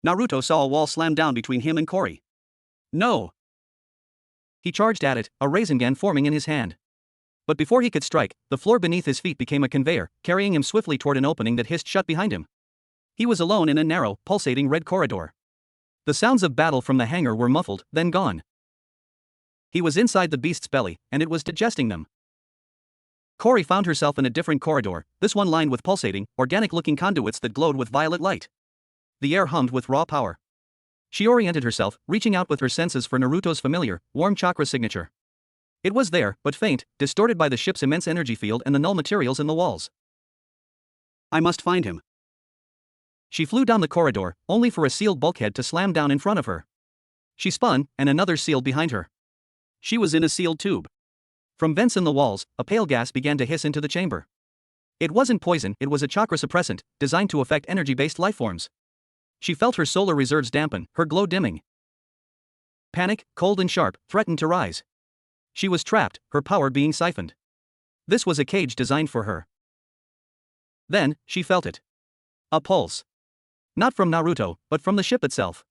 Naruto saw a wall slam down between him and Kori. No! He charged at it, a Rasengan forming in his hand. But before he could strike, the floor beneath his feet became a conveyor, carrying him swiftly toward an opening that hissed shut behind him. He was alone in a narrow, pulsating red corridor. The sounds of battle from the hangar were muffled, then gone. He was inside the beast's belly, and it was digesting them. Kori found herself in a different corridor, this one lined with pulsating, organic-looking conduits that glowed with violet light. The air hummed with raw power. She oriented herself, reaching out with her senses for Naruto's familiar, warm chakra signature. It was there, but faint, distorted by the ship's immense energy field and the null materials in the walls. I must find him. She flew down the corridor, only for a sealed bulkhead to slam down in front of her. She spun, and another sealed behind her. She was in a sealed tube. From vents in the walls, a pale gas began to hiss into the chamber. It wasn't poison, it was a chakra suppressant, designed to affect energy-based lifeforms. She felt her solar reserves dampen, her glow dimming. Panic, cold and sharp, threatened to rise. She was trapped, her power being siphoned. This was a cage designed for her. Then, she felt it. A pulse. Not from Naruto, but from the ship itself.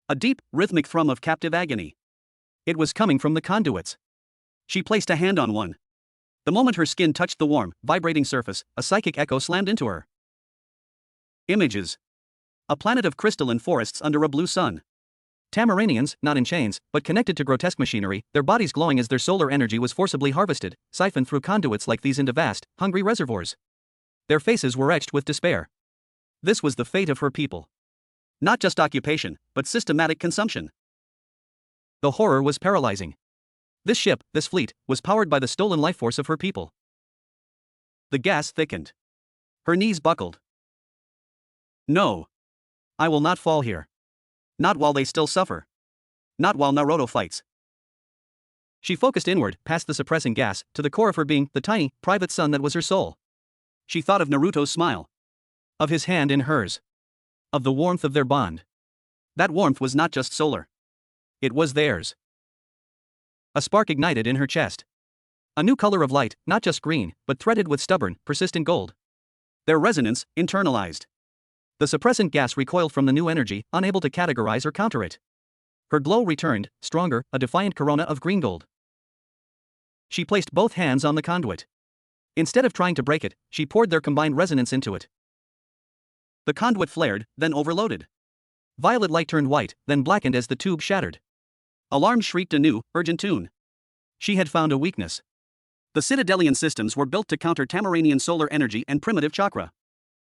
A deep, rhythmic thrum of captive agony. It was coming from the conduits. She placed a hand on one. The moment her skin touched the warm, vibrating surface, a psychic echo slammed into her. Images. A planet of crystalline forests under a blue sun. Tamaranians, not in chains, but connected to grotesque machinery, their bodies glowing as their solar energy was forcibly harvested, siphoned through conduits like these into vast, hungry reservoirs. Their faces were etched with despair. This was the fate of her people. Not just occupation, but systematic consumption. The horror was paralyzing. This ship, this fleet, was powered by the stolen life force of her people. The gas thickened. Her knees buckled. No. I will not fall here. Not while they still suffer. Not while Naruto fights. She focused inward, past the suppressing gas, to the core of her being, the tiny, private sun that was her soul. She thought of Naruto's smile. Of his hand in hers. Of the warmth of their bond. That warmth was not just solar. It was theirs. A spark ignited in her chest. A new color of light, not just green, but threaded with stubborn, persistent gold. Their resonance, internalized. The suppressant gas recoiled from the new energy, unable to categorize or counter it. Her glow returned, stronger, a defiant corona of green gold. She placed both hands on the conduit. Instead of trying to break it, she poured their combined resonance into it. The conduit flared, then overloaded. Violet light turned white, then blackened as the tube shattered. Alarm shrieked a new, urgent tune. She had found a weakness. The Citadelian systems were built to counter Tamaranian solar energy and primitive chakra.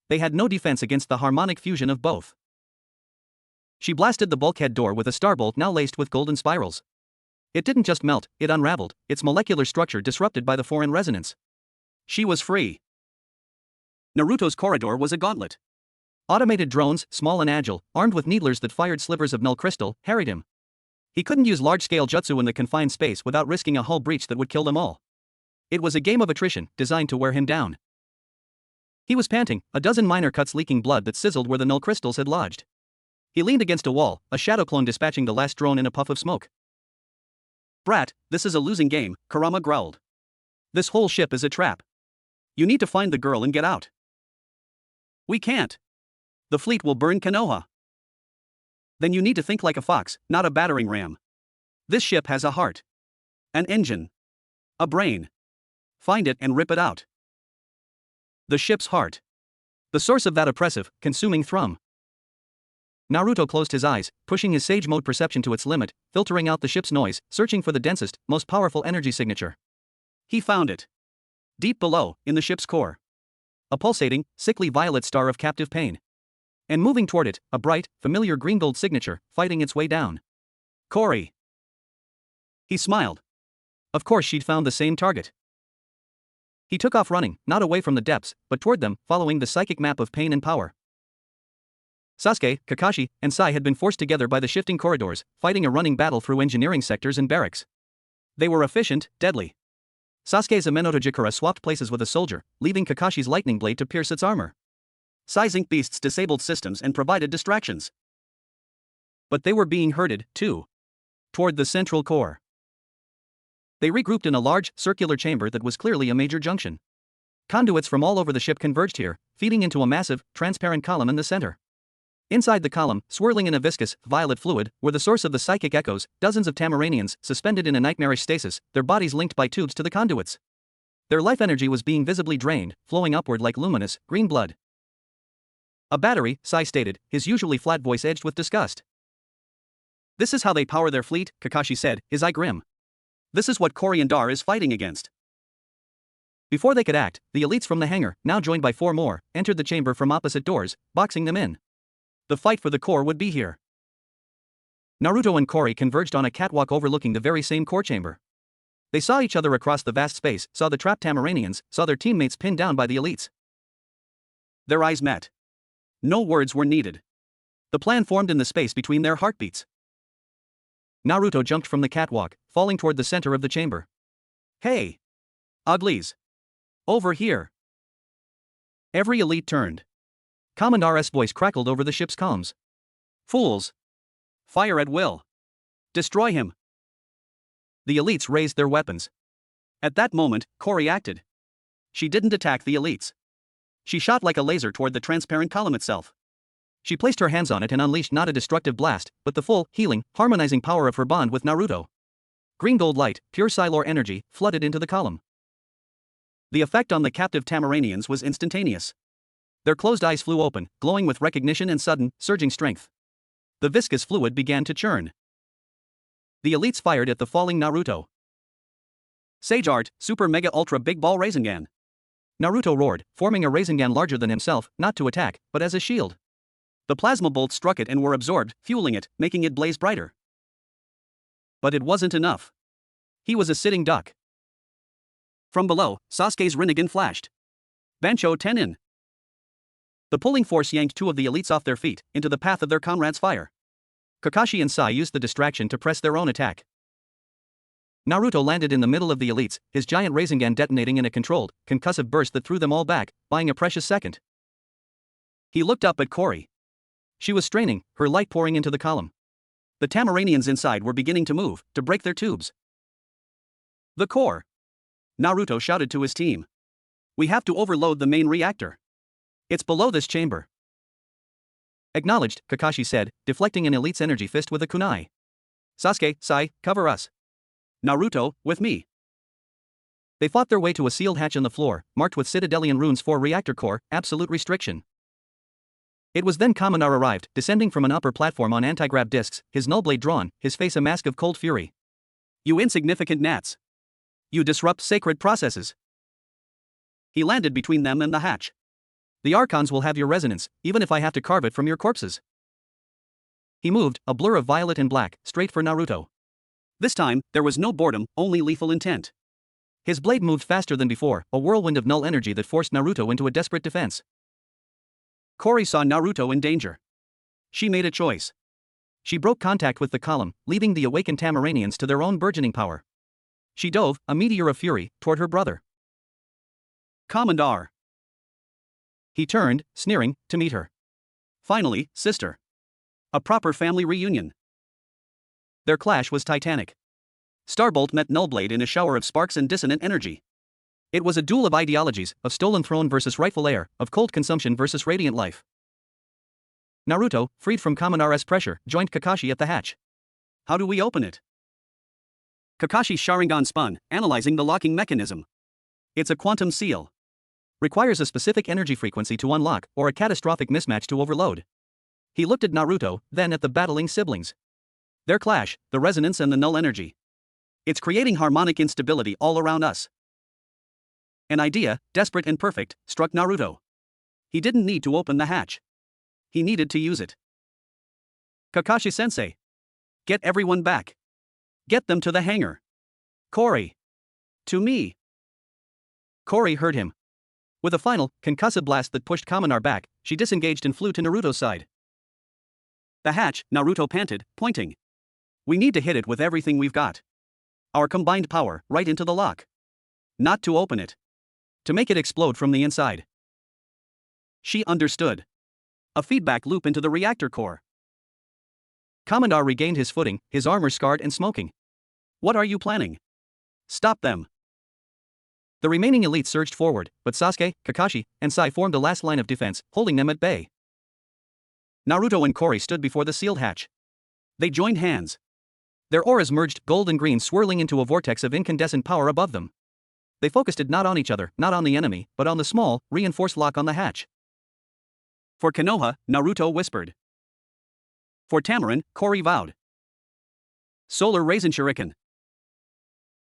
They had no defense against the harmonic fusion of both. She blasted the bulkhead door with a starbolt now laced with golden spirals. It didn't just melt, it unraveled, its molecular structure disrupted by the foreign resonance. She was free. Naruto's corridor was a gauntlet. Automated drones, small and agile, armed with needlers that fired slivers of null crystal, harried him. He couldn't use large-scale jutsu in the confined space without risking a hull breach that would kill them all. It was a game of attrition, designed to wear him down. He was panting, a dozen minor cuts leaking blood that sizzled where the null crystals had lodged. He leaned against a wall, a shadow clone dispatching the last drone in a puff of smoke. "Brat, this is a losing game," Kurama growled. "This whole ship is a trap. You need to find the girl and get out." "We can't. The fleet will burn Konoha." "Then you need to think like a fox, not a battering ram. This ship has a heart. An engine. A brain. Find it and rip it out." The ship's heart. The source of that oppressive, consuming thrum. Naruto closed his eyes, pushing his sage mode perception to its limit, filtering out the ship's noise, searching for the densest, most powerful energy signature. He found it. Deep below, in the ship's core. A pulsating, sickly violet star of captive pain. And moving toward it, a bright, familiar green-gold signature, fighting its way down. Corey. He smiled. Of course she'd found the same target. He took off running, not away from the depths, but toward them, following the psychic map of pain and power. Sasuke, Kakashi, and Sai had been forced together by the shifting corridors, fighting a running battle through engineering sectors and barracks. They were efficient, deadly. Sasuke's Amenotojikura swapped places with a soldier, leaving Kakashi's lightning blade to pierce its armor. Sai's ink beasts disabled systems and provided distractions. But they were being herded, too. Toward the central core. They regrouped in a large, circular chamber that was clearly a major junction. Conduits from all over the ship converged here, feeding into a massive, transparent column in the center. Inside the column, swirling in a viscous, violet fluid, were the source of the psychic echoes, dozens of Tamaranians suspended in a nightmarish stasis, their bodies linked by tubes to the conduits. Their life energy was being visibly drained, flowing upward like luminous, green blood. "A battery," Sai stated, his usually flat voice edged with disgust. "This is how they power their fleet," Kakashi said, his eye grim. "This is what Coriandar is fighting against." Before they could act, the elites from the hangar, now joined by 4 more, entered the chamber from opposite doors, boxing them in. The fight for the core would be here. Naruto and Corey converged on a catwalk overlooking the very same core chamber. They saw each other across the vast space, saw the trapped Tamaranians, saw their teammates pinned down by the elites. Their eyes met. No words were needed. The plan formed in the space between their heartbeats. Naruto jumped from the catwalk, falling toward the center of the chamber. "Hey! Uglies! Over here!" Every elite turned. Commandar's voice crackled over the ship's comms. "Fools! Fire at will! Destroy him!" The elites raised their weapons. At that moment, Corey acted. She didn't attack the elites. She shot like a laser toward the transparent column itself. She placed her hands on it and unleashed not a destructive blast, but the full, healing, harmonizing power of her bond with Naruto. Green gold light, pure Psylor energy, flooded into the column. The effect on the captive Tamaranians was instantaneous. Their closed eyes flew open, glowing with recognition and sudden, surging strength. The viscous fluid began to churn. The elites fired at the falling Naruto. "Sage Art, Super Mega Ultra Big Ball Rasengan!" Naruto roared, forming a Rasengan larger than himself, not to attack, but as a shield. The plasma bolts struck it and were absorbed, fueling it, making it blaze brighter. But it wasn't enough. He was a sitting duck. From below, Sasuke's Rinnegan flashed. "Bancho Tenin!" The pulling force yanked 2 of the elites off their feet, into the path of their comrades' fire. Kakashi and Sai used the distraction to press their own attack. Naruto landed in the middle of the elites, his giant Rasengan detonating in a controlled, concussive burst that threw them all back, buying a precious second. He looked up at Corey. She was straining, her light pouring into the column. The Tamaranians inside were beginning to move, to break their tubes. "The core!" Naruto shouted to his team. "We have to overload the main reactor. It's below this chamber." "Acknowledged," Kakashi said, deflecting an elite's energy fist with a kunai. "Sasuke, Sai, cover us." "Naruto, with me." They fought their way to a sealed hatch in the floor, marked with Citadelian runes for reactor core, absolute restriction. It was then Kaminar arrived, descending from an upper platform on anti-grav discs, his nullblade drawn, his face a mask of cold fury. You insignificant gnats. You disrupt sacred processes. He landed between them and the hatch. The Archons will have your resonance, even if I have to carve it from your corpses. He moved, a blur of violet and black, straight for Naruto. This time, there was no boredom, only lethal intent. His blade moved faster than before, a whirlwind of null energy that forced Naruto into a desperate defense. Kori saw Naruto in danger. She made a choice. She broke contact with the column, leaving the awakened Tamaranians to their own burgeoning power. She dove, a meteor of fury, toward her brother. Commandar. He turned, sneering, to meet her. Finally, sister. A proper family reunion. Their clash was titanic. Starbolt met Nullblade in a shower of sparks and dissonant energy. It was a duel of ideologies, of stolen throne versus rightful heir, of cold consumption versus radiant life. Naruto, freed from Kaminara's pressure, joined Kakashi at the hatch. How do we open it? Kakashi's Sharingan spun, analyzing the locking mechanism. It's a quantum seal. Requires a specific energy frequency to unlock, or a catastrophic mismatch to overload. He looked at Naruto, then at the battling siblings. Their clash, the resonance and the null energy. It's creating harmonic instability all around us. An idea, desperate and perfect, struck Naruto. He didn't need to open the hatch. He needed to use it. Kakashi-sensei. Get everyone back. Get them to the hangar. Kori. To me. Kori heard him. With a final, concussive blast that pushed Kaminar back, she disengaged and flew to Naruto's side. The hatch, Naruto panted, pointing. We need to hit it with everything we've got. Our combined power, right into the lock. Not to open it. To make it explode from the inside. She understood. A feedback loop into the reactor core. Commandar regained his footing, his armor scarred and smoking. What are you planning? Stop them. The remaining elites surged forward, but Sasuke, Kakashi, and Sai formed a last line of defense, holding them at bay. Naruto and Kori stood before the sealed hatch. They joined hands. Their auras merged, gold and green swirling into a vortex of incandescent power above them. They focused it not on each other, not on the enemy, but on the small, reinforced lock on the hatch. For Konoha, Naruto whispered. For Tamarin, Kori vowed. Solar Raisin Shuriken.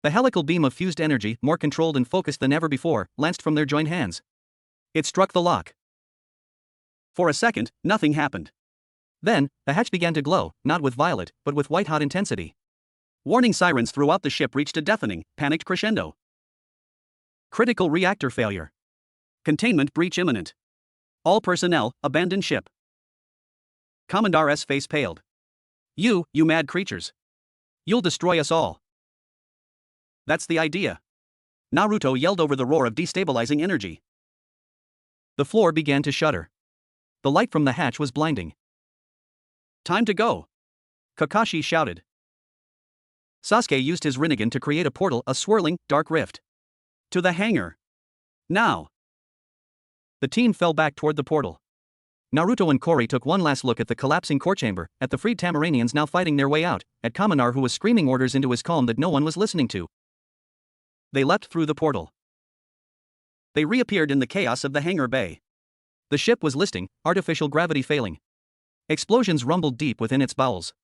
The helical beam of fused energy, more controlled and focused than ever before, lanced from their joined hands. It struck the lock. For a second, nothing happened. Then, the hatch began to glow, not with violet, but with white-hot intensity. Warning sirens throughout the ship reached a deafening, panicked crescendo. Critical reactor failure. Containment breach imminent. All personnel, abandon ship. Commandar's face paled. You mad creatures. You'll destroy us all. That's the idea. Naruto yelled over the roar of destabilizing energy. The floor began to shudder. The light from the hatch was blinding. Time to go. Kakashi shouted. Sasuke used his Rinnegan to create a portal, a swirling, dark rift. To the hangar. Now. The team fell back toward the portal. Naruto and Kori took one last look at the collapsing core chamber, at the freed Tamaranians now fighting their way out, at Kaminar who was screaming orders into his calm that no one was listening to. They leapt through the portal. They reappeared in the chaos of the hangar bay. The ship was listing, artificial gravity failing. Explosions rumbled deep within its bowels.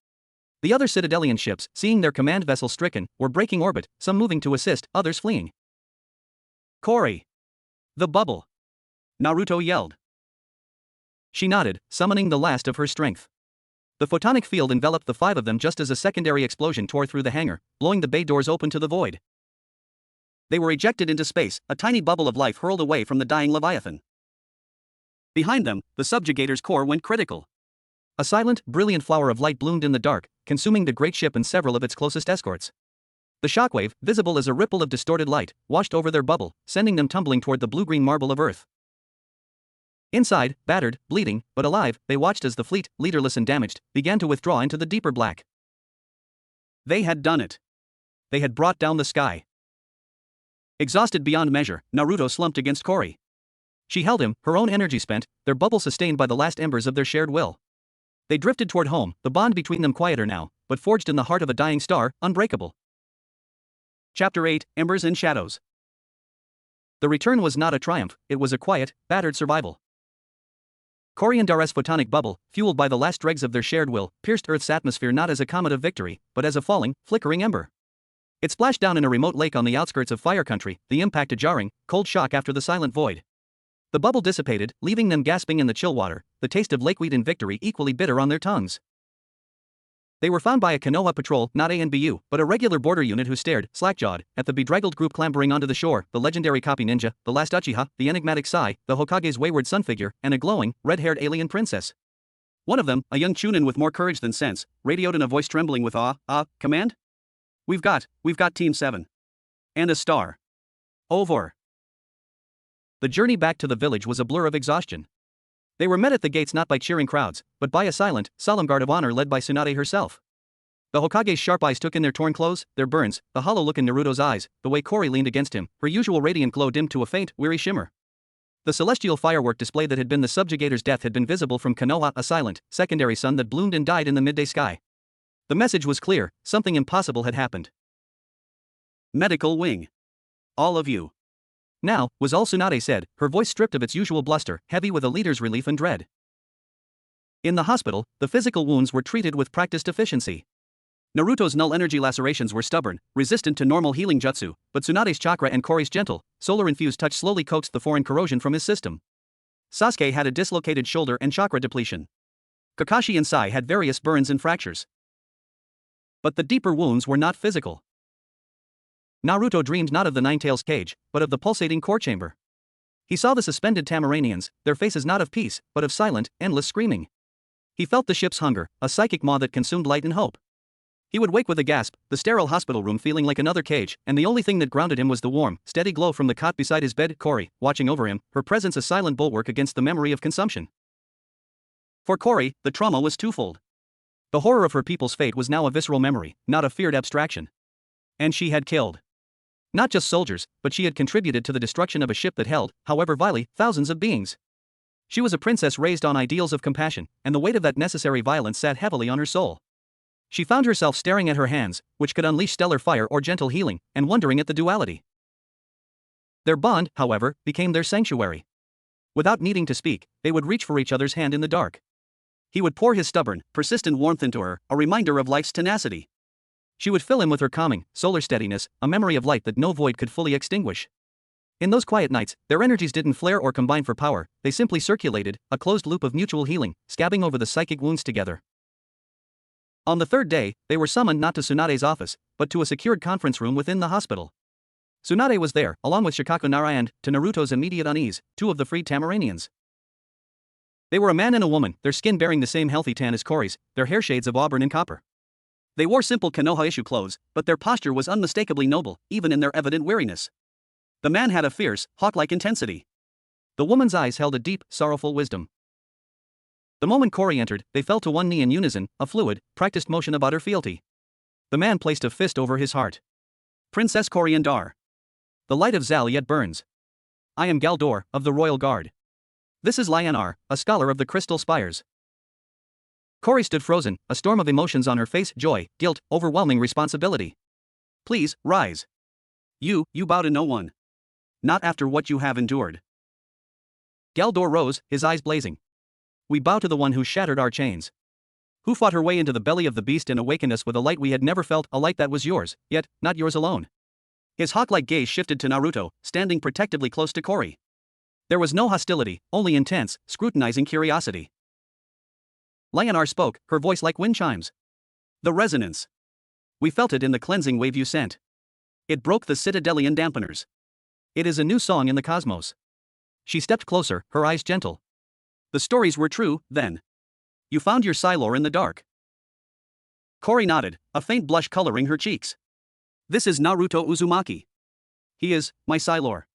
The other Citadelian ships, seeing their command vessel stricken, were breaking orbit, some moving to assist, others fleeing. Kori. The bubble. Naruto yelled. She nodded, summoning the last of her strength. The photonic field enveloped the five of them just as a secondary explosion tore through the hangar, blowing the bay doors open to the void. They were ejected into space, a tiny bubble of life hurled away from the dying Leviathan. Behind them, the subjugator's core went critical. A silent, brilliant flower of light bloomed in the dark, consuming the great ship and several of its closest escorts. The shockwave, visible as a ripple of distorted light, washed over their bubble, sending them tumbling toward the blue-green marble of Earth. Inside, battered, bleeding, but alive, they watched as the fleet, leaderless and damaged, began to withdraw into the deeper black. They had done it. They had brought down the sky. Exhausted beyond measure, Naruto slumped against Kori. She held him, her own energy spent, their bubble sustained by the last embers of their shared will. They drifted toward home, the bond between them quieter now, but forged in the heart of a dying star, unbreakable. Chapter 8, Embers and Shadows. The return was not a triumph, it was a quiet, battered survival. Cory and Dar's photonic bubble, fueled by the last dregs of their shared will, pierced Earth's atmosphere not as a comet of victory, but as a falling, flickering ember. It splashed down in a remote lake on the outskirts of Fire Country, the impact a jarring, cold shock after the silent void. The bubble dissipated, leaving them gasping in the chill water, the taste of lakeweed and victory equally bitter on their tongues. They were found by a Konoha patrol, not ANBU, but a regular border unit who stared, slack-jawed, at the bedraggled group clambering onto the shore, the legendary copy ninja, the last Uchiha, the enigmatic Sai, the Hokage's wayward sun figure, and a glowing, red-haired alien princess. One of them, a young chunin with more courage than sense, radioed in a voice trembling with command? We've got Team 7. And a star. Over. The journey back to the village was a blur of exhaustion. They were met at the gates not by cheering crowds, but by a silent, solemn guard of honor led by Tsunade herself. The Hokage's sharp eyes took in their torn clothes, their burns, the hollow look in Naruto's eyes, the way Cory leaned against him, her usual radiant glow dimmed to a faint, weary shimmer. The celestial firework display that had been the subjugator's death had been visible from Konoha, a silent, secondary sun that bloomed and died in the midday sky. The message was clear: something impossible had happened. Medical wing. All of you. Now, was all Tsunade said, her voice stripped of its usual bluster, heavy with a leader's relief and dread. In the hospital, the physical wounds were treated with practiced efficiency. Naruto's null energy lacerations were stubborn, resistant to normal healing jutsu, but Tsunade's chakra and Cory's gentle, solar-infused touch slowly coaxed the foreign corrosion from his system. Sasuke had a dislocated shoulder and chakra depletion. Kakashi and Sai had various burns and fractures. But the deeper wounds were not physical. Naruto dreamed not of the Ninetales cage, but of the pulsating core chamber. He saw the suspended Tamaranians, their faces not of peace, but of silent, endless screaming. He felt the ship's hunger, a psychic maw that consumed light and hope. He would wake with a gasp, the sterile hospital room feeling like another cage, and the only thing that grounded him was the warm, steady glow from the cot beside his bed, Cory, watching over him, her presence a silent bulwark against the memory of consumption. For Cory, the trauma was twofold. The horror of her people's fate was now a visceral memory, not a feared abstraction. And she had killed. Not just soldiers, but she had contributed to the destruction of a ship that held, however vilely, thousands of beings. She was a princess raised on ideals of compassion, and the weight of that necessary violence sat heavily on her soul. She found herself staring at her hands, which could unleash stellar fire or gentle healing, and wondering at the duality. Their bond, however, became their sanctuary. Without needing to speak, they would reach for each other's hand in the dark. He would pour his stubborn, persistent warmth into her, a reminder of life's tenacity. She would fill him with her calming, solar steadiness, a memory of light that no void could fully extinguish. In those quiet nights, their energies didn't flare or combine for power, they simply circulated, a closed loop of mutual healing, scabbing over the psychic wounds together. On the third day, they were summoned not to Tsunade's office, but to a secured conference room within the hospital. Tsunade was there, along with Shikaku Nara and, to Naruto's immediate unease, two of the freed Tamaranians. They were a man and a woman, their skin bearing the same healthy tan as Cory's, their hair shades of auburn and copper. They wore simple Konoha issue clothes, but their posture was unmistakably noble, even in their evident weariness. The man had a fierce, hawk-like intensity. The woman's eyes held a deep, sorrowful wisdom. The moment Cory entered, they fell to one knee in unison, a fluid, practiced motion of utter fealty. The man placed a fist over his heart. Princess Cory and Dar. The light of Zal yet burns. I am Galdor, of the Royal Guard. This is Lyanar, a scholar of the Crystal Spires. Cory stood frozen, a storm of emotions on her face, joy, guilt, overwhelming responsibility. Please, rise. You bow to no one. Not after what you have endured. Galdor rose, his eyes blazing. We bow to the one who shattered our chains. Who fought her way into the belly of the beast and awakened us with a light we had never felt, a light that was yours, yet, not yours alone. His hawk-like gaze shifted to Naruto, standing protectively close to Cory. There was no hostility, only intense, scrutinizing curiosity. Lyanar spoke, her voice like wind chimes. The resonance. We felt it in the cleansing wave you sent. It broke the citadelian dampeners. It is a new song in the cosmos. She stepped closer, her eyes gentle. The stories were true, then. You found your Sailor in the dark. Cory nodded, a faint blush coloring her cheeks. This is Naruto Uzumaki. He is my Sailor.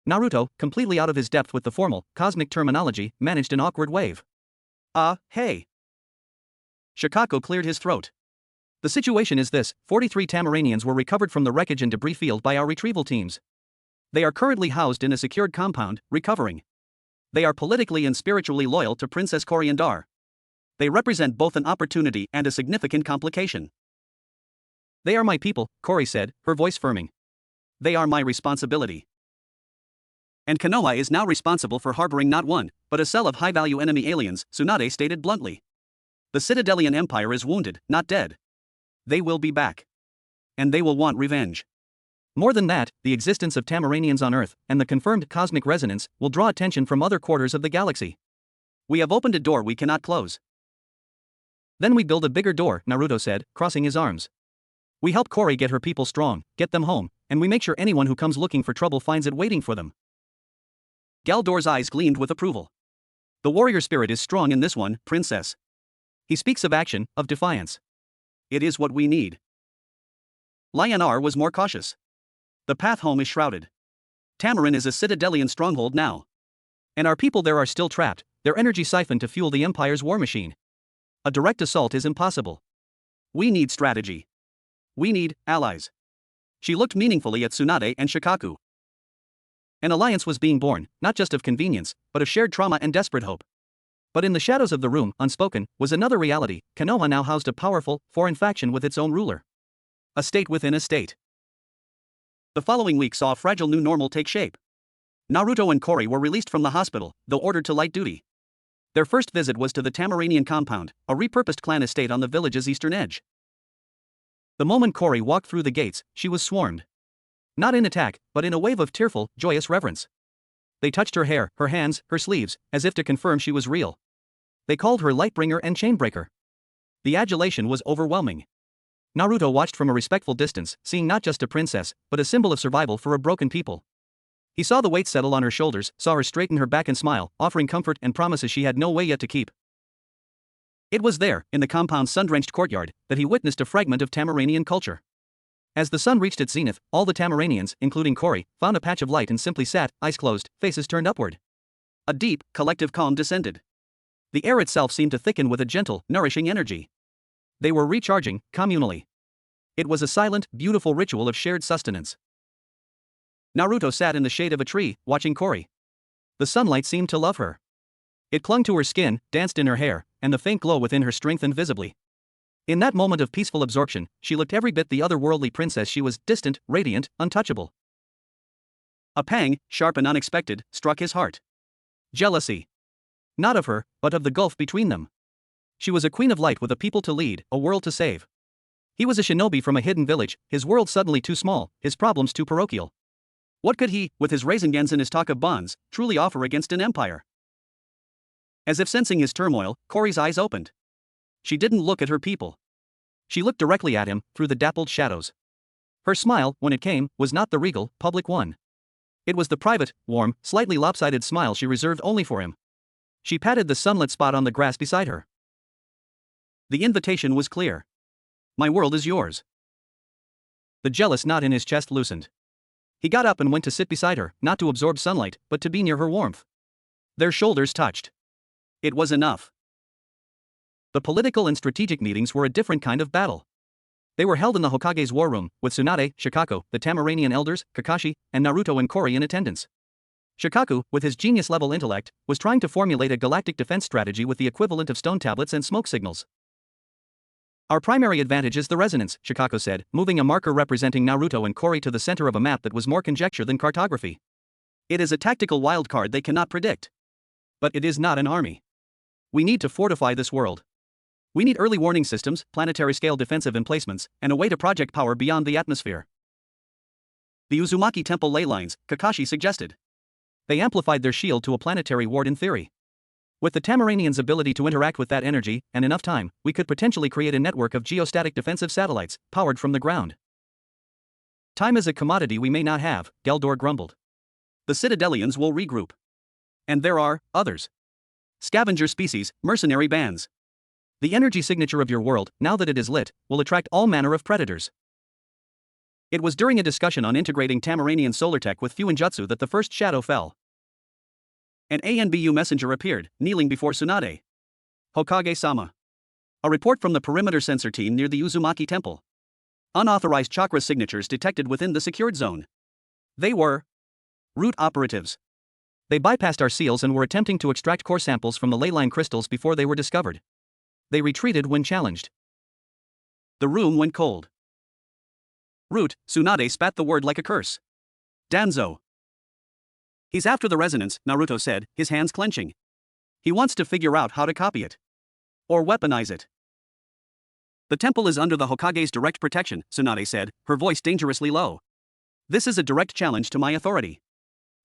Naruto, completely out of his depth with the formal, cosmic terminology, managed an awkward wave. Hey. Shikaku cleared his throat. The situation is this: 43 Tamaranians were recovered from the wreckage and debris field by our retrieval teams. They are currently housed in a secured compound, recovering. They are politically and spiritually loyal to Princess Cory and Dar. They represent both an opportunity and a significant complication. They are my people, Cory said, her voice firming. They are my responsibility. And Konoha is now responsible for harboring not one, but a cell of high-value enemy aliens, Tsunade stated bluntly. The Citadelian Empire is wounded, not dead. They will be back. And they will want revenge. More than that, the existence of Tamaranians on Earth, and the confirmed cosmic resonance, will draw attention from other quarters of the galaxy. We have opened a door we cannot close. Then we build a bigger door, Naruto said, crossing his arms. We help Kori get her people strong, get them home, and we make sure anyone who comes looking for trouble finds it waiting for them. Galdor's eyes gleamed with approval. The warrior spirit is strong in this one, princess. He speaks of action, of defiance. It is what we need. Lion-R was more cautious. The path home is shrouded. Tamarin is a Citadelian stronghold now. And our people there are still trapped, their energy siphoned to fuel the Empire's war machine. A direct assault is impossible. We need strategy. We need allies. She looked meaningfully at Tsunade and Shikaku. An alliance was being born, not just of convenience, but of shared trauma and desperate hope. But in the shadows of the room, unspoken, was another reality. Konoha now housed a powerful, foreign faction with its own ruler. A state within a state. The following week saw a fragile new normal take shape. Naruto and Kori were released from the hospital, though ordered to light duty. Their first visit was to the Tamaranian compound, a repurposed clan estate on the village's eastern edge. The moment Kori walked through the gates, she was swarmed. Not in attack, but in a wave of tearful, joyous reverence. They touched her hair, her hands, her sleeves, as if to confirm she was real. They called her Lightbringer and Chainbreaker. The adulation was overwhelming. Naruto watched from a respectful distance, seeing not just a princess, but a symbol of survival for a broken people. He saw the weight settle on her shoulders, saw her straighten her back and smile, offering comfort and promises she had no way yet to keep. It was there, in the compound's sun-drenched courtyard, that he witnessed a fragment of Tamaranian culture. As the sun reached its zenith, all the Tamaranians, including Kori, found a patch of light and simply sat, eyes closed, faces turned upward. A deep, collective calm descended. The air itself seemed to thicken with a gentle, nourishing energy. They were recharging, communally. It was a silent, beautiful ritual of shared sustenance. Naruto sat in the shade of a tree, watching Kori. The sunlight seemed to love her. It clung to her skin, danced in her hair, and the faint glow within her strengthened visibly. In that moment of peaceful absorption, she looked every bit the otherworldly princess she was, distant, radiant, untouchable. A pang, sharp and unexpected, struck his heart. Jealousy. Not of her, but of the gulf between them. She was a queen of light with a people to lead, a world to save. He was a shinobi from a hidden village, his world suddenly too small, his problems too parochial. What could he, with his Raisengans and his talk of bonds, truly offer against an empire? As if sensing his turmoil, Kori's eyes opened. She didn't look at her people. She looked directly at him, through the dappled shadows. Her smile, when it came, was not the regal, public one. It was the private, warm, slightly lopsided smile she reserved only for him. She patted the sunlit spot on the grass beside her. The invitation was clear. My world is yours. The jealous knot in his chest loosened. He got up and went to sit beside her, not to absorb sunlight, but to be near her warmth. Their shoulders touched. It was enough. The political and strategic meetings were a different kind of battle. They were held in the Hokage's war room, with Tsunade, Shikaku, the Tamaranian elders, Kakashi, and Naruto and Kori in attendance. Shikaku, with his genius-level intellect, was trying to formulate a galactic defense strategy with the equivalent of stone tablets and smoke signals. Our primary advantage is the resonance, Shikaku said, moving a marker representing Naruto and Kori to the center of a map that was more conjecture than cartography. It is a tactical wildcard they cannot predict. But it is not an army. We need to fortify this world. We need early warning systems, planetary-scale defensive emplacements, and a way to project power beyond the atmosphere. The Uzumaki Temple ley lines, Kakashi suggested. They amplified their shield to a planetary ward in theory. With the Tamaranians' ability to interact with that energy, and enough time, we could potentially create a network of geostatic defensive satellites, powered from the ground. Time is a commodity we may not have, Galdor grumbled. The Citadelians will regroup. And there are others. Scavenger species, mercenary bands. The energy signature of your world, now that it is lit, will attract all manner of predators. It was during a discussion on integrating Tamaranian solar tech with Fuinjutsu that the first shadow fell. An ANBU messenger appeared, kneeling before Tsunade. Hokage-sama. A report from the perimeter sensor team near the Uzumaki Temple. Unauthorized chakra signatures detected within the secured zone. They were root operatives. They bypassed our seals and were attempting to extract core samples from the ley line crystals before they were discovered. They retreated when challenged. The room went cold. Root, Tsunade spat the word like a curse. Danzo. He's after the resonance, Naruto said, his hands clenching. He wants to figure out how to copy it. Or weaponize it. The temple is under the Hokage's direct protection, Tsunade said, her voice dangerously low. This is a direct challenge to my authority.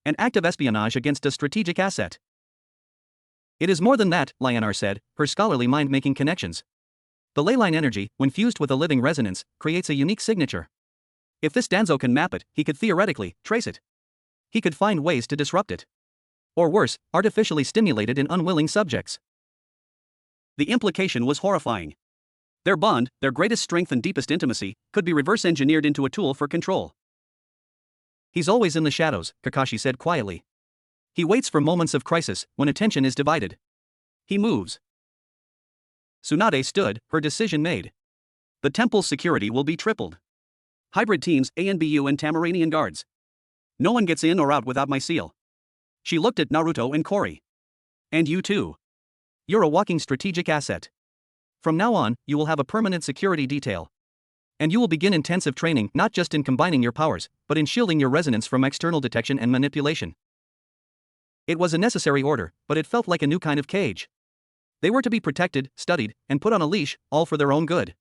An act of espionage against a strategic asset. It is more than that, Lianar said, her scholarly mind making connections. The ley line energy, when fused with a living resonance, creates a unique signature. If this Danzo can map it, he could theoretically trace it. He could find ways to disrupt it. Or worse, artificially stimulate it in unwilling subjects. The implication was horrifying. Their bond, their greatest strength and deepest intimacy, could be reverse engineered into a tool for control. He's always in the shadows, Kakashi said quietly. He waits for moments of crisis, when attention is divided. He moves. Tsunade stood, her decision made. The temple's security will be tripled. Hybrid teams, ANBU and Tamaranian guards. No one gets in or out without my seal. She looked at Naruto and Kori. And you too. You're a walking strategic asset. From now on, you will have a permanent security detail. And you will begin intensive training not just in combining your powers, but in shielding your resonance from external detection and manipulation. It was a necessary order, but it felt like a new kind of cage. They were to be protected, studied, and put on a leash, all for their own good.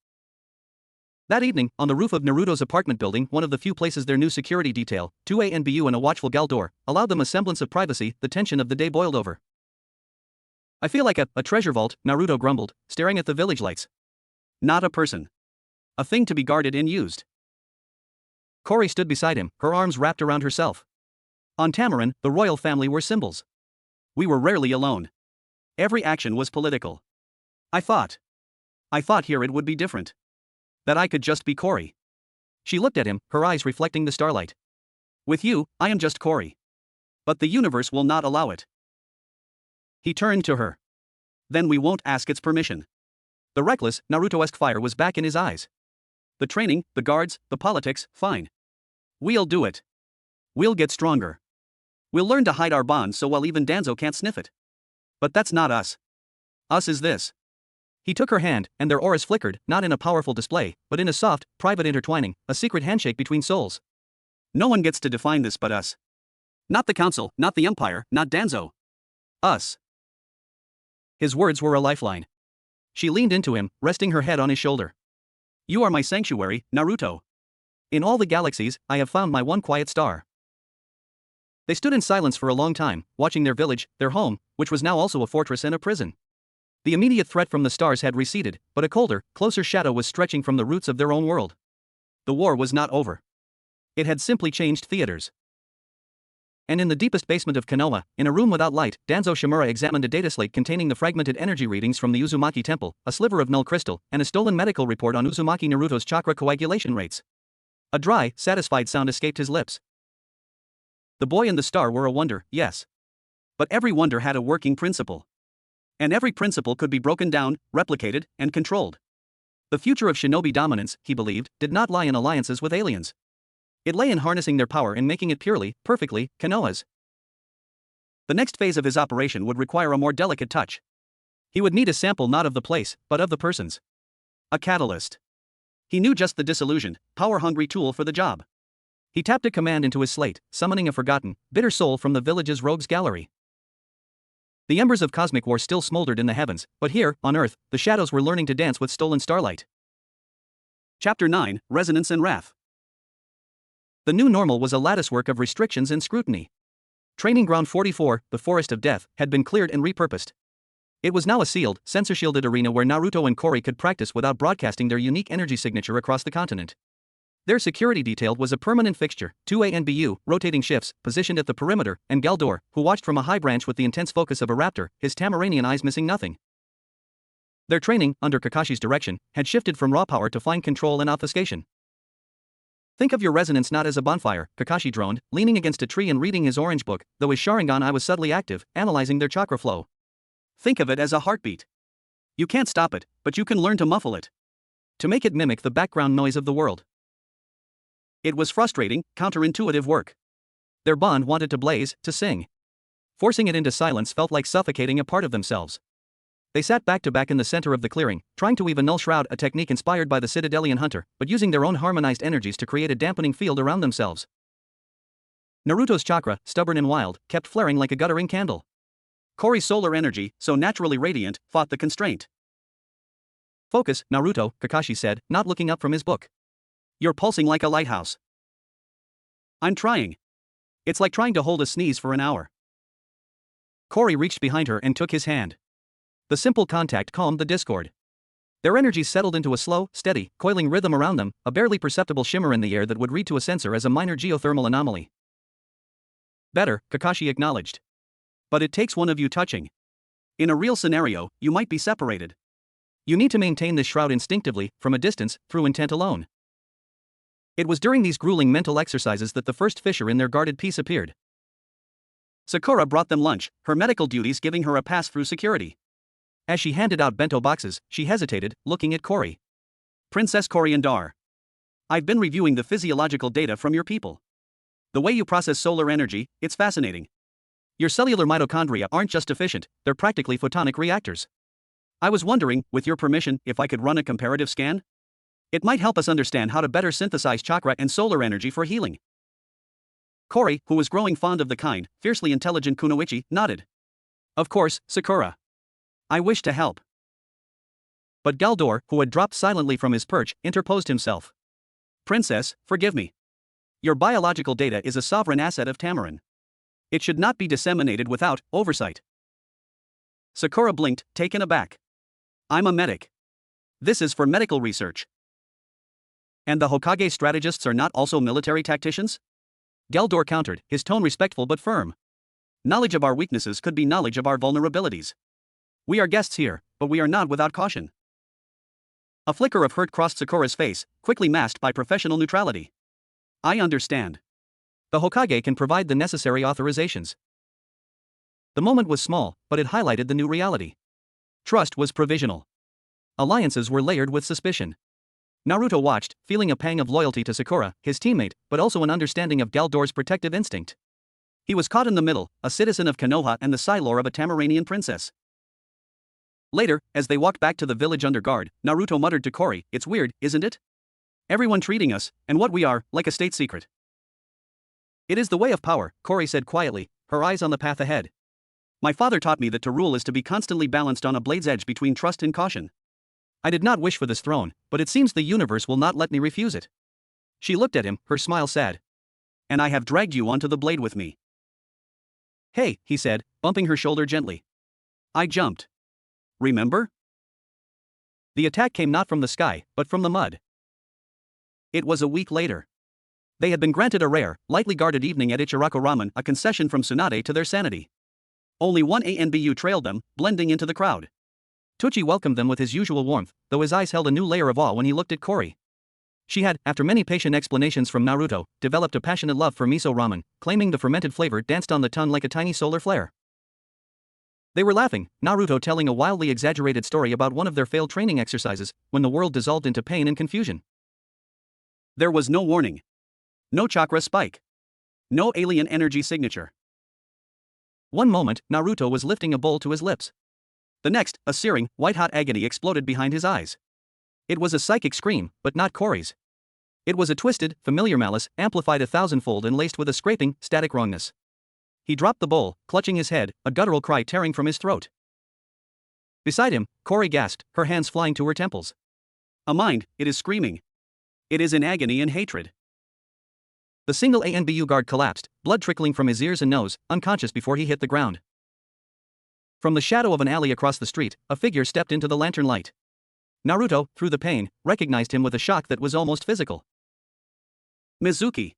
That evening, on the roof of Naruto's apartment building, one of the few places their new security detail, 2ANBU and a watchful Galdor, allowed them a semblance of privacy, the tension of the day boiled over. I feel like a treasure vault, Naruto grumbled, staring at the village lights. Not a person. A thing to be guarded and used. Kori stood beside him, her arms wrapped around herself. On Tamarin, the royal family were symbols. We were rarely alone. Every action was political. I thought here it would be different. That I could just be Kori. She looked at him, her eyes reflecting the starlight. With you, I am just Kori. But the universe will not allow it. He turned to her. Then we won't ask its permission. The reckless, Naruto-esque fire was back in his eyes. The training, the guards, the politics, fine. We'll do it. We'll get stronger. We'll learn to hide our bonds so well even Danzo can't sniff it. But that's not us. Us is this. He took her hand, and their auras flickered, not in a powerful display, but in a soft, private intertwining, a secret handshake between souls. No one gets to define this but us. Not the council, not the empire, not Danzo. Us. His words were a lifeline. She leaned into him, resting her head on his shoulder. You are my sanctuary, Naruto. In all the galaxies, I have found my one quiet star. They stood in silence for a long time, watching their village, their home, which was now also a fortress and a prison. The immediate threat from the stars had receded, but a colder, closer shadow was stretching from the roots of their own world. The war was not over. It had simply changed theaters. And in the deepest basement of Konoha, in a room without light, Danzo Shimura examined a data slate containing the fragmented energy readings from the Uzumaki temple, a sliver of null crystal, and a stolen medical report on Uzumaki Naruto's chakra coagulation rates. A dry, satisfied sound escaped his lips. The boy and the star were a wonder, yes. But every wonder had a working principle. And every principle could be broken down, replicated, and controlled. The future of shinobi dominance, he believed, did not lie in alliances with aliens. It lay in harnessing their power and making it purely, perfectly, Konoha's. The next phase of his operation would require a more delicate touch. He would need a sample not of the place, but of the persons. A catalyst. He knew just the disillusioned, power-hungry tool for the job. He tapped a command into his slate, summoning a forgotten, bitter soul from the village's rogues gallery. The embers of cosmic war still smoldered in the heavens, but here, on Earth, the shadows were learning to dance with stolen starlight. Chapter 9, Resonance and Wrath. The new normal was a latticework of restrictions and scrutiny. Training Ground 44, the Forest of Death, had been cleared and repurposed. It was now a sealed, sensor-shielded arena where Naruto and Kori could practice without broadcasting their unique energy signature across the continent. Their security detail was a permanent fixture, 2ANBU, rotating shifts, positioned at the perimeter, and Galdor, who watched from a high branch with the intense focus of a raptor, his Tamaranian eyes missing nothing. Their training, under Kakashi's direction, had shifted from raw power to fine control and obfuscation. Think of your resonance not as a bonfire, Kakashi droned, leaning against a tree and reading his orange book, though his Sharingan eye was subtly active, analyzing their chakra flow. Think of it as a heartbeat. You can't stop it, but you can learn to muffle it. To make it mimic the background noise of the world. It was frustrating, counterintuitive work. Their bond wanted to blaze, to sing. Forcing it into silence felt like suffocating a part of themselves. They sat back to back in the center of the clearing, trying to weave a null shroud, a technique inspired by the Citadelian hunter, but using their own harmonized energies to create a dampening field around themselves. Naruto's chakra, stubborn and wild, kept flaring like a guttering candle. Kore's solar energy, so naturally radiant, fought the constraint. Focus, Naruto, Kakashi said, not looking up from his book. You're pulsing like a lighthouse. I'm trying. It's like trying to hold a sneeze for an hour. Kore reached behind her and took his hand. The simple contact calmed the discord. Their energies settled into a slow, steady, coiling rhythm around them, a barely perceptible shimmer in the air that would read to a sensor as a minor geothermal anomaly. Better, Kakashi acknowledged. But it takes one of you touching. In a real scenario, you might be separated. You need to maintain this shroud instinctively, from a distance, through intent alone. It was during these grueling mental exercises that the first fissure in their guarded peace appeared. Sakura brought them lunch, her medical duties giving her a pass through security. As she handed out bento boxes, she hesitated, looking at Kore. Princess Coriandar. I've been reviewing the physiological data from your people. The way you process solar energy, it's fascinating. Your cellular mitochondria aren't just efficient, they're practically photonic reactors. I was wondering, with your permission, if I could run a comparative scan? It might help us understand how to better synthesize chakra and solar energy for healing. Kore, who was growing fond of the kind, fiercely intelligent kunoichi, nodded. Of course, Sakura. I wish to help. But Galdor, who had dropped silently from his perch, interposed himself. Princess, forgive me. Your biological data is a sovereign asset of Tamarin. It should not be disseminated without oversight. Sakura blinked, taken aback. I'm a medic. This is for medical research. And the Hokage strategists are not also military tacticians? Galdor countered, his tone respectful but firm. Knowledge of our weaknesses could be knowledge of our vulnerabilities. We are guests here, but we are not without caution. A flicker of hurt crossed Sakura's face, quickly masked by professional neutrality. I understand. The Hokage can provide the necessary authorizations. The moment was small, but it highlighted the new reality. Trust was provisional. Alliances were layered with suspicion. Naruto watched, feeling a pang of loyalty to Sakura, his teammate, but also an understanding of Galdor's protective instinct. He was caught in the middle, a citizen of Konoha and the Sailor of a Tamaranian princess. Later, as they walked back to the village under guard, Naruto muttered to Kore, it's weird, isn't it? Everyone treating us, and what we are, like a state secret. It is the way of power, Kore said quietly, her eyes on the path ahead. My father taught me that to rule is to be constantly balanced on a blade's edge between trust and caution. I did not wish for this throne, but it seems the universe will not let me refuse it. She looked at him, her smile sad. And I have dragged you onto the blade with me. Hey, he said, bumping her shoulder gently. I jumped. Remember? The attack came not from the sky, but from the mud. It was a week later. They had been granted a rare, lightly guarded evening at Ichiraku Ramen, a concession from Tsunade to their sanity. Only one ANBU trailed them, blending into the crowd. Tochi welcomed them with his usual warmth, though his eyes held a new layer of awe when he looked at Kore. She had, after many patient explanations from Naruto, developed a passionate love for miso ramen, claiming the fermented flavor danced on the tongue like a tiny solar flare. They were laughing, Naruto telling a wildly exaggerated story about one of their failed training exercises, when the world dissolved into pain and confusion. There was no warning. No chakra spike. No alien energy signature. One moment, Naruto was lifting a bowl to his lips. The next, a searing, white-hot agony exploded behind his eyes. It was a psychic scream, but not Kore's. It was a twisted, familiar malice, amplified 1,000-fold and laced with a scraping, static wrongness. He dropped the bowl, clutching his head, a guttural cry tearing from his throat. Beside him, Kore gasped, her hands flying to her temples. A mind, it is screaming. It is in agony and hatred. The single ANBU guard collapsed, blood trickling from his ears and nose, unconscious before he hit the ground. From the shadow of an alley across the street, a figure stepped into the lantern light. Naruto, through the pain, recognized him with a shock that was almost physical. Mizuki.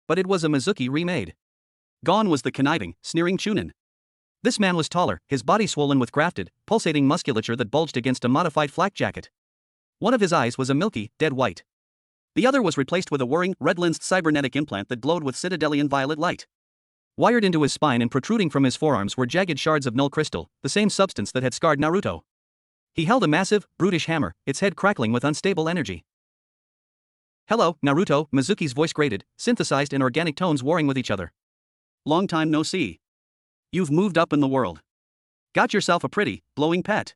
But it was a Mizuki remade. Gone was the conniving, sneering Chunin. This man was taller, his body swollen with grafted, pulsating musculature that bulged against a modified flak jacket. One of his eyes was a milky, dead white. The other was replaced with a whirring, red-lensed cybernetic implant that glowed with citadelian violet light. Wired into his spine and protruding from his forearms were jagged shards of null crystal, the same substance that had scarred Naruto. He held a massive, brutish hammer, its head crackling with unstable energy. Hello, Naruto, Mizuki's voice grated, synthesized and organic tones warring with each other. Long time no see. You've moved up in the world. Got yourself a pretty, glowing pet.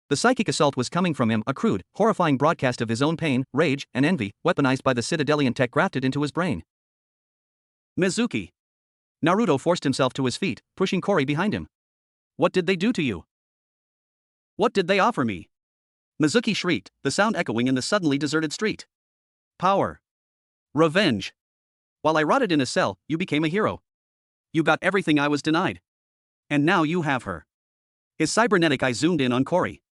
The psychic assault was coming from him, a crude, horrifying broadcast of his own pain, rage, and envy, weaponized by the citadelian tech grafted into his brain. Mizuki. Naruto forced himself to his feet, pushing Kori behind him. What did they do to you? What did they offer me? Mizuki shrieked, the sound echoing in the suddenly deserted street. Power. Revenge. While I rotted in a cell, you became a hero. You got everything I was denied. And now you have her. His cybernetic eye zoomed in on Kori.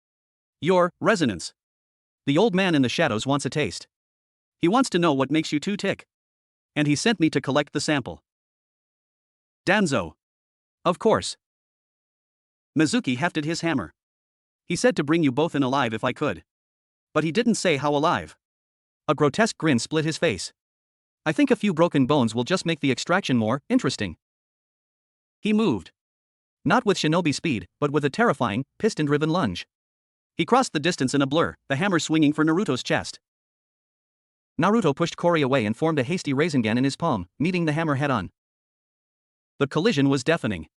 Your resonance. The old man in the shadows wants a taste. He wants to know what makes you two tick. And he sent me to collect the sample. Danzo. Of course. Mizuki hefted his hammer. He said to bring you both in alive if I could. But he didn't say how alive. A grotesque grin split his face. I think a few broken bones will just make the extraction more interesting. He moved. Not with shinobi speed, but with a terrifying, piston-driven lunge. He crossed the distance in a blur, the hammer swinging for Naruto's chest. Naruto pushed Kori away and formed a hasty Rasengan in his palm, meeting the hammer head-on. The collision was deafening.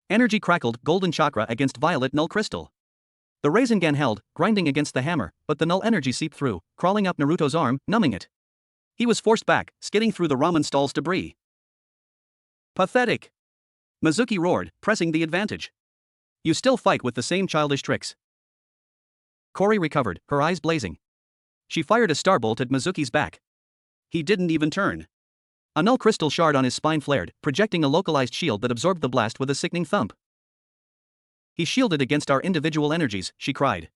Energy crackled golden chakra against violet null crystal. The Rasengan held, grinding against the hammer, but the null energy seeped through, crawling up Naruto's arm, numbing it. He was forced back, skidding through the ramen stall's debris. Pathetic! Mizuki roared, pressing the advantage. You still fight with the same childish tricks. Kori recovered, her eyes blazing. She fired a starbolt at Mizuki's back. He didn't even turn. A null crystal shard on his spine flared, projecting a localized shield that absorbed the blast with a sickening thump. He shielded against our individual energies, she cried.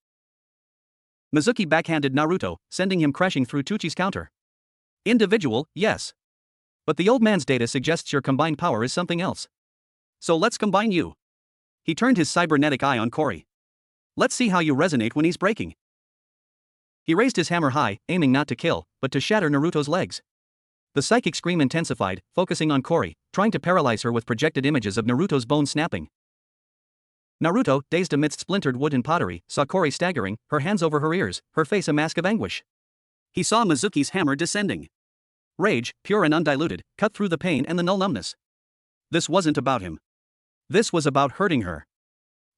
Mizuki backhanded Naruto, sending him crashing through Tuchi's counter. Individual, yes. But the old man's data suggests your combined power is something else. So let's combine you. He turned his cybernetic eye on Kori. Let's see how you resonate when he's breaking. He raised his hammer high, aiming not to kill, but to shatter Naruto's legs. The psychic scream intensified, focusing on Kori, trying to paralyze her with projected images of Naruto's bones snapping. Naruto, dazed amidst splintered wood and pottery, saw Kori staggering, her hands over her ears, her face a mask of anguish. He saw Mizuki's hammer descending. Rage, pure and undiluted, cut through the pain and the null numbness. This wasn't about him. This was about hurting her.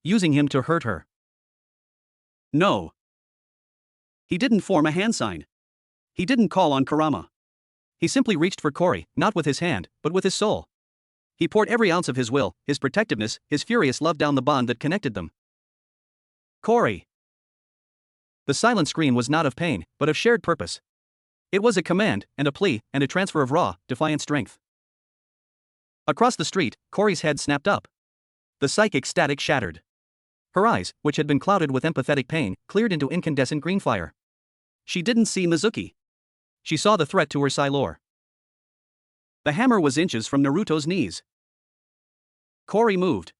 Using him to hurt her. No. He didn't form a hand sign. He didn't call on Kurama. He simply reached for Kori, not with his hand, but with his soul. He poured every ounce of his will, his protectiveness, his furious love down the bond that connected them. Kori. The silent scream was not of pain, but of shared purpose. It was a command, and a plea, and a transfer of raw, defiant strength. Across the street, Kori's head snapped up. The psychic static shattered. Her eyes, which had been clouded with empathetic pain, cleared into incandescent green fire. She didn't see Mizuki. She saw the threat to her Psylore. The hammer was inches from Naruto's knees. Kori moved.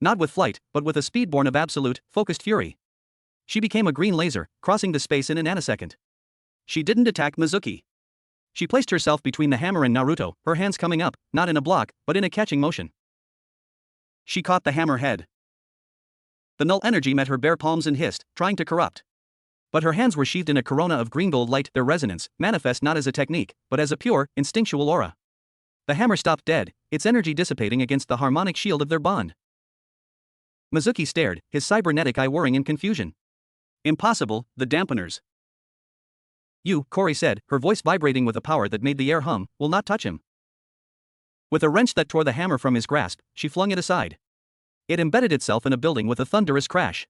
Not with flight, but with a speed born of absolute, focused fury. She became a green laser, crossing the space in a nanosecond. She didn't attack Mizuki. She placed herself between the hammer and Naruto, her hands coming up, not in a block, but in a catching motion. She caught the hammer head. The null energy met her bare palms and hissed, trying to corrupt. But her hands were sheathed in a corona of green gold light, their resonance, manifest not as a technique, but as a pure, instinctual aura. The hammer stopped dead, its energy dissipating against the harmonic shield of their bond. Mizuki stared, his cybernetic eye whirring in confusion. Impossible, the dampeners. You, Kori said, her voice vibrating with a power that made the air hum, will not touch him. With a wrench that tore the hammer from his grasp, she flung it aside. It embedded itself in a building with a thunderous crash.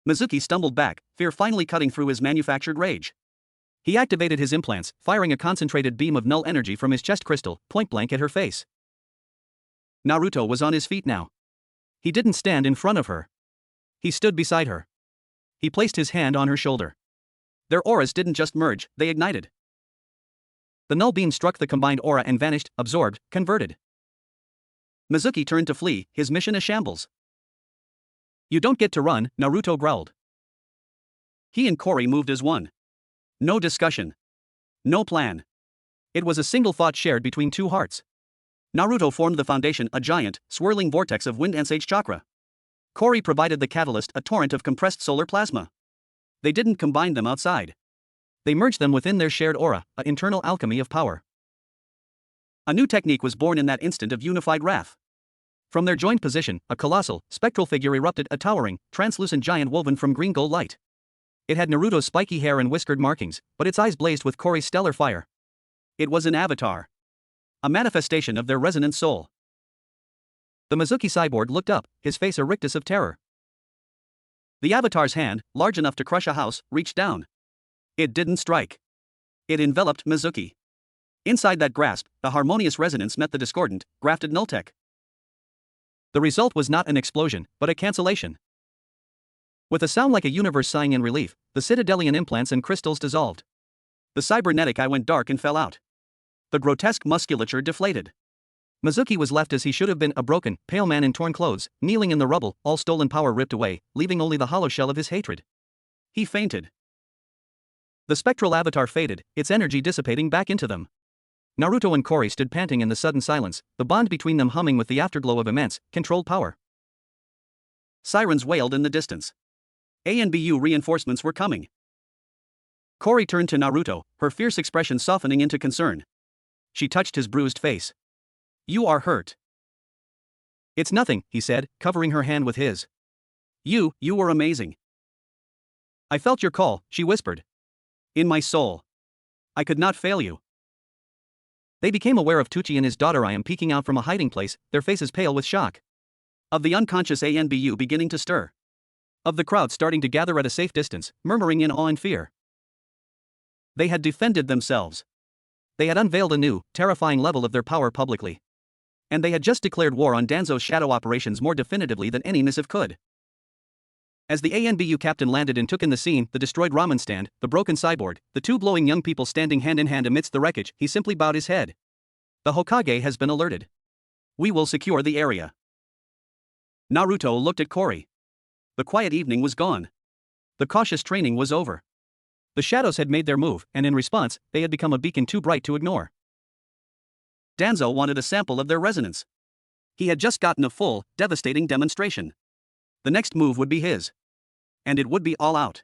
Mizuki stumbled back, fear finally cutting through his manufactured rage. He activated his implants, firing a concentrated beam of null energy from his chest crystal, point-blank at her face. Naruto was on his feet now. He didn't stand in front of her. He stood beside her. He placed his hand on her shoulder. Their auras didn't just merge, they ignited. The null beam struck the combined aura and vanished, absorbed, converted. Mizuki turned to flee, his mission a shambles. You don't get to run, Naruto growled. He and Kori moved as one. No discussion. No plan. It was a single thought shared between two hearts. Naruto formed the foundation, a giant, swirling vortex of wind and sage chakra. Kori provided the catalyst, a torrent of compressed solar plasma. They didn't combine them outside. They merged them within their shared aura, an internal alchemy of power. A new technique was born in that instant of unified wrath. From their joined position, a colossal, spectral figure erupted, a towering, translucent giant woven from green gold light. It had Naruto's spiky hair and whiskered markings, but its eyes blazed with Kori's stellar fire. It was an avatar. A manifestation of their resonant soul. The Mizuki cyborg looked up, his face a rictus of terror. The avatar's hand, large enough to crush a house, reached down. It didn't strike. It enveloped Mizuki. Inside that grasp, the harmonious resonance met the discordant, grafted nulltech. The result was not an explosion, but a cancellation. With a sound like a universe sighing in relief, the citadelian implants and crystals dissolved. The cybernetic eye went dark and fell out. The grotesque musculature deflated. Mizuki was left as he should have been, a broken, pale man in torn clothes, kneeling in the rubble, all stolen power ripped away, leaving only the hollow shell of his hatred. He fainted. The spectral avatar faded, its energy dissipating back into them. Naruto and Fore stood panting in the sudden silence, the bond between them humming with the afterglow of immense, controlled power. Sirens wailed in the distance. ANBU reinforcements were coming. Fore turned to Naruto, her fierce expression softening into concern. She touched his bruised face. "You are hurt." "It's nothing," he said, covering her hand with his. You were amazing." "I felt your call," she whispered. "In my soul. I could not fail you." They became aware of Tucci and his daughter Ayam peeking out from a hiding place, their faces pale with shock. Of the unconscious ANBU beginning to stir. Of the crowd starting to gather at a safe distance, murmuring in awe and fear. They had defended themselves. They had unveiled a new, terrifying level of their power publicly. And they had just declared war on Danzo's shadow operations more definitively than any missive could. As the ANBU captain landed and took in the scene, the destroyed ramen stand, the broken cyborg, the two glowing young people standing hand in hand amidst the wreckage, he simply bowed his head. "The Hokage has been alerted. We will secure the area." Naruto looked at Fore. The quiet evening was gone. The cautious training was over. The shadows had made their move, and in response, they had become a beacon too bright to ignore. Danzo wanted a sample of their resonance. He had just gotten a full, devastating demonstration. The next move would be his. And it would be all out.